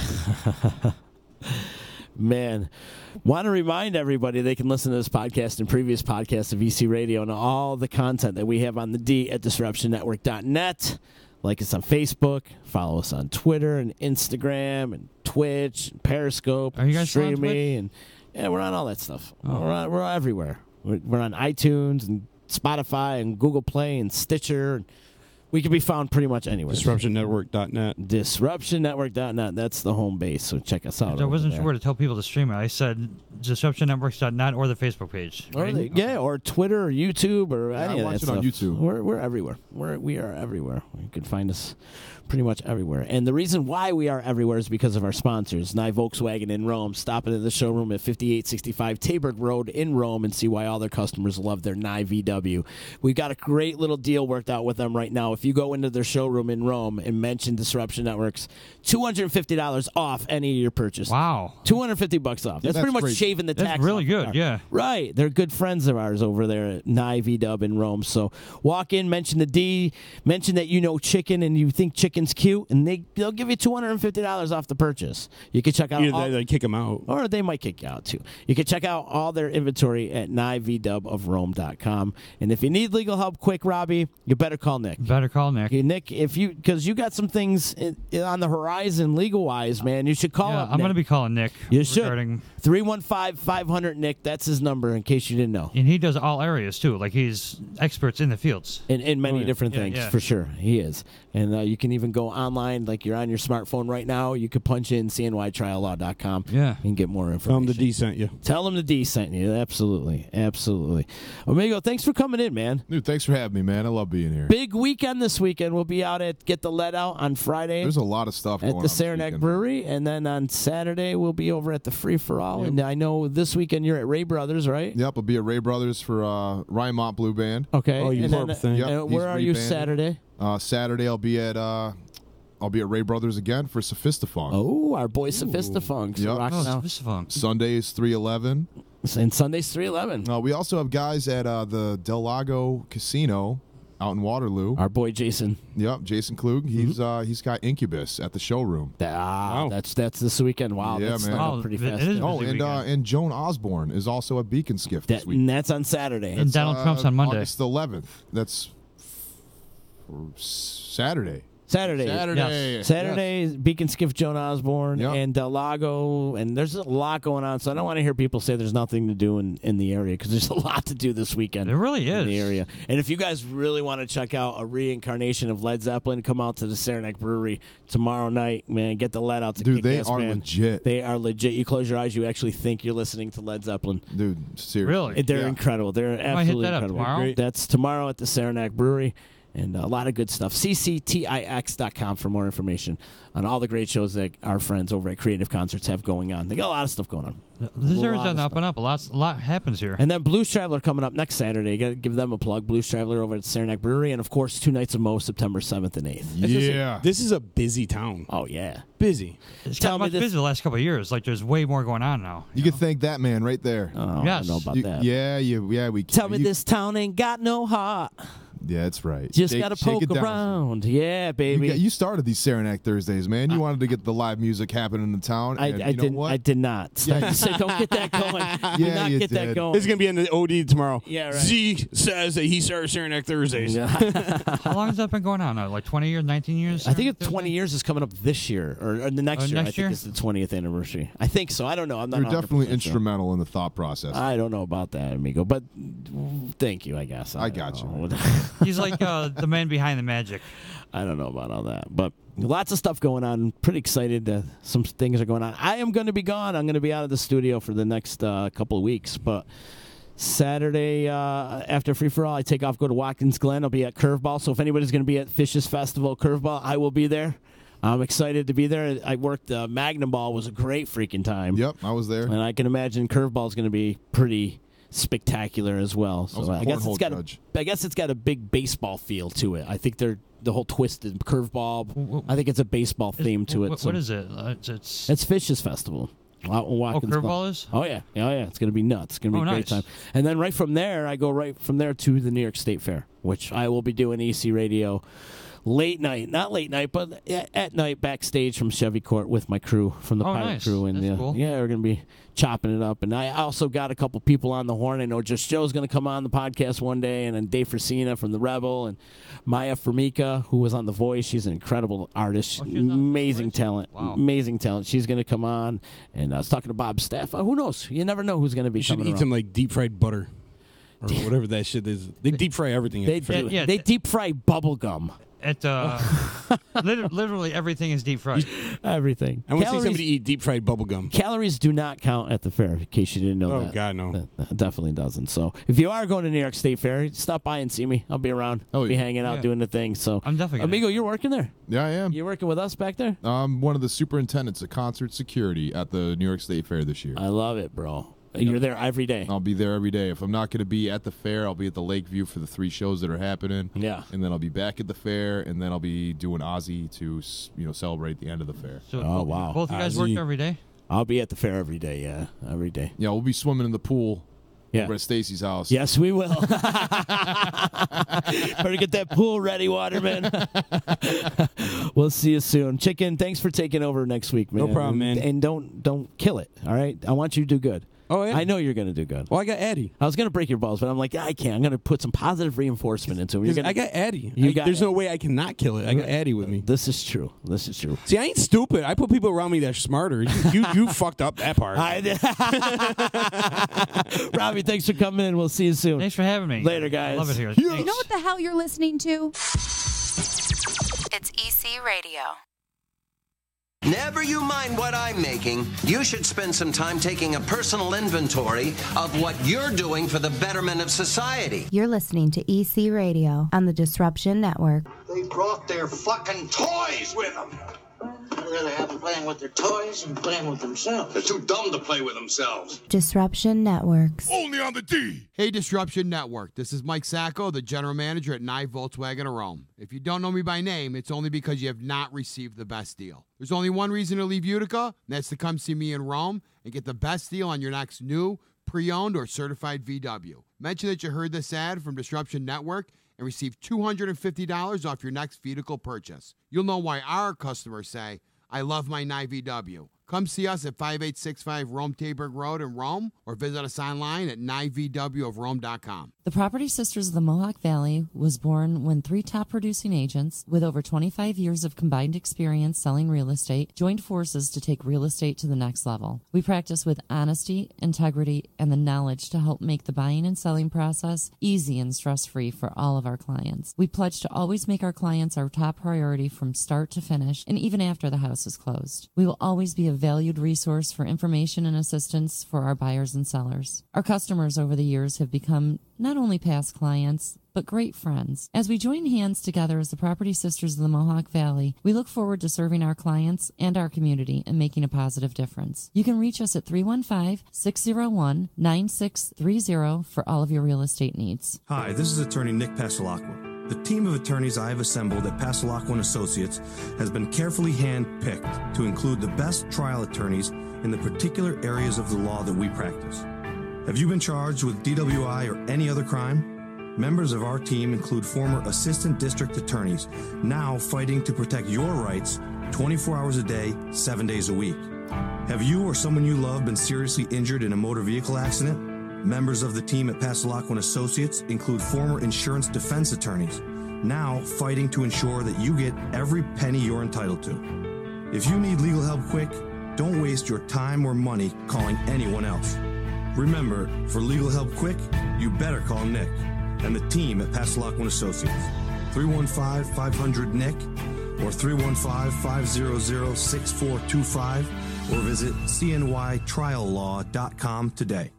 man, want to remind everybody they can listen to this podcast and previous podcasts of EC Radio and all the content that we have on the D at disruptionnetwork.net. Like us on Facebook, follow us on Twitter and Instagram and Twitch and Periscope. Are you guys still on Stream Me Twitch? and yeah, we're on all that stuff. We're everywhere. We're on iTunes and Spotify and Google Play and Stitcher. We can be found pretty much anywhere. DisruptionNetwork.net. DisruptionNetwork.net. That's the home base. So check us out. I wasn't over sure where to tell people to stream it. I said disruptionnetworks.net or the Facebook page. there. Or right? or Twitter or YouTube or Yeah, any I of that watch it on stuff. YouTube. We're everywhere. We are everywhere. You can find us pretty much everywhere. And the reason why we are everywhere is because of our sponsors, Nye Volkswagen in Rome. Stop in the showroom at 5865 Taberg Road in Rome and see why all their customers love their Nye VW. We've got a great little deal worked out with them right now. If you go into their showroom in Rome and mention Disruption Networks, $250 off any of your purchase. Wow. $250 off. That's pretty much great. shaving the tax. That's really off good, the car. yeah. Right. They're good friends of ours over there at Nye VW in Rome. So walk in, mention the D, mention that you know chicken and you think chicken's cute, and they'll give you $250 off the purchase. You can check out Either all, they kick them out. or they might kick you out too. You can check out all their inventory at NyeVWofRome.com. And if you need legal help quick, Robbie, you better call Nick. Better call Nick. Okay, Nick, because you got some things on the horizon legal wise, man, you should call Yeah, up. I'm going to Nick. be calling Nick. You should. regarding- 315-500-NICK. That's his number in case you didn't know. And he does all areas, too. Like, he's experts in the fields. In many different Yeah, things, yeah. for sure. He is. And you can even go online, like you're on your smartphone right now. You could punch in cnytriallaw.com Yeah. and get more Tell information. him the D sent you. Tell him the D sent you. Absolutely. Absolutely. Amigo, thanks for coming in, man. Dude, thanks for having me, man. I love being here. Big weekend this weekend. We'll be out at Get the Lead Out on Friday. There's a lot of stuff going at on the this Saranac weekend. Brewery, and then on Saturday we'll be over at the Free for All. And I know this weekend you're at Ray Brothers, right? Yep, I'll be at Ray Brothers for Ryan Mott Blue Band. Okay. Oh, you and corp thing. Yep, and he's where are you rebanded. Saturday? Saturday I'll be at Ray Brothers again for Sophistafunk. Oh, our boy Sophistafunk. Yep. Rocking Oh, out. this is fun. Sunday is 311. And Sunday's 311. We also have guys at the Del Lago Casino out in Waterloo. Our boy Jason. Yep, Jason Klug. He's got Incubus at the showroom. That's this weekend. Wow, Yeah, that's man. snuck up Oh, pretty it fast. is there. Oh, busy weekend. and Joan Osborne is also at Beacon Skiff this week. And that's on Saturday. And Donald Trump's on Monday. August 11th. That's Saturday. Saturday. Yes. Saturday, Beacon Skiff, Joan Osborne, Yep. and Del Lago, and there's a lot going on. So I don't want to hear people say there's nothing to do in the area, because there's a lot to do this weekend. There really in the is. area. And if you guys really want to check out a reincarnation of Led Zeppelin, come out to the Saranac Brewery tomorrow night, man. Get the Let Out to Dude, they Kick-Ass are Band. legit. They are legit. You close your eyes, you actually think you're listening to Led Zeppelin. Dude, seriously. Really? They're Yeah. incredible. They're might hit absolutely that up incredible. tomorrow. Great. That's tomorrow at the Saranac Brewery. And a lot of good stuff. CCTIX.com for more information on all the great shows that our friends over at Creative Concerts have going on. They got a lot of stuff going on. This A area's lot of on the up and up. A lot happens here. And then Blues Traveler coming up next Saturday. Got to give them a plug. Blues Traveler over at Saranac Brewery. And, of course, 2 nights of Mo, September 7th and 8th. Yeah. This is a busy town. Oh, yeah. Busy. It's Tell got me much this- busy the last couple of years. Like, there's way more going on now. You can thank that man right there. Oh, Yes. I don't know about You- that. yeah, we Tell me you- this town ain't got no heart. Yeah, that's right. Just Shake- got to shake poke it down. around. Yeah, baby. You started these Saranac Thursdays, man. You wanted to get the live music happening in the town. I and you know didn't. what? I did not. Yeah. Say, don't get that going. Do Yeah, not you get that did. going. This is going to be in the OD tomorrow. Yeah, right. Z says that he started Saranac Thursdays. How long has that been going on now? Like 20 years, 19 years? I think it's 20 years is coming up this year, or the next Oh, year. I next think year? it's the 20th anniversary. I think so. I don't know. I'm not. You're definitely 100% sure. instrumental in the thought process. I don't know about that, amigo, but thank you. I guess I got you. He's like the man behind the magic. I don't know about all that, but lots of stuff going on. Pretty excited that some things are going on. I am going to be gone. I'm going to be out of the studio for the next couple of weeks, but Saturday after Free For All, I take off, go to Watkins Glen. I'll be at Curveball, so if anybody's going to be at Fish's Festival Curveball, I will be there. I'm excited to be there. I worked Magnum Ball. Was a great freaking time. Yep, I was there. And I can imagine Curveball is going to be pretty spectacular as well. I was So a I guess cornhole it's got judge. I guess it's got a big baseball feel to it. I think the whole twisted curveball. I think it's a baseball theme to it. What is it? It's Fish's Festival. Watkins Glen. Curveball is? Oh yeah, It's going to be nuts. It's going to be a great time. And then right from there, I go right from there to the New York State Fair, which I will be doing EC Radio. Late night, not late night, but at night backstage from Chevy Court with my crew from the Pirate nice. crew, and That's cool. yeah, we're gonna be chopping it up. And I also got a couple people on the horn. I know Just Joe's gonna come on the podcast one day, and then Dave Frasina from the Rebel, and Maya Formica, who was on The Voice. She's an incredible artist, amazing talent, amazing talent. She's gonna come on, and I was talking to Bob Staff. Who knows? You never know who's gonna be You should coming eat around. some like deep fried butter or whatever that shit is. They deep fry everything. They deep fry bubble gum. At literally everything is deep fried. Everything. I want to see somebody eat deep fried bubble gum. Calories do not count at the fair, in case you didn't know Oh, that. God, no. That definitely doesn't. So if you are going to New York State Fair, stop by and see me. I'll be around. Oh, Be yeah. hanging out, Yeah. doing the thing. So I'm definitely Amigo, you're working there? Yeah, I am. You're working with us back there? I'm one of the superintendents of concert security at the New York State Fair this year. I love it, bro. You're there every day. I'll be there every day. If I'm not going to be at the fair, I'll be at the Lakeview for the 3 shows that are happening. Yeah. And then I'll be back at the fair, and then I'll be doing Ozzy to celebrate the end of the fair. So Oh, wow. Both you guys Ozzy. work every day? I'll be at the fair every day, yeah. Every day. Yeah, we'll be swimming in the pool Yeah. over at Stacy's house. Yes, we will. Better get that pool ready, Waterman. We'll see you soon. Chicken, thanks for taking over next week, man. No problem, man. And don't kill it, all right? I want you to do good. Oh, yeah? I know you're going to do good. Well, I got Addy. I was going to break your balls, but I'm like, I can't. I'm going to put some positive reinforcement into it. I got Addy. You got there's it. no way I cannot kill it. I got Addy with me. This is true. This is true. See, I ain't stupid. I put people around me that are smarter. You fucked up that part. Robbie, thanks for coming in. We'll see you soon. Thanks for having me. Later, guys. Love it here. You know what the hell you're listening to? It's EC Radio. Never you mind what I'm making. You should spend some time taking a personal inventory of what you're doing for the betterment of society. You're listening to EC Radio on the Disruption Network. They brought their fucking toys with them. I'd rather have them playing with their toys than playing with themselves. They're too dumb to play with themselves. Disruption Networks. Only on the D. Hey, Disruption Network. This is Mike Sacco, the general manager at Nye Volkswagen of Rome. If you don't know me by name, it's only because you have not received the best deal. There's only one reason to leave Utica, and that's to come see me in Rome and get the best deal on your next new, pre-owned, or certified VW. Mention that you heard this ad from Disruption Network and receive $250 off your next vehicle purchase. You'll know why our customers say, I love my Nye VW. Come see us at 5865 Rome Taberg Road in Rome or visit us online at nyvwofrome.com. The Property Sisters of the Mohawk Valley was born when 3 top producing agents with over 25 years of combined experience selling real estate joined forces to take real estate to the next level. We practice with honesty, integrity, and the knowledge to help make the buying and selling process easy and stress-free for all of our clients. We pledge to always make our clients our top priority from start to finish and even after the house is closed. We will always be a valued resource for information and assistance for our buyers and sellers. Our customers over the years have become not only past clients, but great friends. As we join hands together as the Property Sisters of the Mohawk Valley, we look forward to serving our clients and our community and making a positive difference. You can reach us at 315-601-9630 for all of your real estate needs. Hi, this is attorney Nick Pasalacqua. The team of attorneys I have assembled at Pasalacqua & Associates has been carefully hand-picked to include the best trial attorneys in the particular areas of the law that we practice. Have you been charged with DWI or any other crime? Members of our team include former assistant district attorneys, now fighting to protect your rights 24 hours a day, 7 days a week. Have you or someone you love been seriously injured in a motor vehicle accident? Members of the team at Pasalacqua & Associates include former insurance defense attorneys, now fighting to ensure that you get every penny you're entitled to. If you need legal help quick, don't waste your time or money calling anyone else. Remember, for legal help quick, you better call Nick and the team at Pasalacqua & Associates. 315-500-NICK or 315-500-6425 or visit cnytriallaw.com today.